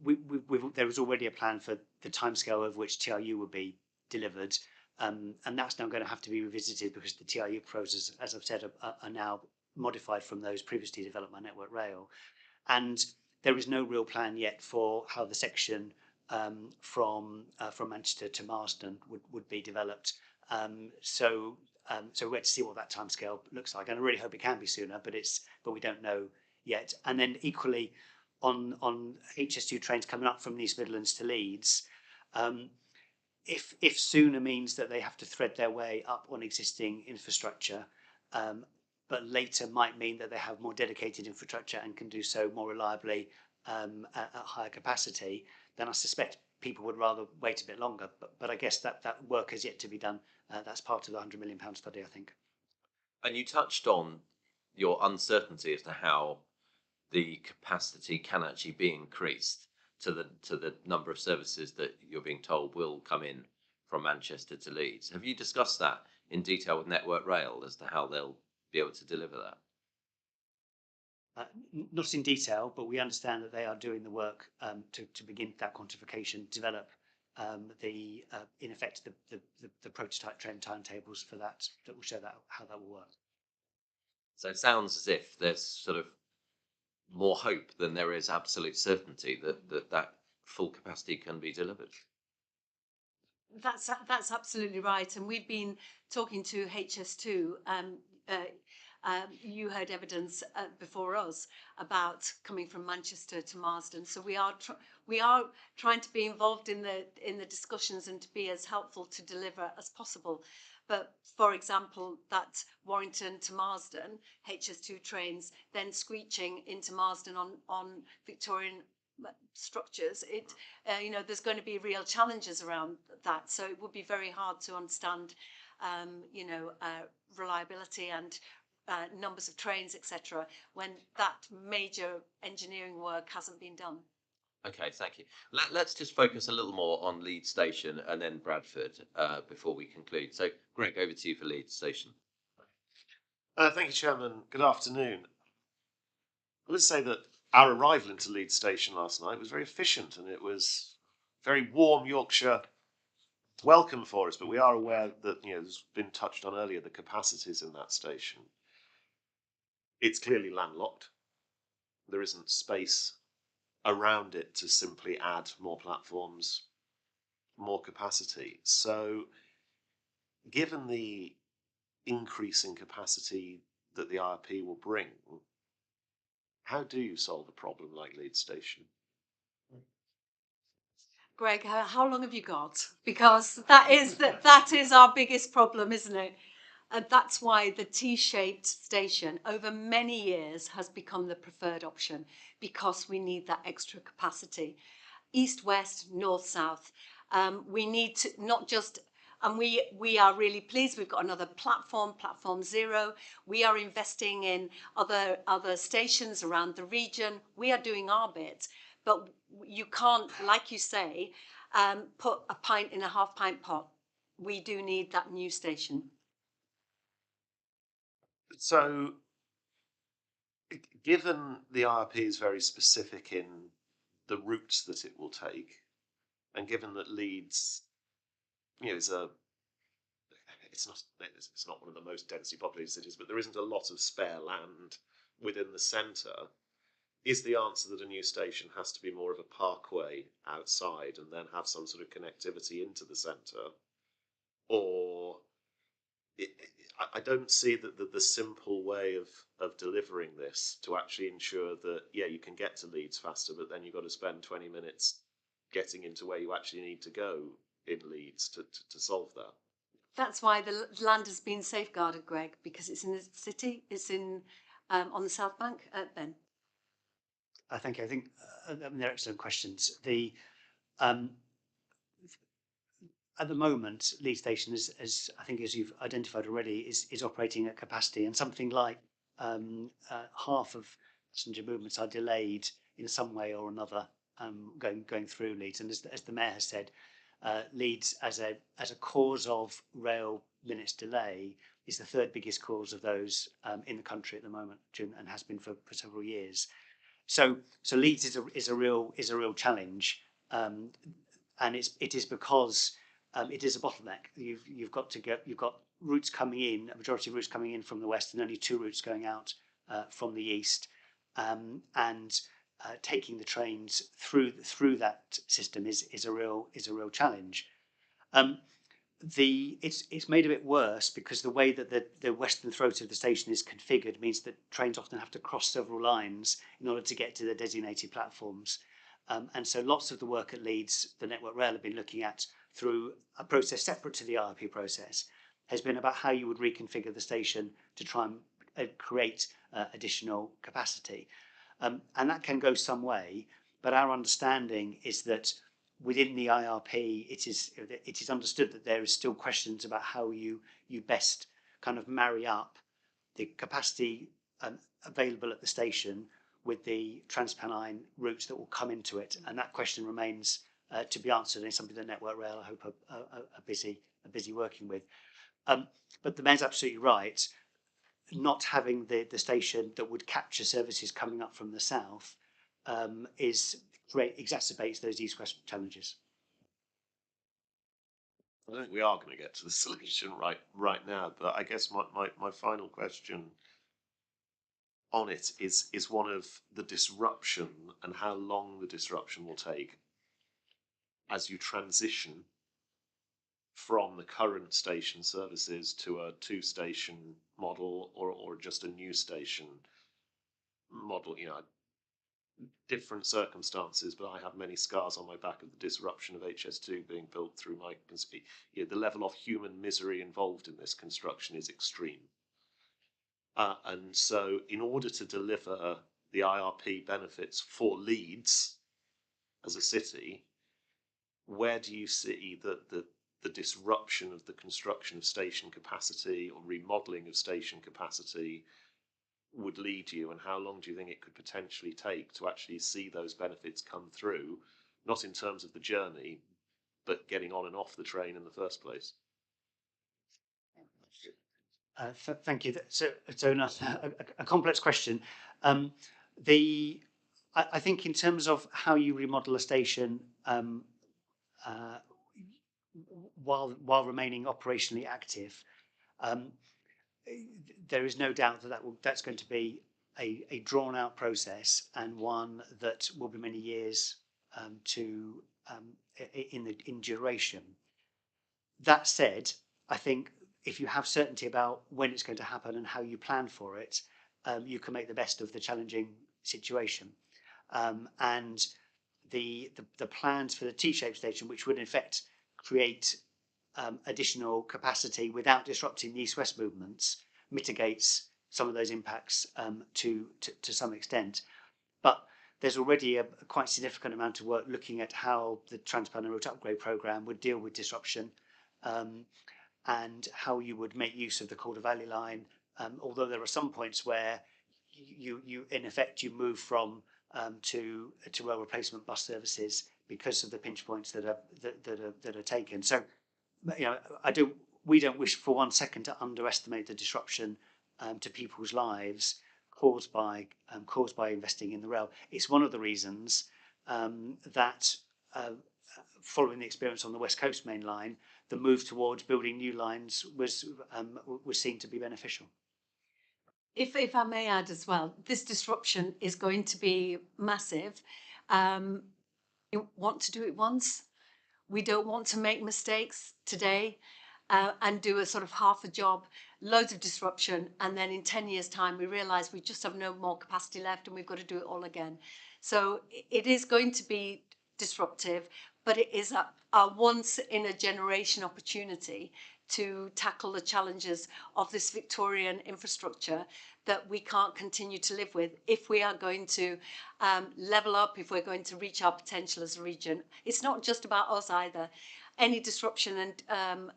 there was already a plan for the timescale of which TRU would be delivered, and that's now going to have to be revisited because the TRU process, as I've said, are now modified from those previously developed by Network Rail, and there is no real plan yet for how the section from Manchester to Marsden would be developed. So we have to see what that timescale looks like, and I really hope it can be sooner, but we don't know yet. And then equally on HS2 trains coming up from the East Midlands to Leeds, if sooner means that they have to thread their way up on existing infrastructure, but later might mean that they have more dedicated infrastructure and can do so more reliably at higher capacity, then I suspect people would rather wait a bit longer. But I guess that work has yet to be done. That's part of the £100 million study, I think. And you touched on your uncertainty as to how the capacity can actually be increased to the number of services that you're being told will come in from Manchester to Leeds. Have you discussed that in detail with Network Rail as to how they'll be able to deliver that? Not in detail, but we understand that they are doing the work to begin that quantification, develop in effect the prototype train timetables for that will show that how that will work. So it sounds as if there's sort of more hope than there is absolute certainty that full capacity can be delivered. That's absolutely right, and we've been talking to HS2. You heard evidence before us about coming from Manchester to Marsden, so we are trying to be involved in the discussions and to be as helpful to deliver as possible. But for example, that Warrington to Marsden HS2 trains then screeching into Marsden on Victorian structures, there's going to be real challenges around that. So it would be very hard to understand, reliability and numbers of trains, etc., when that major engineering work hasn't been done. Okay, thank you. Let's just focus a little more on Leeds Station and then Bradford before we conclude. So, Greg, over to you for Leeds Station. Thank you, Chairman. Good afternoon. I would say that our arrival into Leeds Station last night was very efficient, and it was very warm Yorkshire welcome for us. But we are aware that there's been touched on earlier the capacities in that station. It's clearly landlocked. There isn't space around it to simply add more platforms, more capacity. So, given the increase in capacity that the IRP will bring, how do you solve a problem like Leeds Station? Greg, how long have you got? Because that is our biggest problem, isn't it? And that's why the T-shaped station over many years has become the preferred option, because we need that extra capacity. East, west, north, south. We need to not just, and we are really pleased we've got another platform, Platform Zero. We are investing in other stations around the region. We are doing our bit, but you can't, like you say, put a pint in a half pint pot. We do need that new station. So, given the IRP is very specific in the routes that it will take, and given that Leeds, it's not one of the most densely populated cities, but there isn't a lot of spare land within the centre, is the answer that a new station has to be more of a parkway outside and then have some sort of connectivity into the centre? Or I don't see that the simple way of delivering this to actually ensure that, you can get to Leeds faster, but then you've got to spend 20 minutes getting into where you actually need to go in Leeds to solve that. That's why the land has been safeguarded, Greg, because it's in the city, it's on the South Bank. Ben? Thank you. I think they're excellent questions. At the moment, Leeds Station is, as I think as you've identified already, is operating at capacity, and something like half of passenger movements are delayed in some way or another going through Leeds. And as the Mayor has said, Leeds as a cause of rail minutes delay is the third biggest cause of those in the country at the moment, and has been for several years. So Leeds is a real challenge, and it is because it is a bottleneck. You've got routes coming in, a majority of routes coming in from the west, and only 2 routes going out from the east, and taking the trains through that system is a real challenge. It's made a bit worse because the way that the western throat of the station is configured means that trains often have to cross several lines in order to get to the designated platforms. And so lots of the work at Leeds, the Network Rail have been looking at through a process separate to the IRP process, has been about how you would reconfigure the station to try and create additional capacity. And that can go some way, but our understanding is that within the IRP, it is understood that there is still questions about how you best kind of marry up the capacity available at the station with the Transpennine routes that will come into it, and that question remains to be answered, and it's something that Network Rail, I hope, are busy working with. But the mayor's absolutely right. Not having the station that would capture services coming up from the south exacerbates those east-west challenges. I don't think we are going to get to the solution right now, but I guess my final question on it is one of the disruption and how long the disruption will take as you transition from the current station services to a two-station model or just a new station model. You know, different circumstances, but I have many scars on my back of the disruption of HS2 being built through my, you know, the level of human misery involved in this construction is extreme. And so in order to deliver the IRP benefits for Leeds as a city, where do you see the disruption of the construction of station capacity or remodelling of station capacity would lead you, and how long do you think it could potentially take to actually see those benefits come through, not in terms of the journey, but getting on and off the train in the first place? Thank you. So a complex question. I think in terms of how you remodel a station while remaining operationally active, there is no doubt that's going to be a drawn out process, and one that will be many years in duration. That said, I think if you have certainty about when it's going to happen and how you plan for it, you can make the best of the challenging situation. And the plans for the T-shaped station, which would in effect create additional capacity without disrupting the east-west movements, mitigates some of those impacts to some extent. But there's already a quite significant amount of work looking at how the Transpennine Route Upgrade Programme would deal with disruption, and how you would make use of the Calder Valley line. Although there are some points where you in effect you move from to rail replacement bus services because of the pinch points that are taken. So, you know, we don't wish for 1 second to underestimate the disruption to people's lives caused by investing in the rail. It's one of the reasons that following the experience on the West Coast Main Line, the move towards building new lines was seen to be beneficial. If I may add as well, this disruption is going to be massive. You want to do it once. We don't want to make mistakes today and do a sort of half a job, loads of disruption, and then in 10 years' time we realise we just have no more capacity left and we've got to do it all again. So it is going to be disruptive, but it is a once in a generation opportunity to tackle the challenges of this Victorian infrastructure that we can't continue to live with if we are going to level up, if we're going to reach our potential as a region. It's not just about us either. Any disruption and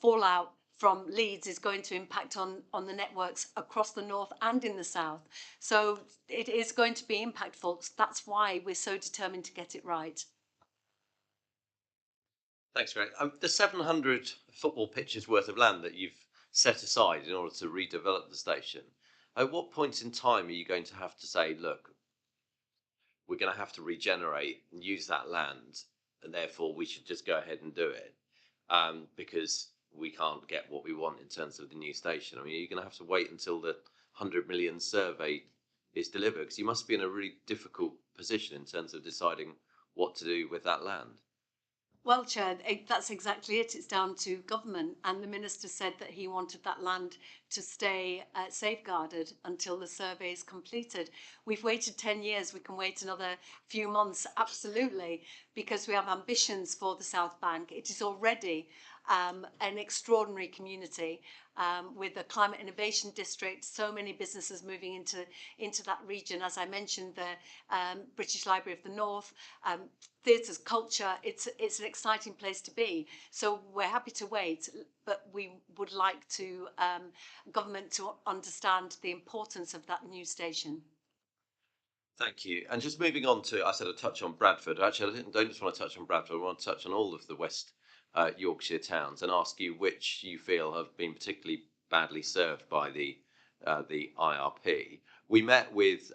fallout from Leeds is going to impact on the networks across the north and in the south. So it is going to be impactful. That's why we're so determined to get it right. Thanks, Greg. The 700 football pitches worth of land that you've set aside in order to redevelop the station, at what point in time are you going to have to say, look, we're going to have to regenerate and use that land, and therefore we should just go ahead and do it because we can't get what we want in terms of the new station? I mean, you're going to have to wait until the 100 million survey is delivered, because you must be in a really difficult position in terms of deciding what to do with that land. Well, Chair, that's exactly it. It's down to government, and the Minister said that he wanted that land to stay safeguarded until the survey is completed. We've waited 10 years. We can wait another few months, absolutely, because we have ambitions for the South Bank. It is already an extraordinary community with a climate innovation district, so many businesses moving into that region. As I mentioned, the British Library of the North, theatres, culture, it's an exciting place to be. So we're happy to wait, but we would like to government to understand the importance of that new station. Thank you. And just moving on to, I said a touch on Bradford. Actually, I don't just want to touch on Bradford. I want to touch on all of the West Yorkshire towns and ask you which you feel have been particularly badly served by the IRP. We met with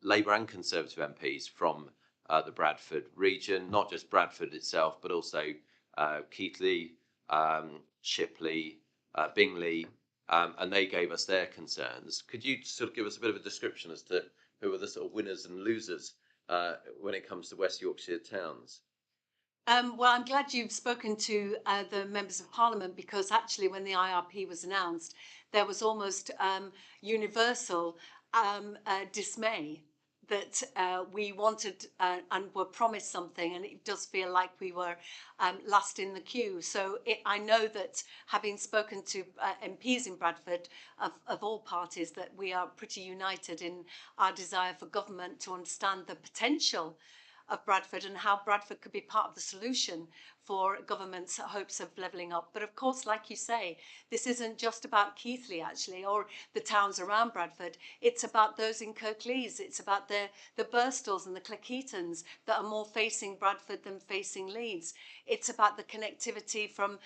Labour and Conservative MPs from the Bradford region, not just Bradford itself, but also Keighley, Shipley, Bingley, and they gave us their concerns. Could you sort of give us a bit of a description as to who are the sort of winners and losers when it comes to West Yorkshire towns? Well, I'm glad you've spoken to the members of Parliament, because actually when the IRP was announced, there was almost universal dismay that we wanted and were promised something, and it does feel like we were last in the queue. So I know that, having spoken to MPs in Bradford of all parties, that we are pretty united in our desire for government to understand the potential of Bradford and how Bradford could be part of the solution for government's hopes of levelling up. But of course, like you say, this isn't just about Keighley actually, or the towns around Bradford. It's about those in Kirklees. It's about the Birstles and the Cleckheatons that are more facing Bradford than facing Leeds. It's about the connectivity from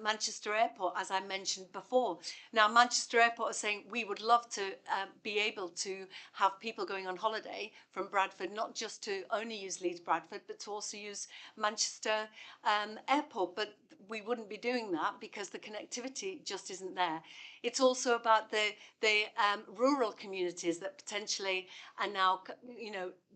Manchester Airport, as I mentioned before. Now, Manchester Airport is saying we would love to be able to have people going on holiday from Bradford, not just to only use Leeds Bradford, but to also use Manchester Airport. But we wouldn't be doing that because the connectivity just isn't there. It's also about the rural communities that potentially are now,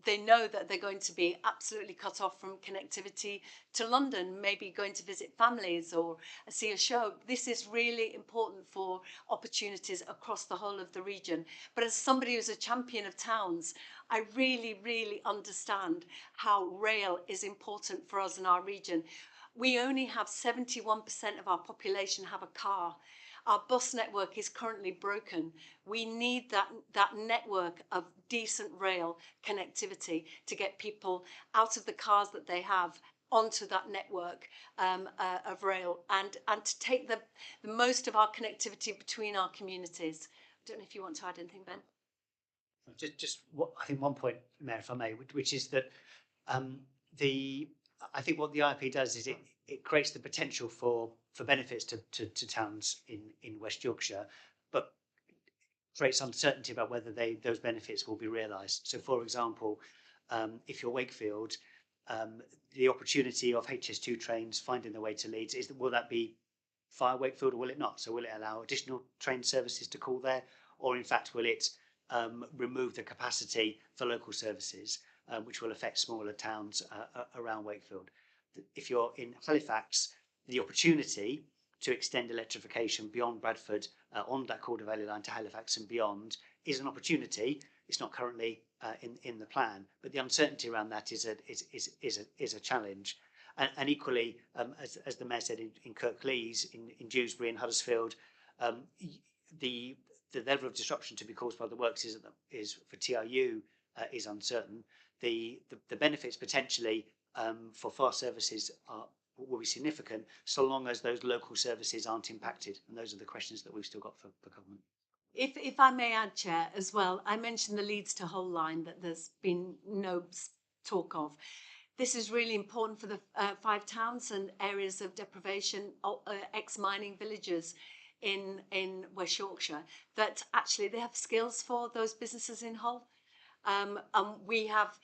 they know that they're going to be absolutely cut off from connectivity to London, maybe going to visit families or see a show. This is really important for opportunities across the whole of the region. But as somebody who's a champion of towns, I really, really understand how rail is important for us in our region. We only have 71% of our population have a car. Our bus network is currently broken. We need that network of decent rail connectivity to get people out of the cars that they have onto that network of rail, and to take the most of our connectivity between our communities. I don't know if you want to add anything, Ben. Just what I think one point, Mayor, if I may, which is that I think what the IRP does is it creates the potential for benefits to towns in West Yorkshire, but creates uncertainty about whether those benefits will be realised. So, for example, if you're Wakefield, the opportunity of HS2 trains finding their way to Leeds, will that be via Wakefield or will it not? So will it allow additional train services to call there, or in fact will it remove the capacity for local services, which will affect smaller towns around Wakefield? If you're in Halifax, the opportunity to extend electrification beyond Bradford on that Calder Valley line to Halifax and beyond is an opportunity. It's not currently in the plan, but the uncertainty around that is a challenge. And equally, as the Mayor said, in Kirklees, in Dewsbury and Huddersfield, the level of disruption to be caused by the works is for TRU is uncertain. The benefits potentially for fast services will be significant, so long as those local services aren't impacted. And those are the questions that we've still got for government. If I may add, Chair, as well, I mentioned the Leeds to Hull line that there's been no talk of. This is really important for the 5 towns and areas of deprivation, ex-mining villages in West Yorkshire, that actually they have skills for those businesses in Hull. We have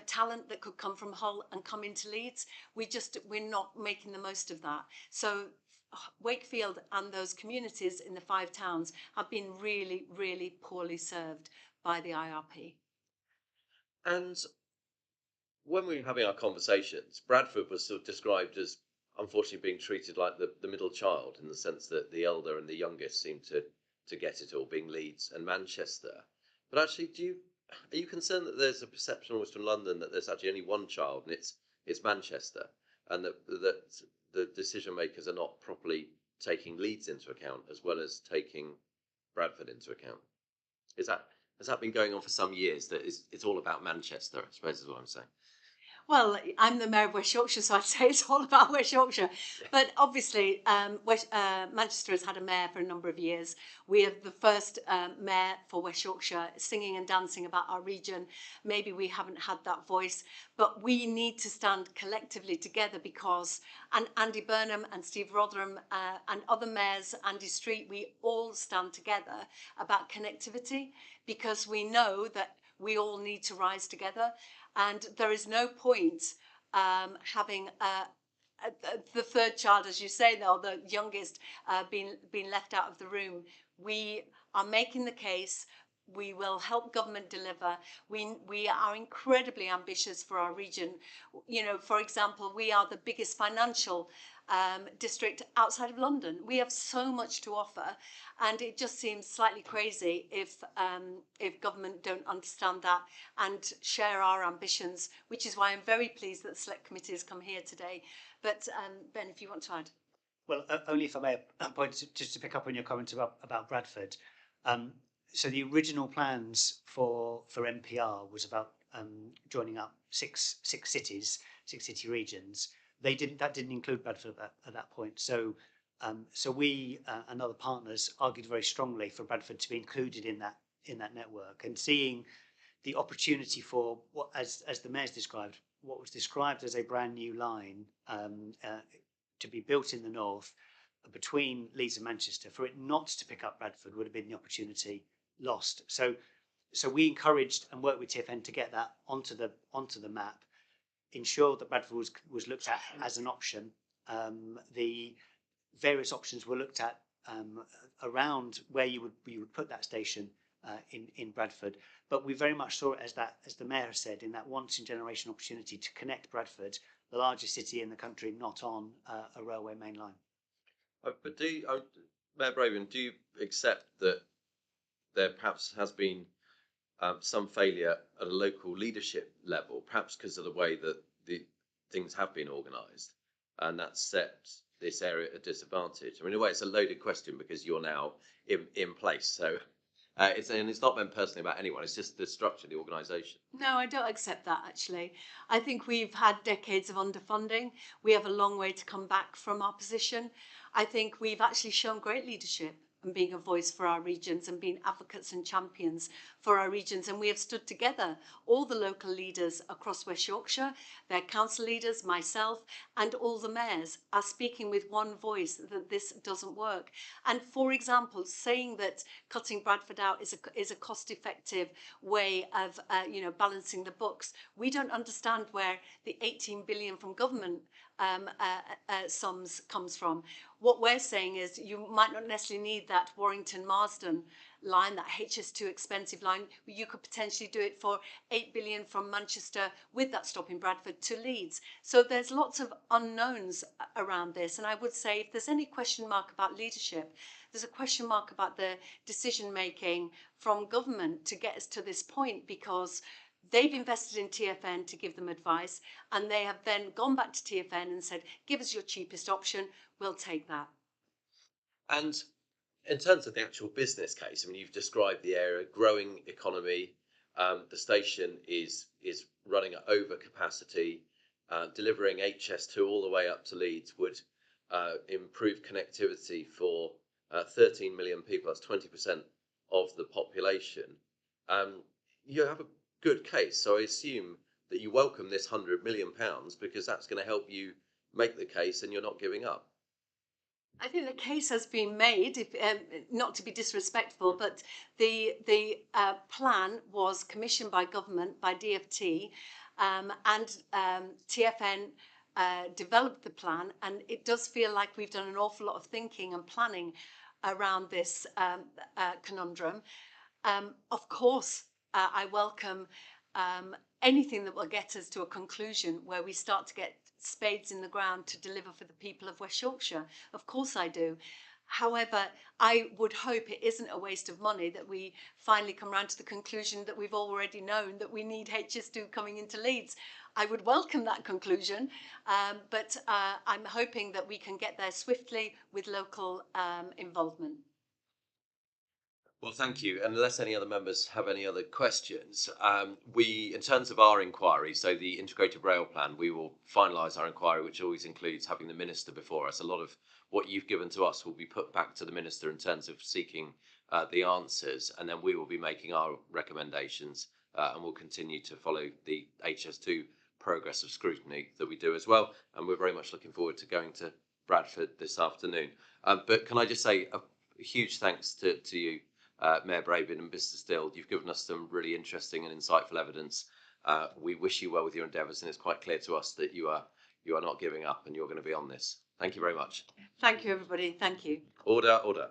talent that could come from Hull and come into Leeds. We're not making the most of that. So Wakefield and those communities in the 5 towns have been really, really poorly served by the IRP. And when we were having our conversations, Bradford was sort of described as unfortunately being treated like the middle child, in the sense that the elder and the youngest seem to get it all, being Leeds and Manchester. But actually, are you concerned that there's a perception almost from London that there's actually only one child and it's Manchester, and that the decision makers are not properly taking Leeds into account as well as taking Bradford into account. Has that been going on for some years? That it's all about Manchester, I suppose is what I'm saying. Well, I'm the mayor of West Yorkshire, so I'd say it's all about West Yorkshire. But obviously, Manchester has had a mayor for a number of years. We have the first mayor for West Yorkshire singing and dancing about our region. Maybe we haven't had that voice, but we need to stand collectively together because, and Andy Burnham and Steve Rotherham and other mayors, Andy Street, we all stand together about connectivity because we know that we all need to rise together. And there is no point having the third child, as you say, or the youngest, being left out of the room. We are making the case. We will help government deliver. We are incredibly ambitious for our region. You know, for example, we are the biggest financial district outside of London. We have so much to offer, and it just seems slightly crazy if government don't understand that and share our ambitions, which is why I'm very pleased that the Select Committee has come here today. But Ben, if you want to add. Well, only if I may point just to pick up on your comment about Bradford. So the original plans for NPR was about joining up six city regions. That didn't include Bradford at that point. So we and other partners argued very strongly for Bradford to be included in that network, and seeing the opportunity for what, as the mayor's described, what was described as a brand new line to be built in the north between Leeds and Manchester, for it not to pick up Bradford would have been the opportunity lost. So we encouraged and worked with TfN to get that onto the map, ensure that Bradford was looked at as an option. The various options were looked at around where you would put that station in Bradford, but we very much saw it as that, as the mayor said, in that once in generation opportunity to connect Bradford, the largest city in the country, not on a railway main line. But Mayor Braven, do you accept that there perhaps has been some failure at a local leadership level, perhaps because of the way that the things have been organised, and that set this area at a disadvantage? I mean, in a way, it's a loaded question because you're now in place. So it's not meant personally about anyone. It's just the structure of the organisation. No, I don't accept that, actually. I think we've had decades of underfunding. We have a long way to come back from our position. I think we've actually shown great leadership and being a voice for our regions and being advocates and champions for our regions. And we have stood together, all the local leaders across West Yorkshire, their council leaders, myself, and all the mayors are speaking with one voice that this doesn't work. And for example, saying that cutting Bradford out is a cost-effective way of balancing the books. We don't understand where the 18 billion from government sums comes from. What we're saying is you might not necessarily need that Warrington-Marsden line, that HS2 expensive line. You could potentially do it for 8 billion from Manchester with that stop in Bradford to Leeds. So there's lots of unknowns around this. And I would say if there's any question mark about leadership, there's a question mark about the decision making from government to get us to this point, because they've invested in TfN to give them advice, and they have then gone back to TfN and said, give us your cheapest option, we'll take that. And in terms of the actual business case, I mean, you've described the area, growing economy, the station is running at over capacity, delivering HS2 all the way up to Leeds would improve connectivity for 13 million people, that's 20% of the population. You have a good case, so I assume that you welcome this £100 million because that's going to help you make the case and you're not giving up. I think the case has been made, if, not to be disrespectful, but the plan was commissioned by government, by DfT, and TfN developed the plan, and it does feel like we've done an awful lot of thinking and planning around this conundrum. Of course, I welcome anything that will get us to a conclusion where we start to get spades in the ground to deliver for the people of West Yorkshire. Of course I do. However, I would hope it isn't a waste of money, that we finally come round to the conclusion that we've already known that we need HS2 coming into Leeds. I would welcome that conclusion, but I'm hoping that we can get there swiftly with local involvement. Well, thank you. And unless any other members have any other questions, in terms of our inquiry, so the integrated rail plan, we will finalise our inquiry, which always includes having the minister before us. A lot of what you've given to us will be put back to the minister in terms of seeking the answers, and then we will be making our recommendations, and we'll continue to follow the HS2 progress of scrutiny that we do as well. And we're very much looking forward to going to Bradford this afternoon. But can I just say a huge thanks to you, Mayor Braben and Mr. Still. You've given us some really interesting and insightful evidence. We wish you well with your endeavours, and it's quite clear to us that you are not giving up and you're going to be on this. Thank you very much. Thank you, everybody. Thank you. Order, order.